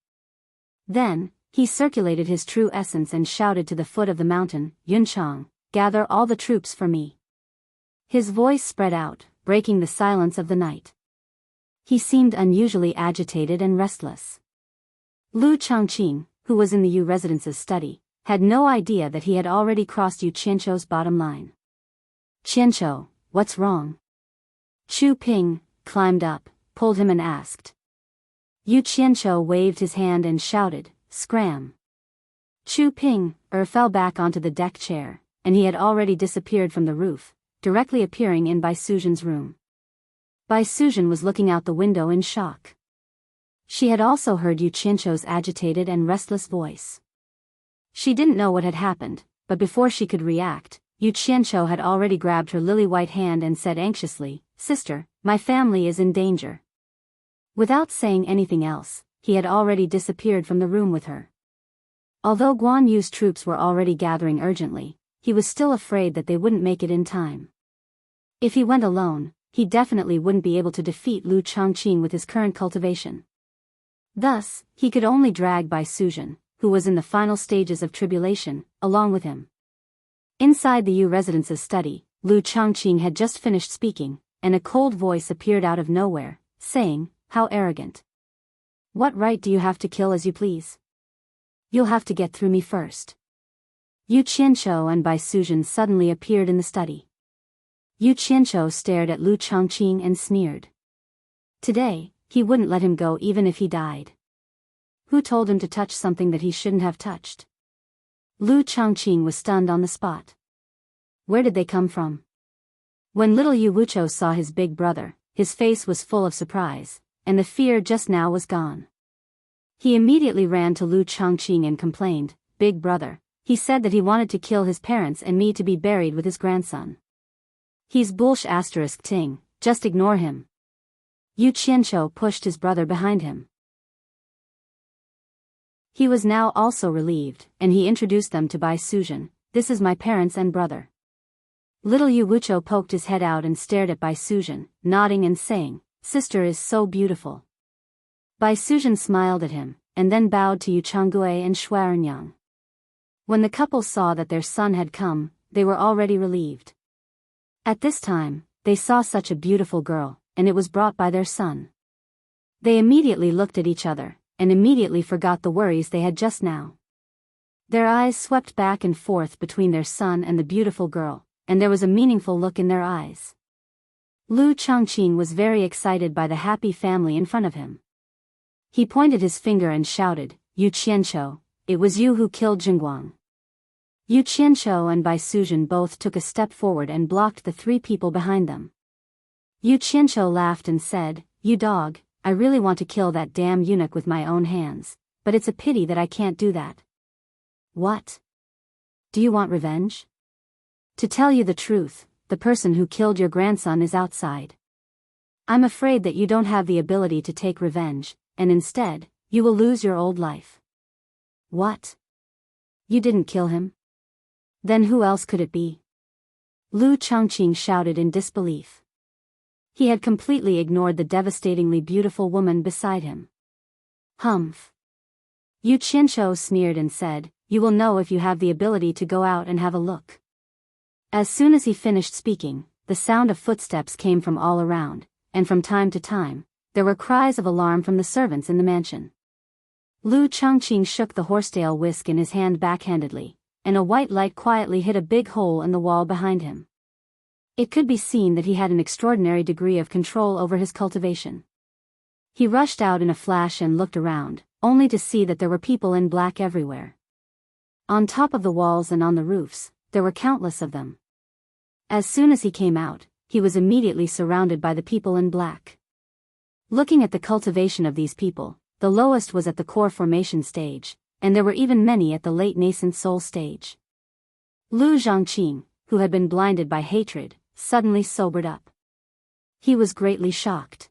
Then, he circulated his true essence and shouted to the foot of the mountain, Yunchang, gather all the troops for me. His voice spread out, breaking the silence of the night. He seemed unusually agitated and restless. Lu Changqing, who was in the Yu residence's study, had no idea that he had already crossed Yu Qianqiu's bottom line. Qianqiu, what's wrong? Chu Ping climbed up, pulled him and asked. Yu Qianqiu waved his hand and shouted, Scram! Chu Ping fell back onto the deck chair, and he had already disappeared from the roof, directly appearing in Bai Suzhen's room. Bai Suzhen was looking out the window in shock. She had also heard Yu Qianqiu's agitated and restless voice. She didn't know what had happened, but before she could react, Yu Qianqiu had already grabbed her lily-white hand and said anxiously, Sister, my family is in danger. Without saying anything else, he had already disappeared from the room with her. Although Guan Yu's troops were already gathering urgently, he was still afraid that they wouldn't make it in time. If he went alone, he definitely wouldn't be able to defeat Lu Changqing with his current cultivation. Thus, he could only drag Bai Suzhen, who was in the final stages of tribulation, along with him. Inside the Yu residence's study, Lu Changqing had just finished speaking, and a cold voice appeared out of nowhere, saying, How arrogant. What right do you have to kill as you please? You'll have to get through me first. Yu Qianqiu and Bai Suzhen suddenly appeared in the study. Yu Qianqiu stared at Lu Changqing and sneered. Today, he wouldn't let him go even if he died. Who told him to touch something that he shouldn't have touched? Lu Changqing was stunned on the spot. Where did they come from? When little Yu Wuchou saw his big brother, his face was full of surprise, and the fear just now was gone. He immediately ran to Lu Changqing and complained, Big brother, he said that he wanted to kill his parents and me to be buried with his grandson. He's bullsh**, ting, just ignore him. Yu Qianqiu pushed his brother behind him. He was now also relieved, and he introduced them to Bai Suzhen. "This is my parents and brother." Little Yu Wucho poked his head out and stared at Bai Suzhen, nodding and saying, "Sister is so beautiful." Bai Suzhen smiled at him, and then bowed to Yu Changgui and Shuarenyang. When the couple saw that their son had come, they were already relieved. At this time, they saw such a beautiful girl, and it was brought by their son. They immediately looked at each other, and immediately forgot the worries they had just now. Their eyes swept back and forth between their son and the beautiful girl, and there was a meaningful look in their eyes. Lu Changqing was very excited by the happy family in front of him. He pointed his finger and shouted, "Yu Qianqiu, it was you who killed Jingguang." Yu Qianqiu and Bai Suzhen both took a step forward and blocked the three people behind them. Yu Qianqiu laughed and said, "You dog, I really want to kill that damn eunuch with my own hands, but it's a pity that I can't do that." "What? Do you want revenge?" "To tell you the truth, the person who killed your grandson is outside. I'm afraid that you don't have the ability to take revenge, and instead, you will lose your old life." "What? You didn't kill him? Then who else could it be?" Lu Changqing shouted in disbelief. He had completely ignored the devastatingly beautiful woman beside him. "Humph." Yu Qianqiu sneered and said, "You will know if you have the ability to go out and have a look." As soon as he finished speaking, the sound of footsteps came from all around, and from time to time, there were cries of alarm from the servants in the mansion. Lu Changqing shook the horsetail whisk in his hand backhandedly, and a white light quietly hit a big hole in the wall behind him. It could be seen that he had an extraordinary degree of control over his cultivation. He rushed out in a flash and looked around, only to see that there were people in black everywhere. On top of the walls and on the roofs, there were countless of them. As soon as he came out, he was immediately surrounded by the people in black. Looking at the cultivation of these people, the lowest was at the core formation stage, and there were even many at the late nascent soul stage. Lu Zhangqing, who had been blinded by hatred, suddenly sobered up. He was greatly shocked.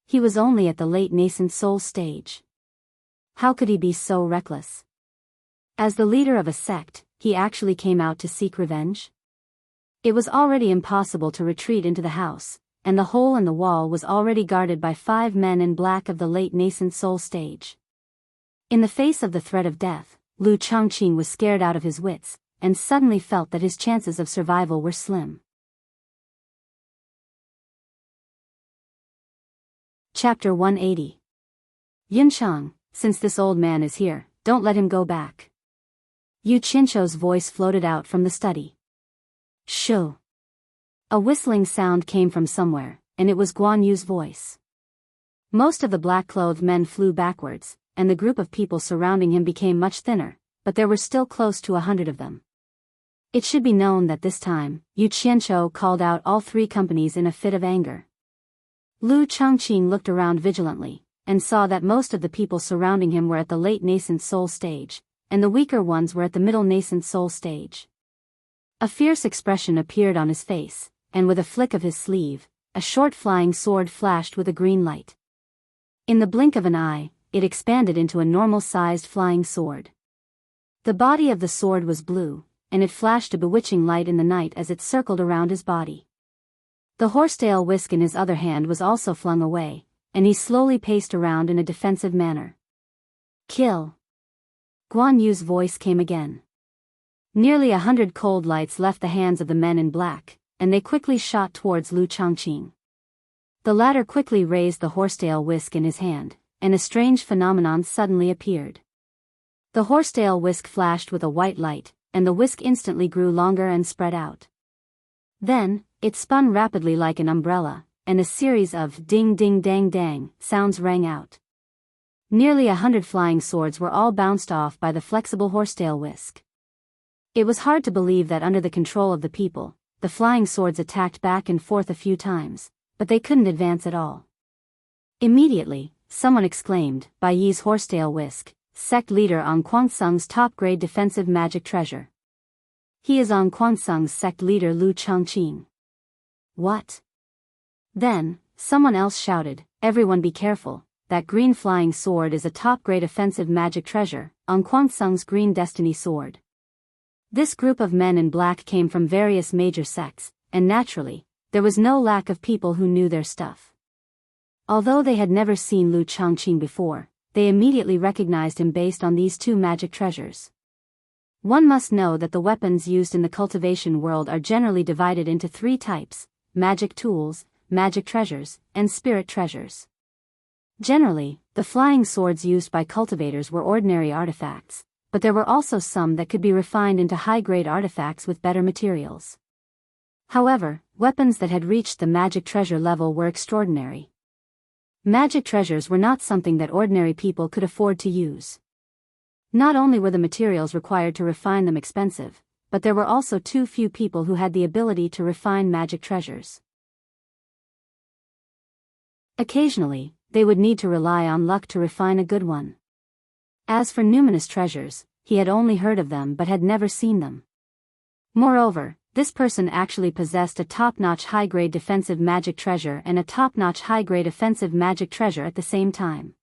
He was only at the late nascent soul stage. How could he be so reckless? As the leader of a sect, he actually came out to seek revenge? It was already impossible to retreat into the house, and the hole in the wall was already guarded by 5 men in black of the late nascent soul stage. In the face of the threat of death, Lu Changqing was scared out of his wits, and suddenly felt that his chances of survival were slim. Chapter 180. "Yunchang, since this old man is here, don't let him go back." Yu Qianqiu's voice floated out from the study. "Shoo." A whistling sound came from somewhere, and it was Guan Yu's voice. Most of the black-clothed men flew backwards, and the group of people surrounding him became much thinner, but there were still close to 100 of them. It should be known that this time, Yu Qianqiu called out all 3 companies in a fit of anger. Lu Changqing looked around vigilantly, and saw that most of the people surrounding him were at the late nascent soul stage, and the weaker ones were at the middle nascent soul stage. A fierce expression appeared on his face, and with a flick of his sleeve, a short flying sword flashed with a green light. In the blink of an eye, it expanded into a normal-sized flying sword. The body of the sword was blue, and it flashed a bewitching light in the night as it circled around his body. The horsetail whisk in his other hand was also flung away, and he slowly paced around in a defensive manner. "Kill." Guan Yu's voice came again. Nearly 100 cold lights left the hands of the men in black, and they quickly shot towards Lu Changqing. The latter quickly raised the horsetail whisk in his hand, and a strange phenomenon suddenly appeared. The horsetail whisk flashed with a white light, and the whisk instantly grew longer and spread out. Then, it spun rapidly like an umbrella, and a series of ding-ding-dang-dang sounds rang out. Nearly 100 flying swords were all bounced off by the flexible horsetail whisk. It was hard to believe that under the control of the people, the flying swords attacked back and forth a few times, but they couldn't advance at all. Immediately, someone exclaimed, "Bai Yi's horsetail whisk, sect leader on Kwangsung's top-grade defensive magic treasure. He is on Kwangsung's sect leader Lu Changqing." "What?" Then, someone else shouted, "Everyone be careful, that green flying sword is a top-grade offensive magic treasure, Sung's green destiny sword. This group of men in black came from various major sects, and naturally, there was no lack of people who knew their stuff. Although they had never seen Lu Changqing before, they immediately recognized him based on these two magic treasures. One must know that the weapons used in the cultivation world are generally divided into three types: magic tools, magic treasures, and spirit treasures. Generally, the flying swords used by cultivators were ordinary artifacts, but there were also some that could be refined into high-grade artifacts with better materials. However, weapons that had reached the magic treasure level were extraordinary. Magic treasures were not something that ordinary people could afford to use. Not only were the materials required to refine them expensive, but there were also too few people who had the ability to refine magic treasures. Occasionally, they would need to rely on luck to refine a good one. As for numinous treasures, he had only heard of them but had never seen them. Moreover, this person actually possessed a top-notch high-grade defensive magic treasure and a top-notch high-grade offensive magic treasure at the same time.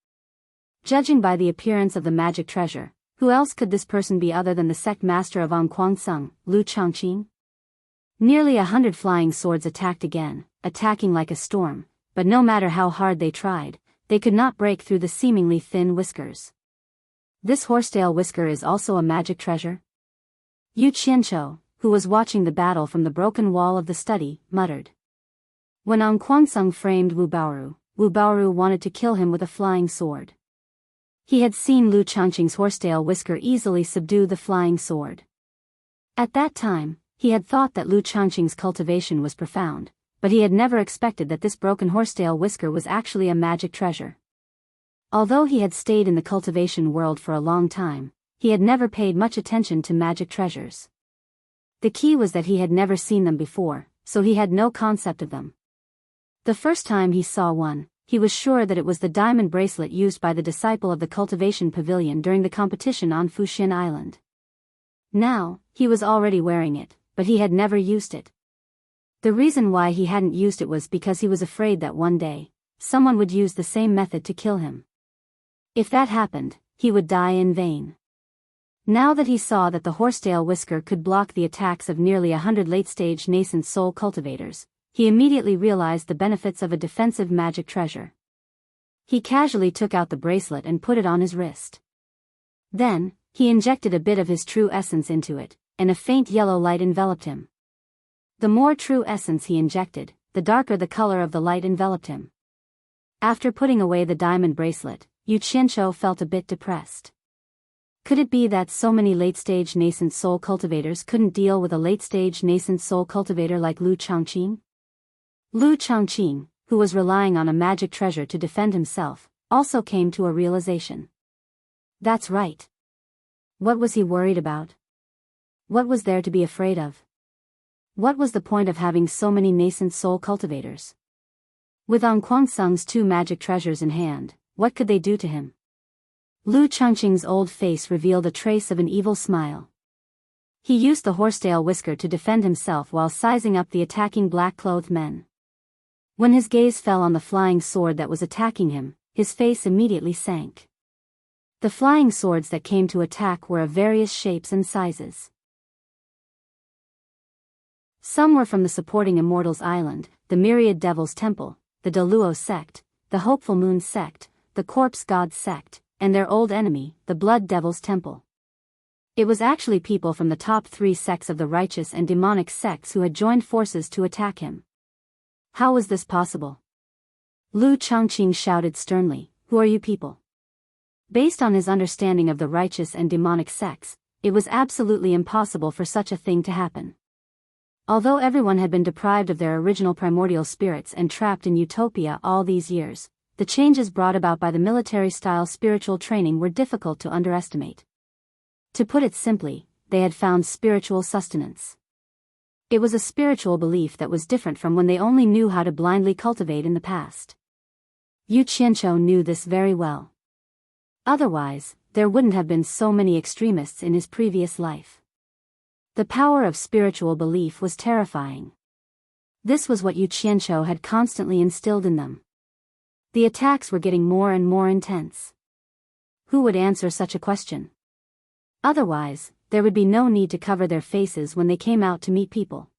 Judging by the appearance of the magic treasure, who else could this person be other than the sect master of Sung, Lu Changqing? Nearly 100 flying swords attacked again, attacking like a storm, but no matter how hard they tried, they could not break through the seemingly thin whiskers. This horsetail whisker is also a magic treasure? Yu Qianqiu, who was watching the battle from the broken wall of the study, muttered. When Sung framed Wu Baoru wanted to kill him with a flying sword. He had seen Lu Changqing's horsetail whisker easily subdue the flying sword. At that time, he had thought that Lu Changqing's cultivation was profound, but he had never expected that this broken horsetail whisker was actually a magic treasure. Although he had stayed in the cultivation world for a long time, he had never paid much attention to magic treasures. The key was that he had never seen them before, so he had no concept of them. The first time he saw one, he was sure that it was the diamond bracelet used by the disciple of the cultivation pavilion during the competition on Fuxian Island. Now, he was already wearing it, but he had never used it. The reason why he hadn't used it was because he was afraid that one day, someone would use the same method to kill him. If that happened, he would die in vain. Now that he saw that the horsetail whisker could block the attacks of nearly 100 late-stage nascent soul cultivators, he immediately realized the benefits of a defensive magic treasure. He casually took out the bracelet and put it on his wrist. Then, he injected a bit of his true essence into it, and a faint yellow light enveloped him. The more true essence he injected, the darker the color of the light enveloped him. After putting away the diamond bracelet, Yu Qianqiu felt a bit depressed. Could it be that so many late-stage nascent soul cultivators couldn't deal with a late-stage nascent soul cultivator like Lu Changqing? Lu Changqing, who was relying on a magic treasure to defend himself, also came to a realization. That's right. What was he worried about? What was there to be afraid of? What was the point of having so many nascent soul cultivators? With Sung's two magic treasures in hand, what could they do to him? Lu Changqing's old face revealed a trace of an evil smile. He used the horsetail whisker to defend himself while sizing up the attacking black-clothed men. When his gaze fell on the flying sword that was attacking him, his face immediately sank. The flying swords that came to attack were of various shapes and sizes. Some were from the supporting Immortals Island, the Myriad Devils Temple, the Deluo sect, the Hopeful Moon sect, the Corpse God sect, and their old enemy, the Blood Devils Temple. It was actually people from the top 3 sects of the righteous and demonic sects who had joined forces to attack him. How was this possible? Lu Changqing shouted sternly, "Who are you people?" Based on his understanding of the righteous and demonic sects, it was absolutely impossible for such a thing to happen. Although everyone had been deprived of their original primordial spirits and trapped in utopia all these years, the changes brought about by the military-style spiritual training were difficult to underestimate. To put it simply, they had found spiritual sustenance. It was a spiritual belief that was different from when they only knew how to blindly cultivate in the past. Yu Qianqiu knew this very well. Otherwise, there wouldn't have been so many extremists in his previous life. The power of spiritual belief was terrifying. This was what Yu Qianqiu had constantly instilled in them. The attacks were getting more and more intense. Who would answer such a question? Otherwise, there would be no need to cover their faces when they came out to meet people.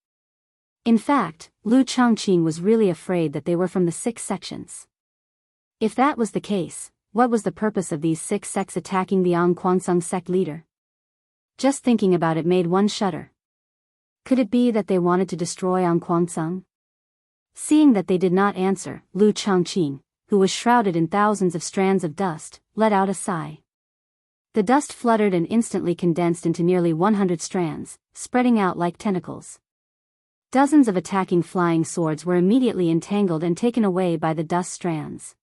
In fact, Lu Changqing was really afraid that they were from the 6 sections. If that was the case, what was the purpose of these 6 sects attacking the Ang Kwansung sect leader? Just thinking about it made one shudder. Could it be that they wanted to destroy Ang Kwansung? Seeing that they did not answer, Lu Changqing, who was shrouded in thousands of strands of dust, let out a sigh. The dust fluttered and instantly condensed into nearly 100 strands, spreading out like tentacles. Dozens of attacking flying swords were immediately entangled and taken away by the dust strands.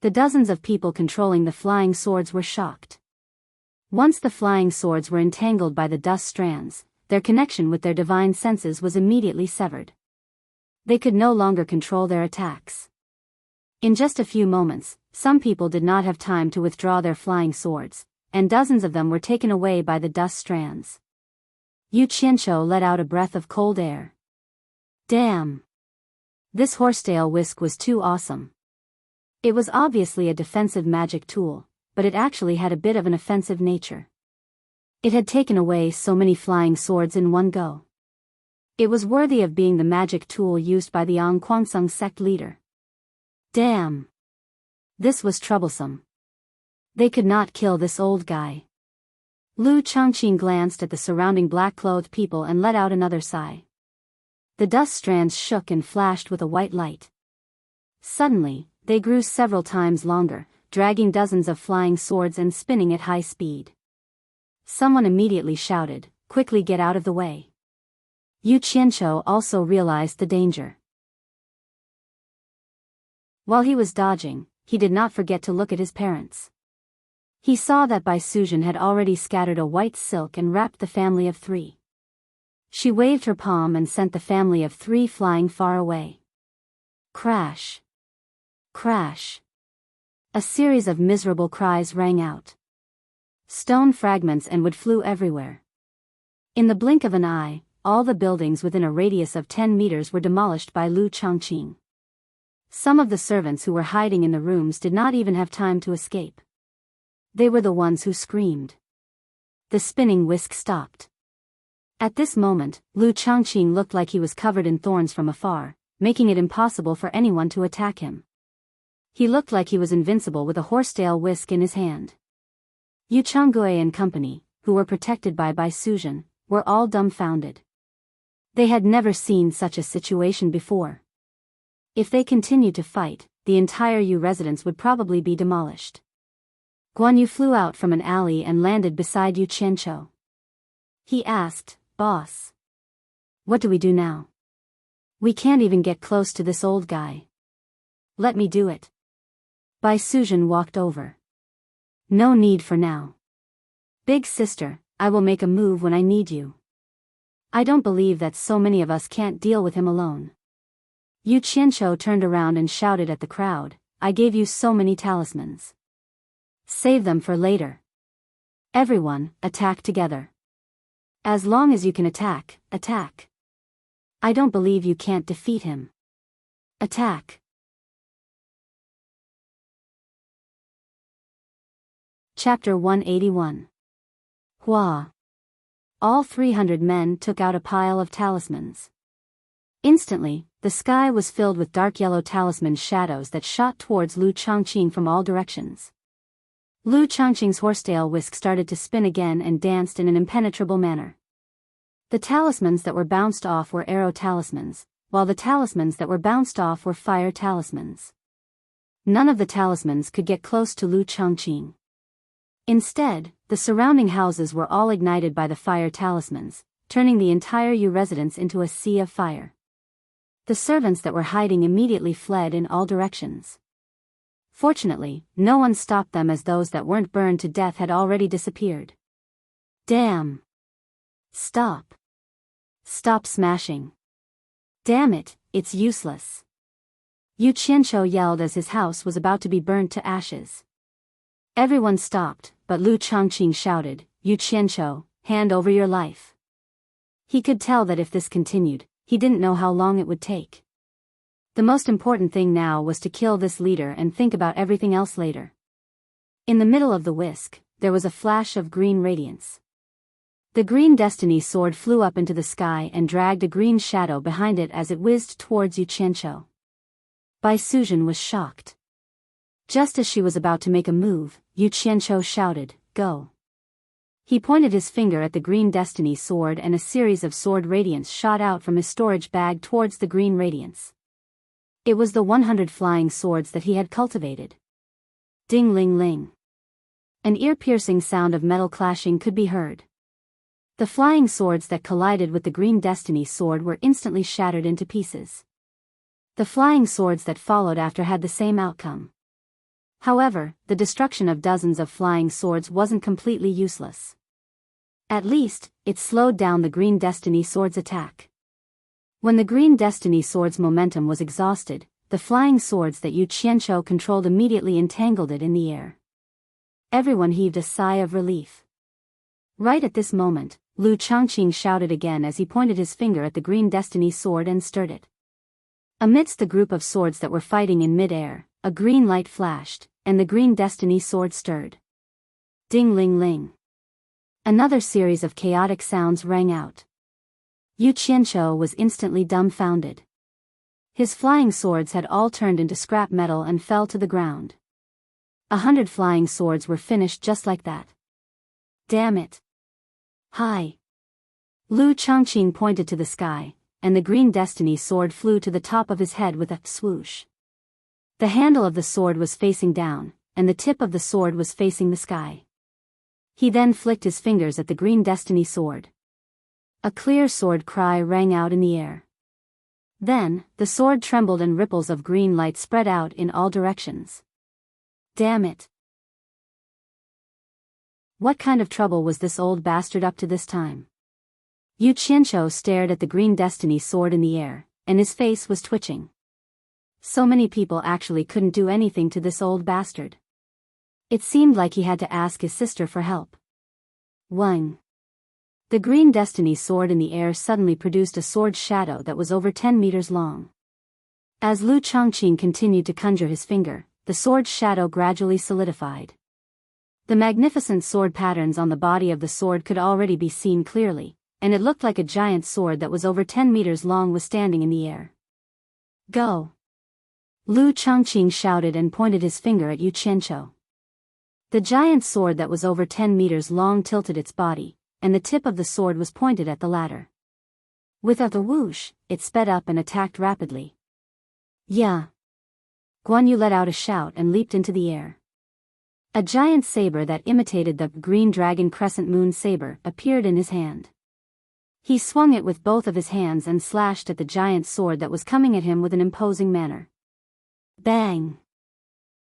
The dozens of people controlling the flying swords were shocked. Once the flying swords were entangled by the dust strands, their connection with their divine senses was immediately severed. They could no longer control their attacks. In just a few moments, some people did not have time to withdraw their flying swords, and dozens of them were taken away by the dust strands. Yu Qianqiu let out a breath of cold air. Damn! This horsetail whisk was too awesome. It was obviously a defensive magic tool, but it actually had a bit of an offensive nature. It had taken away so many flying swords in one go. It was worthy of being the magic tool used by the Ang Kwansung sect leader. Damn! This was troublesome. They could not kill this old guy. Lu Changqing glanced at the surrounding black-clothed people and let out another sigh. The dust strands shook and flashed with a white light. Suddenly, they grew several times longer, dragging dozens of flying swords and spinning at high speed. Someone immediately shouted, "Quickly get out of the way." Yu Qianqiu also realized the danger. While he was dodging, he did not forget to look at his parents. He saw that Bai Suzhen had already scattered a white silk and wrapped the family of 3. She waved her palm and sent the family of 3 flying far away. Crash! Crash! A series of miserable cries rang out. Stone fragments and wood flew everywhere. In the blink of an eye, all the buildings within a radius of 10 meters were demolished by Lu Changqing. Some of the servants who were hiding in the rooms did not even have time to escape. They were the ones who screamed. The spinning whisk stopped. At this moment, Lu Changqing looked like he was covered in thorns from afar, making it impossible for anyone to attack him. He looked like he was invincible with a horsetail whisk in his hand. Yu Changgui and company, who were protected by Bai Suzhen, were all dumbfounded. They had never seen such a situation before. If they continued to fight, the entire Yu residence would probably be demolished. Guan Yu flew out from an alley and landed beside Yu Qianqiu. He asked, "Boss, what do we do now? We can't even get close to this old guy." "Let me do it." Bai Suzhen walked over. "No need for now. Big sister, I will make a move when I need you. I don't believe that so many of us can't deal with him alone." Yu Qianqiu turned around and shouted at the crowd, "I gave you so many talismans. Save them for later. Everyone, attack together. As long as you can attack, attack. I don't believe you can't defeat him. Attack." Chapter 181. Hua. All 300 men took out a pile of talismans. Instantly, the sky was filled with dark yellow talisman shadows that shot towards Lu Changqing from all directions. Lu Changqing's horsetail whisk started to spin again and danced in an impenetrable manner. The talismans that were bounced off were arrow talismans, while the talismans that were bounced off were fire talismans. None of the talismans could get close to Lu Changqing. Instead, the surrounding houses were all ignited by the fire talismans, turning the entire Yu residence into a sea of fire. The servants that were hiding immediately fled in all directions. Fortunately, no one stopped them as those that weren't burned to death had already disappeared. Damn! Stop! Stop smashing! Damn it, it's useless! Yu Qianqiu yelled as his house was about to be burnt to ashes. Everyone stopped, but Lu Changqing shouted, "Yu Qianqiu, hand over your life." He could tell that if this continued, he didn't know how long it would take. The most important thing now was to kill this leader and think about everything else later. In the middle of the whisk, there was a flash of green radiance. The green destiny sword flew up into the sky and dragged a green shadow behind it as it whizzed towards Yu Qianqiu. Bai Suzhen was shocked. Just as she was about to make a move, Yu Qianqiu shouted, "Go." He pointed his finger at the green destiny sword and a series of sword radiance shot out from his storage bag towards the green radiance. It was the 100 flying swords that he had cultivated. Ding ling ling. An ear-piercing sound of metal clashing could be heard. The flying swords that collided with the green destiny sword were instantly shattered into pieces. The flying swords that followed after had the same outcome. However, the destruction of dozens of flying swords wasn't completely useless. At least, it slowed down the green destiny sword's attack. When the green destiny sword's momentum was exhausted, the flying swords that Yu Qianqiu controlled immediately entangled it in the air. Everyone heaved a sigh of relief. Right at this moment, Lu Changqing shouted again as he pointed his finger at the green destiny sword and stirred it. Amidst the group of swords that were fighting in mid-air, a green light flashed, and the green destiny sword stirred. Ding ling ling. Another series of chaotic sounds rang out. Yu Qianqiu was instantly dumbfounded. His flying swords had all turned into scrap metal and fell to the ground. 100 flying swords were finished just like that. Damn it. Hi. Lu Changqing pointed to the sky, and the green destiny sword flew to the top of his head with a swoosh. The handle of the sword was facing down, and the tip of the sword was facing the sky. He then flicked his fingers at the green destiny sword. A clear sword cry rang out in the air. Then, the sword trembled and ripples of green light spread out in all directions. Damn it. What kind of trouble was this old bastard up to this time? Yu Qianqiu stared at the green destiny sword in the air, and his face was twitching. So many people actually couldn't do anything to this old bastard. It seemed like he had to ask his sister for help. Wang. The green destiny sword in the air suddenly produced a sword shadow that was over 10 meters long. As Lu Changqing continued to conjure his finger, the sword shadow gradually solidified. The magnificent sword patterns on the body of the sword could already be seen clearly, and it looked like a giant sword that was over 10 meters long was standing in the air. Go! Lu Changqing shouted and pointed his finger at Yu Qianqiu. The giant sword that was over 10 meters long tilted its body, and the tip of the sword was pointed at the latter. With a whoosh, it sped up and attacked rapidly. Yeah! Guan Yu let out a shout and leaped into the air. A giant saber that imitated the green dragon crescent moon saber appeared in his hand. He swung it with both of his hands and slashed at the giant sword that was coming at him with an imposing manner. Bang!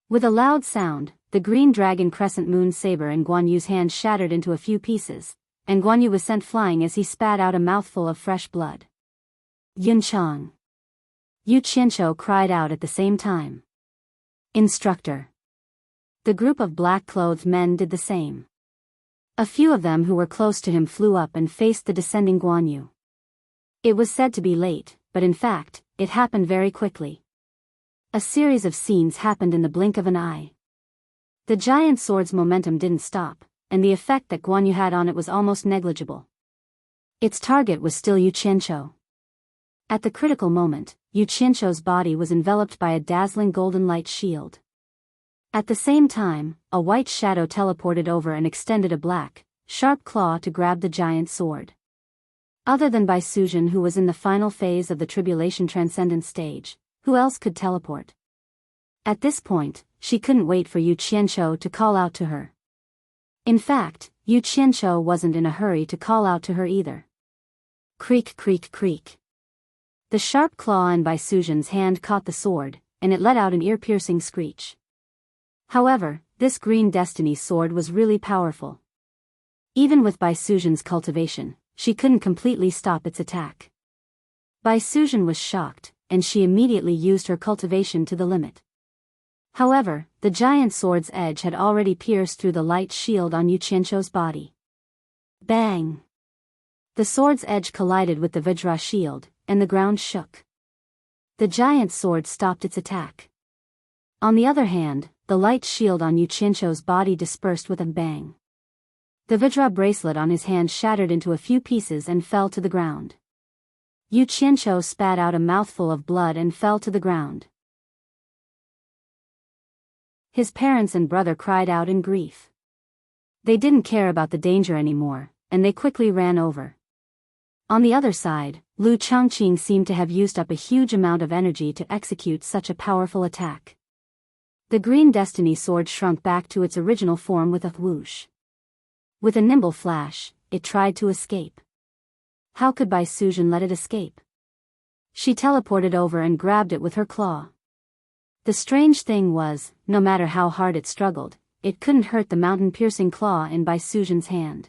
With a loud sound, the green dragon crescent moon saber in Guan Yu's hand shattered into a few pieces, and Guan Yu was sent flying as he spat out a mouthful of fresh blood. Yunchang! Yu Qianqiu cried out at the same time. Instructor! The group of black-clothed men did the same. A few of them who were close to him flew up and faced the descending Guan Yu. It was said to be late, but in fact, it happened very quickly. A series of scenes happened in the blink of an eye. The giant sword's momentum didn't stop, and the effect that Guan Yu had on it was almost negligible. Its target was still Yu Qianqiu. At the critical moment, Yu Qianqiu's body was enveloped by a dazzling golden light shield. At the same time, a white shadow teleported over and extended a black, sharp claw to grab the giant sword. Other than Bai Suzhen, who was in the final phase of the Tribulation Transcendent stage, who else could teleport? At this point, she couldn't wait for Yu Qianqiu to call out to her. In fact, Yu Qianqiu wasn't in a hurry to call out to her either. Creak creak creak. The sharp claw in Bai Suzhen's hand caught the sword, and it let out an ear-piercing screech. However, this green destiny sword was really powerful. Even with Bai Suzhen's cultivation, she couldn't completely stop its attack. Bai Suzhen was shocked, and she immediately used her cultivation to the limit. However, the giant sword's edge had already pierced through the light shield on Yu Qianqiu's body. Bang! The sword's edge collided with the Vajra shield, and the ground shook. The giant sword stopped its attack. On the other hand, the light shield on Yu Qianqiu's body dispersed with a bang. The Vajra bracelet on his hand shattered into a few pieces and fell to the ground. Yu Qianqiu spat out a mouthful of blood and fell to the ground. His parents and brother cried out in grief. They didn't care about the danger anymore, and they quickly ran over. On the other side, Lu Changqing seemed to have used up a huge amount of energy to execute such a powerful attack. The green destiny sword shrunk back to its original form with a whoosh. With a nimble flash, it tried to escape. How could Bai Suzhen let it escape? She teleported over and grabbed it with her claw. The strange thing was, no matter how hard it struggled, it couldn't hurt the mountain-piercing claw in Bai Suzhen's hand.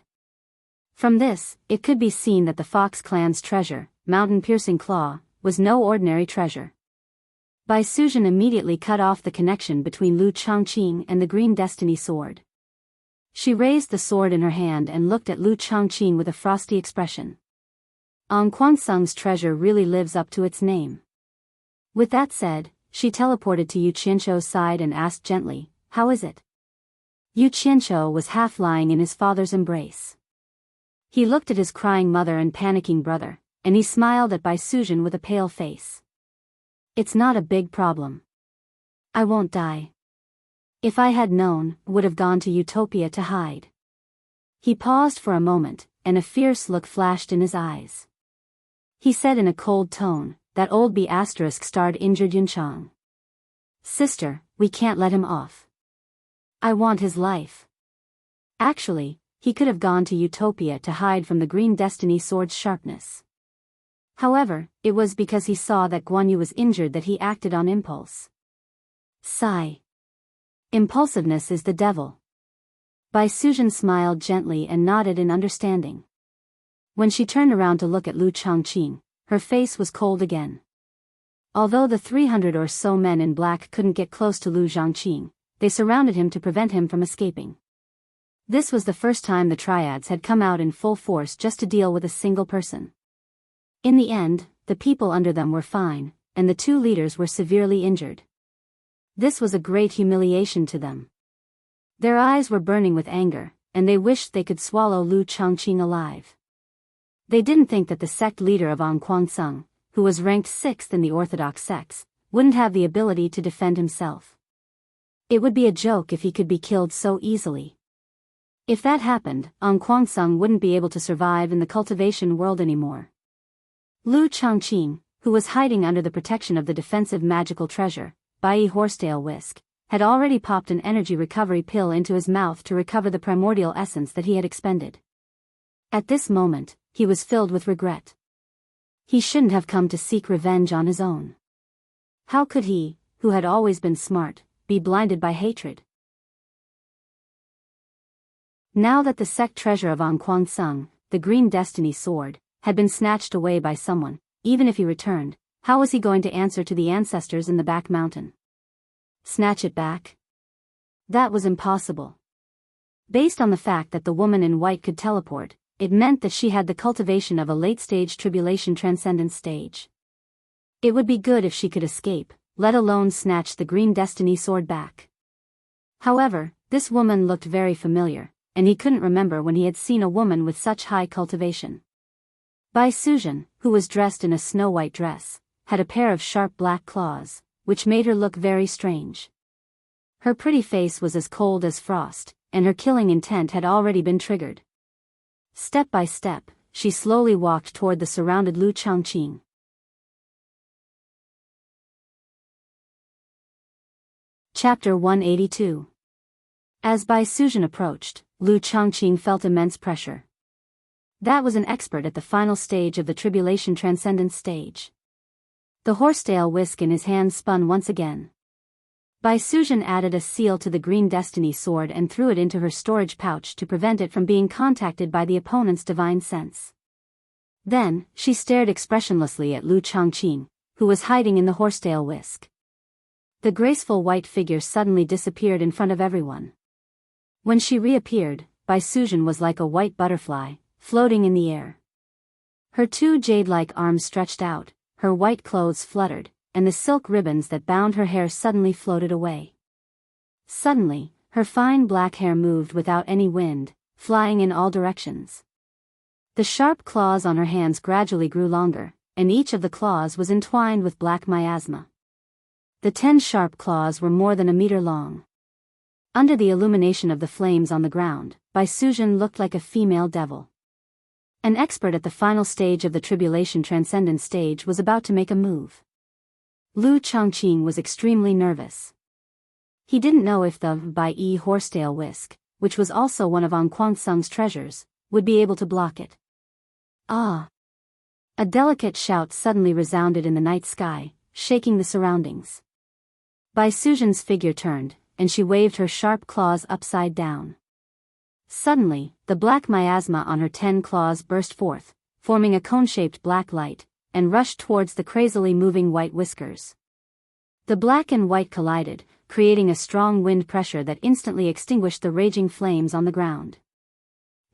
From this, it could be seen that the Fox clan's treasure, mountain-piercing claw, was no ordinary treasure. Bai Suzhen immediately cut off the connection between Lu Changqing and the green destiny sword. She raised the sword in her hand and looked at Lu Changqing with a frosty expression. Quansung's treasure really lives up to its name. With that said, she teleported to Yu Qianqiu's side and asked gently, "How is it?" Yu Qianqiu was half lying in his father's embrace. He looked at his crying mother and panicking brother, and he smiled at Bai Suzhen with a pale face. "It's not a big problem. I won't die. If I had known, would have gone to Utopia to hide." He paused for a moment, and a fierce look flashed in his eyes. He said in a cold tone, "That old B***starred injured Yunchang. Sister, we can't let him off. I want his life." Actually, he could have gone to Utopia to hide from the green destiny sword's sharpness. However, it was because he saw that Guan Yu was injured that he acted on impulse. Sigh. Impulsiveness is the devil. Bai Suzhen smiled gently and nodded in understanding. When she turned around to look at Lu Changqing, her face was cold again. Although the 300 or so men in black couldn't get close to Lu Changqing, they surrounded him to prevent him from escaping. This was the first time the triads had come out in full force just to deal with a single person. In the end, the people under them were fine, and the two leaders were severely injured. This was a great humiliation to them. Their eyes were burning with anger, and they wished they could swallow Lu Changqing alive. They didn't think that the sect leader of Quansung, who was ranked 6th in the orthodox sects, wouldn't have the ability to defend himself. It would be a joke if he could be killed so easily. If that happened, Quansung wouldn't be able to survive in the cultivation world anymore. Lu Changqing, who was hiding under the protection of the defensive magical treasure, Bai Horsetail Whisk, had already popped an energy recovery pill into his mouth to recover the primordial essence that he had expended. At this moment, he was filled with regret. He shouldn't have come to seek revenge on his own. How could he, who had always been smart, be blinded by hatred? Now that the sect treasure of Quansung, the green destiny sword, had been snatched away by someone, even if he returned, how was he going to answer to the ancestors in the back mountain? Snatch it back? That was impossible. Based on the fact that the woman in white could teleport, it meant that she had the cultivation of a late-stage tribulation transcendence stage. It would be good if she could escape, let alone snatch the green destiny sword back. However, this woman looked very familiar, and he couldn't remember when he had seen a woman with such high cultivation. Bai Suzhen, who was dressed in a snow-white dress, had a pair of sharp black claws, which made her look very strange. Her pretty face was as cold as frost, and her killing intent had already been triggered. Step by step, she slowly walked toward the surrounded Lu Changqing. Chapter 182. As Bai Suzhen approached, Lu Changqing felt immense pressure. That was an expert at the final stage of the tribulation transcendence stage. The horsetail whisk in his hand spun once again. Bai Suzhen added a seal to the green destiny sword and threw it into her storage pouch to prevent it from being contacted by the opponent's divine sense. Then, she stared expressionlessly at Lu Changqing, who was hiding in the horsetail whisk. The graceful white figure suddenly disappeared in front of everyone. When she reappeared, Bai Suzhen was like a white butterfly, floating in the air. Her two jade-like arms stretched out, her white clothes fluttered, and the silk ribbons that bound her hair suddenly floated away. Suddenly, her fine black hair moved without any wind, flying in all directions. The sharp claws on her hands gradually grew longer, and each of the claws was entwined with black miasma. The 10 sharp claws were more than a meter long. Under the illumination of the flames on the ground, Baisuzhen looked like a female devil. An expert at the final stage of the tribulation transcendence stage was about to make a move. Lu Changqing was extremely nervous. He didn't know if the Bai horsetail whisk, which was also one of An Kuang-sung's treasures, would be able to block it. Ah! A delicate shout suddenly resounded in the night sky, shaking the surroundings. Baisuzhen's figure turned, and she waved her sharp claws upside down. Suddenly, the black miasma on her 10 claws burst forth, forming a cone-shaped black light, and rushed towards the crazily moving white whiskers. The black and white collided, creating a strong wind pressure that instantly extinguished the raging flames on the ground.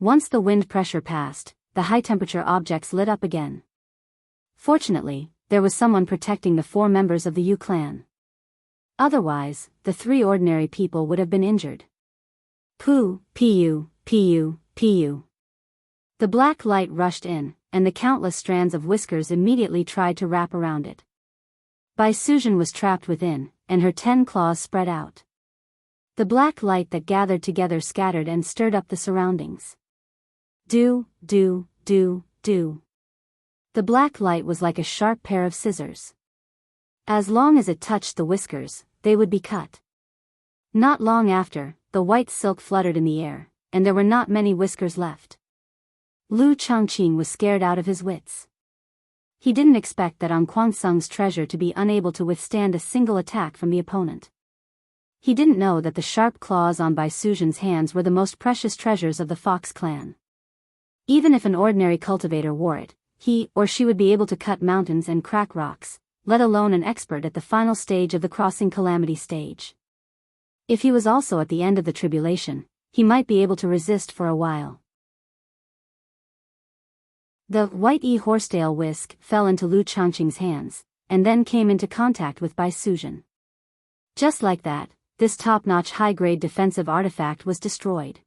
Once the wind pressure passed, the high-temperature objects lit up again. Fortunately, there was someone protecting the 4 members of the Yu clan. Otherwise, the 3 ordinary people would have been injured. Pu. The black light rushed in, and the countless strands of whiskers immediately tried to wrap around it. Baisuzhen was trapped within, and her 10 claws spread out. The black light that gathered together scattered and stirred up the surroundings. Do. The black light was like a sharp pair of scissors. As long as it touched the whiskers, they would be cut. Not long after, the white silk fluttered in the air, and there were not many whiskers left. Lu Changqing was scared out of his wits. He didn't expect that An Kuang-sung's treasure to be unable to withstand a single attack from the opponent. He didn't know that the sharp claws on Baisuzhen's hands were the most precious treasures of the Fox clan. Even if an ordinary cultivator wore it, he or she would be able to cut mountains and crack rocks, let alone an expert at the final stage of the crossing calamity stage. If he was also at the end of the tribulation, he might be able to resist for a while. The white horsetail whisk fell into Lu Changqing's hands, and then came into contact with Baisuzhen. Just like that, this top-notch high-grade defensive artifact was destroyed.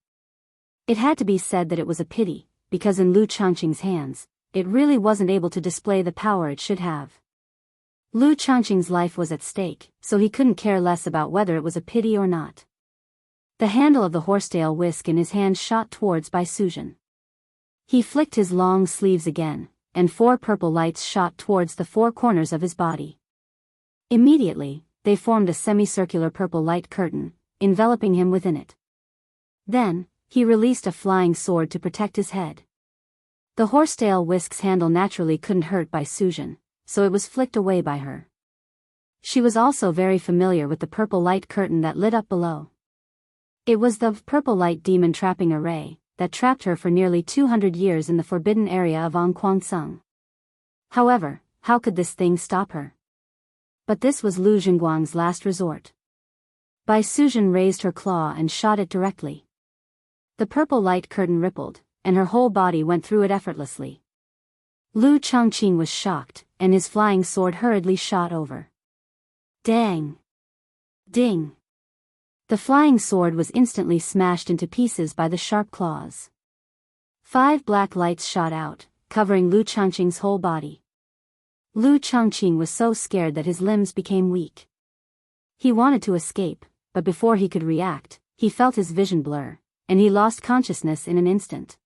It had to be said that it was a pity, because in Lu Changqing's hands, it really wasn't able to display the power it should have. Lu Changqing's life was at stake, so he couldn't care less about whether it was a pity or not. The handle of the horsetail whisk in his hand shot towards Baisuzhen. He flicked his long sleeves again, and 4 purple lights shot towards the 4 corners of his body. Immediately, they formed a semicircular purple light curtain, enveloping him within it. Then, he released a flying sword to protect his head. The horsetail whisk's handle naturally couldn't hurt Baisuzhen, so it was flicked away by her. She was also very familiar with the purple light curtain that lit up below. It was the purple light demon trapping array that trapped her for nearly 200 years in the forbidden area of An Kuang-sung. However, how could this thing stop her? But this was Lu Zhenguang's last resort. Baisuzhen raised her claw and shot it directly. The purple light curtain rippled, and her whole body went through it effortlessly. Lu Changqing was shocked, and his flying sword hurriedly shot over. Dang! Ding! The flying sword was instantly smashed into pieces by the sharp claws. 5 black lights shot out, covering Lu Changqing's whole body. Lu Changqing was so scared that his limbs became weak. He wanted to escape, but before he could react, he felt his vision blur, and he lost consciousness in an instant.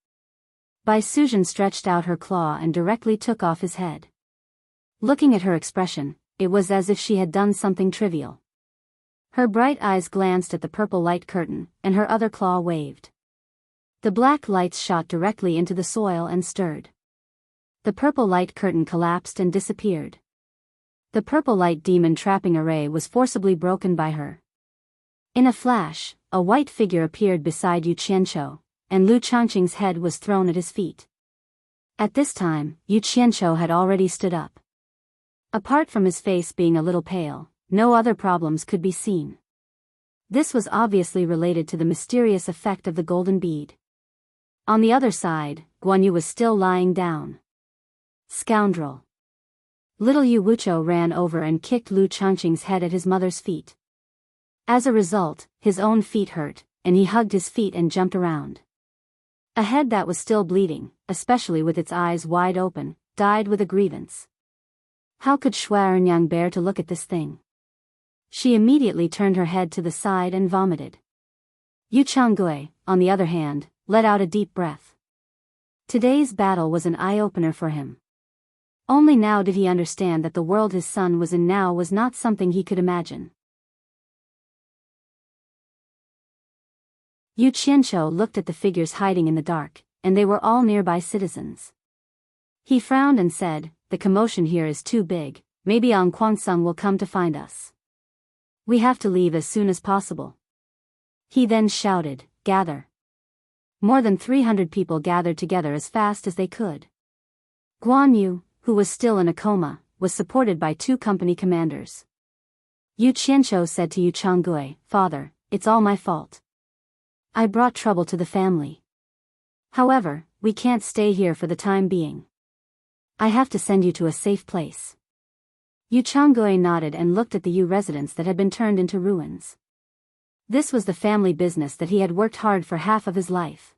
Baisuzhen stretched out her claw and directly took off his head. Looking at her expression, it was as if she had done something trivial. Her bright eyes glanced at the purple light curtain, and her other claw waved. The black lights shot directly into the soil and stirred. The purple light curtain collapsed and disappeared. The purple light demon trapping array was forcibly broken by her. In a flash, a white figure appeared beside Yu Qianqiu, and Lu Changqing's head was thrown at his feet. At this time, Yu Qianqiu had already stood up. Apart from his face being a little pale, no other problems could be seen. This was obviously related to the mysterious effect of the golden bead. On the other side, Guan Yu was still lying down. Scoundrel! Little Yu Wucho ran over and kicked Lu Changqing's head at his mother's feet. As a result, his own feet hurt, and he hugged his feet and jumped around. A head that was still bleeding, especially with its eyes wide open, died with a grievance. How could Shuarenyang bear to look at this thing? She immediately turned her head to the side and vomited. Yu Changgui, on the other hand, let out a deep breath. Today's battle was an eye-opener for him. Only now did he understand that the world his son was in now was not something he could imagine. Yu Qianqiu looked at the figures hiding in the dark, and they were all nearby citizens. He frowned and said, "The commotion here is too big, maybe An Kuangsung will come to find us. We have to leave as soon as possible." He then shouted, "Gather." More than 300 people gathered together as fast as they could. Guan Yu, who was still in a coma, was supported by 2 company commanders. Yu Qianqiu said to Yu Changgui, "Father, it's all my fault. I brought trouble to the family. However, we can't stay here for the time being. I have to send you to a safe place." Yu Changgui nodded and looked at the Yu residence that had been turned into ruins. This was the family business that he had worked hard for half of his life.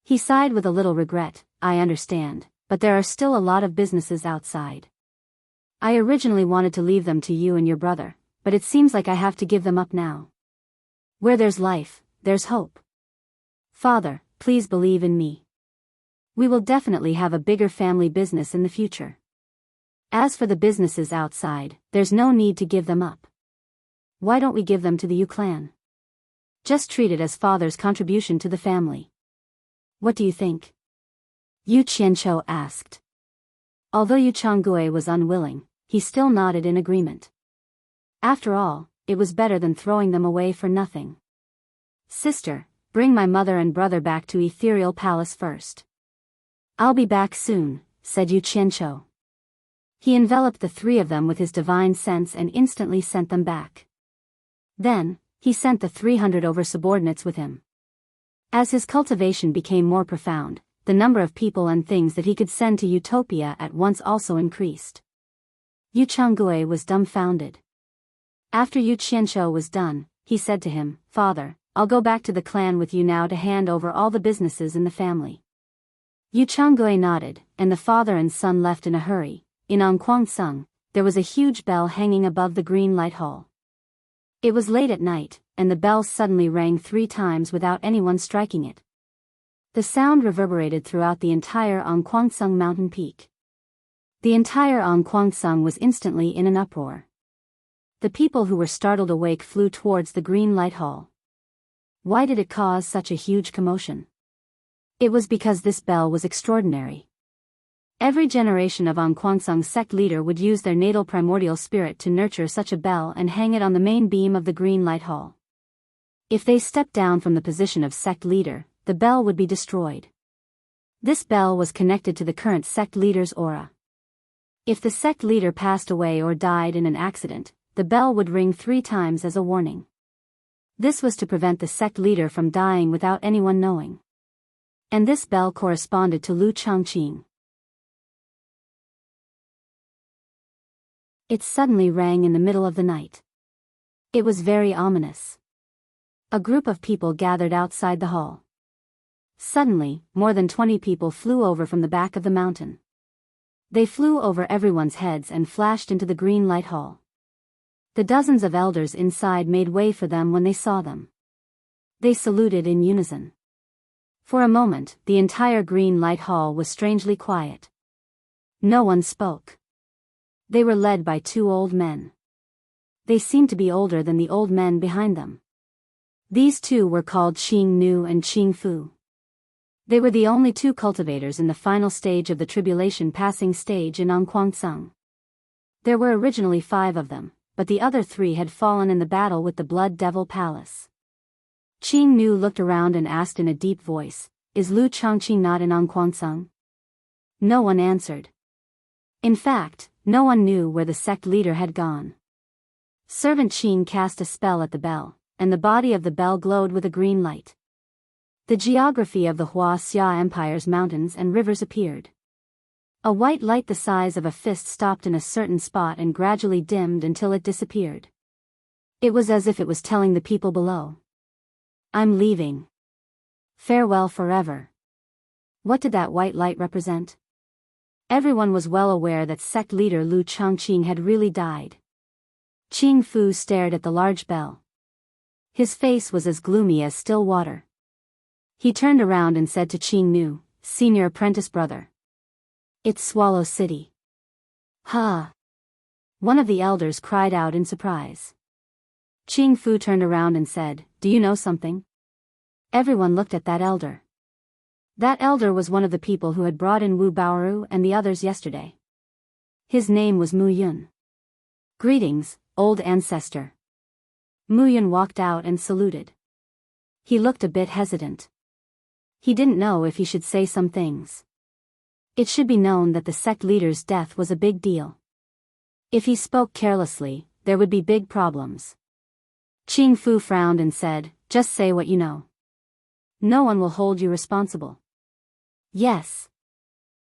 He sighed with a little regret. "I understand, but there are still a lot of businesses outside. I originally wanted to leave them to you and your brother, but it seems like I have to give them up now. Where there's life, there's hope. Father, please believe in me. We will definitely have a bigger family business in the future. As for the businesses outside, there's no need to give them up. Why don't we give them to the Yu clan? Just treat it as father's contribution to the family. What do you think?" Yu Qianqiu asked. Although Yu Changgui was unwilling, he still nodded in agreement. After all, it was better than throwing them away for nothing. "Sister, bring my mother and brother back to Ethereal Palace first." "I'll be back soon," said Yu Qianqiu. He enveloped the 3 of them with his divine sense and instantly sent them back. Then, he sent the 300 over subordinates with him. As his cultivation became more profound, the number of people and things that he could send to Utopia at once also increased. Yu Changgui was dumbfounded. After Yu Qianqiu was done, he said to him, "Father, I'll go back to the clan with you now to hand over all the businesses in the family." Yu Changgui nodded, and the father and son left in a hurry. In An Kuangsung, there was a huge bell hanging above the green light hall. It was late at night, and the bell suddenly rang 3 times without anyone striking it. The sound reverberated throughout the entire An Kuangsung mountain peak. The entire An Kuangsung was instantly in an uproar. The people who were startled awake flew towards the green light hall. Why did it cause such a huge commotion? It was because this bell was extraordinary. Every generation of An Kuangsung sect leader would use their natal primordial spirit to nurture such a bell and hang it on the main beam of the green light hall. If they stepped down from the position of sect leader, the bell would be destroyed. This bell was connected to the current sect leader's aura. If the sect leader passed away or died in an accident, the bell would ring 3 times as a warning. This was to prevent the sect leader from dying without anyone knowing. And this bell corresponded to Lu Changqing. It suddenly rang in the middle of the night. It was very ominous. A group of people gathered outside the hall. Suddenly, more than 20 people flew over from the back of the mountain. They flew over everyone's heads and flashed into the green light hall. The dozens of elders inside made way for them when they saw them. They saluted in unison. For a moment, the entire green light hall was strangely quiet. No one spoke. They were led by 2 old men. They seemed to be older than the old men behind them. These 2 were called Qing Nu and Qing Fu. They were the only 2 cultivators in the final stage of the tribulation passing stage in An Kuangsung. There were originally 5 of them, but the other 3 had fallen in the battle with the Blood Devil Palace. Qing Nu looked around and asked in a deep voice, "Is Lu Changqing not in An Kuangsung?" No one answered. In fact, no one knew where the sect leader had gone. Servant Qing cast a spell at the bell, and the body of the bell glowed with a green light. The geography of the Huaxia Empire's mountains and rivers appeared. A white light the size of a fist stopped in a certain spot and gradually dimmed until it disappeared. It was as if it was telling the people below, "I'm leaving. Farewell forever." What did that white light represent? Everyone was well aware that sect leader Lu Chongqing had really died. Qing Fu stared at the large bell. His face was as gloomy as still water. He turned around and said to Qing Nu, senior apprentice brother, "It's Swallow City." "Huh?" One of the elders cried out in surprise. Qing Fu turned around and said, "Do you know something?" Everyone looked at that elder. That elder was one of the people who had brought in Wu Baoru and the others yesterday. His name was Mu Yun. "Greetings, old ancestor." Mu Yun walked out and saluted. He looked a bit hesitant. He didn't know if he should say some things. It should be known that the sect leader's death was a big deal. If he spoke carelessly, there would be big problems. Qing Fu frowned and said, "Just say what you know. No one will hold you responsible." "Yes."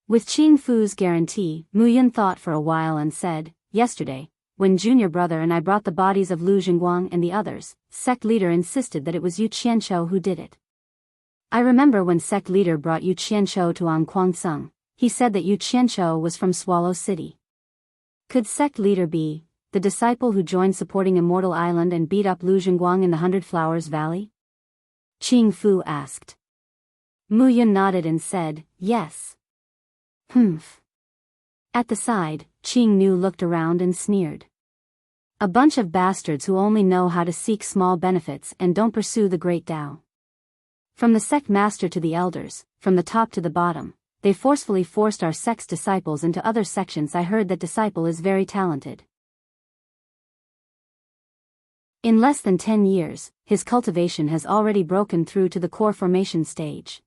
With Qing Fu's guarantee, Mu Yun thought for a while and said, "Yesterday, when junior brother and I brought the bodies of Lu Jingguang and the others, sect leader insisted that it was Yu Qianqiu who did it. I remember when sect leader brought Yu Qianqiu to Anquangsung, he said that Yu Qianqiu was from Swallow City. Could sect leader be the disciple who joined supporting Immortal Island and beat up Lu Jingguang in the Hundred Flowers Valley?" Qing Fu asked. Mu Yun nodded and said, "Yes." "Humph." At the side, Qing Nu looked around and sneered. "A bunch of bastards who only know how to seek small benefits and don't pursue the great Tao." From the sect master to the elders, from the top to the bottom, they forcefully forced our sect's disciples into other sections. I heard that disciple is very talented. In less than 10 years, his cultivation has already broken through to the core formation stage.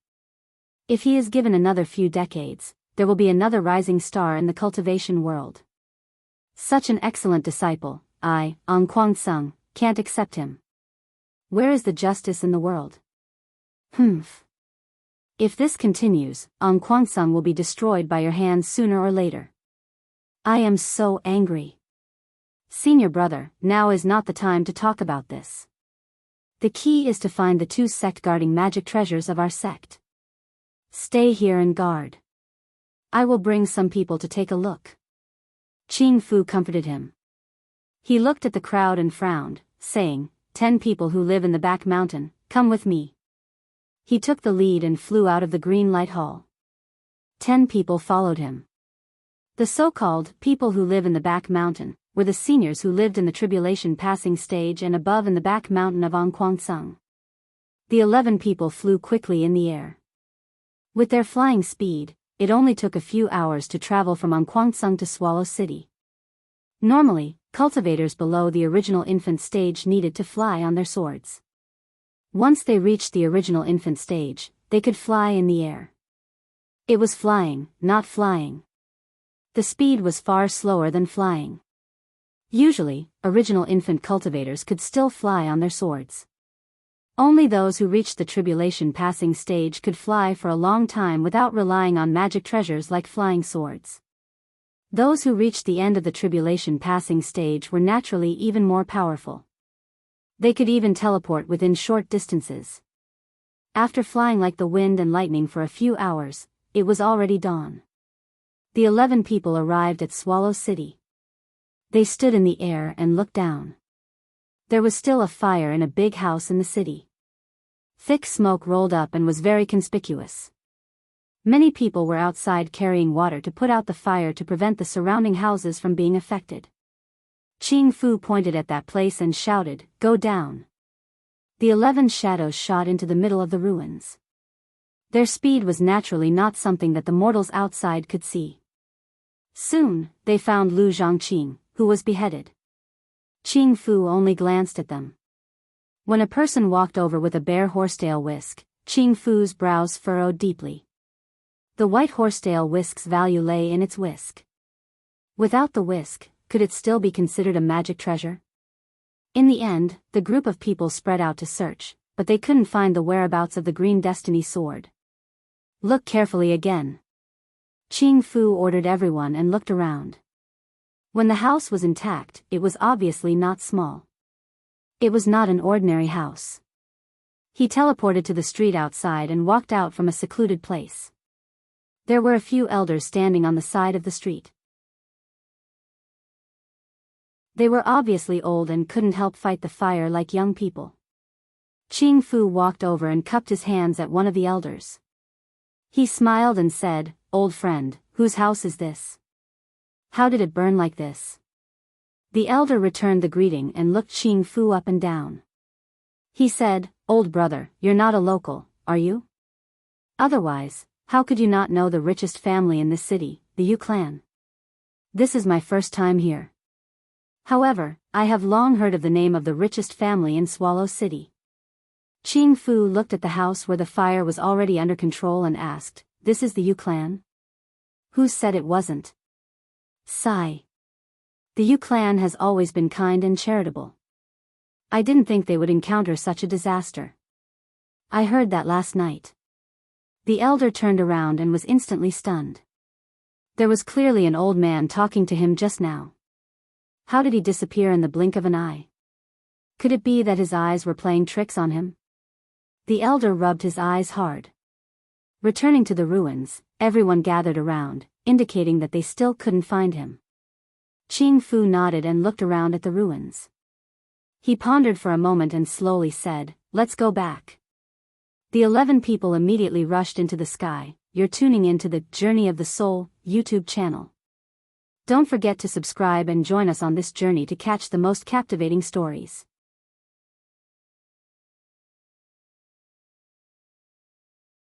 If he is given another few decades, there will be another rising star in the cultivation world. Such an excellent disciple, I, Anquangsung, can't accept him. Where is the justice in the world? Humph. If this continues, Anquangsung will be destroyed by your hands sooner or later. I am so angry. Senior brother, now is not the time to talk about this. The key is to find the two sect guarding magic treasures of our sect. Stay here and guard. I will bring some people to take a look. Qing Fu comforted him. He looked at the crowd and frowned, saying, 10 people who live in the back mountain, come with me. He took the lead and flew out of the green light hall. 10 people followed him. The so-called people who live in the back mountain were the seniors who lived in the tribulation passing stage and above in the back mountain of Anquangsung. The 11 people flew quickly in the air. With their flying speed, it only took a few hours to travel from Anquangsung to Swallow City. Normally, cultivators below the original infant stage needed to fly on their swords. Once they reached the original infant stage, they could fly in the air. It was flying, not flying. The speed was far slower than flying. Usually, original infant cultivators could still fly on their swords. Only those who reached the tribulation passing stage could fly for a long time without relying on magic treasures like flying swords. Those who reached the end of the tribulation passing stage were naturally even more powerful. They could even teleport within short distances. After flying like the wind and lightning for a few hours, it was already dawn. The 11 people arrived at Swallow City. They stood in the air and looked down. There was still a fire in a big house in the city. Thick smoke rolled up and was very conspicuous. Many people were outside carrying water to put out the fire to prevent the surrounding houses from being affected. Qing Fu pointed at that place and shouted, "Go down." The 11 shadows shot into the middle of the ruins. Their speed was naturally not something that the mortals outside could see. Soon, they found Lu Zhongqing, who was beheaded. Qing Fu only glanced at them. When a person walked over with a bare horsetail whisk, Qing Fu's brows furrowed deeply. The white horsetail whisk's value lay in its whisk. Without the whisk, could it still be considered a magic treasure? In the end, the group of people spread out to search, but they couldn't find the whereabouts of the Green Destiny sword. Look carefully again. Ching Fu ordered everyone and looked around. When the house was intact, it was obviously not small. It was not an ordinary house. He teleported to the street outside and walked out from a secluded place. There were a few elders standing on the side of the street. They were obviously old and couldn't help fight the fire like young people. Ching Fu walked over and cupped his hands at one of the elders. He smiled and said, "Old friend, whose house is this? How did it burn like this?" The elder returned the greeting and looked Ching Fu up and down. He said, "Old brother, you're not a local, are you? Otherwise, how could you not know the richest family in this city, the Yu clan? This is my first time here. However, I have long heard of the name of the richest family in Swallow City." Ching Fu looked at the house where the fire was already under control and asked, "This is the Yu clan? Who said it wasn't?" Sigh. The Yu clan has always been kind and charitable. I didn't think they would encounter such a disaster. I heard that last night. The elder turned around and was instantly stunned. There was clearly an old man talking to him just now. How did he disappear in the blink of an eye? Could it be that his eyes were playing tricks on him? The elder rubbed his eyes hard. Returning to the ruins, everyone gathered around, indicating that they still couldn't find him. Ching Fu nodded and looked around at the ruins. He pondered for a moment and slowly said, "Let's go back." The 11 people immediately rushed into the sky. You're tuning into the Journey of the Soul YouTube channel. Don't forget to subscribe and join us on this journey to catch the most captivating stories.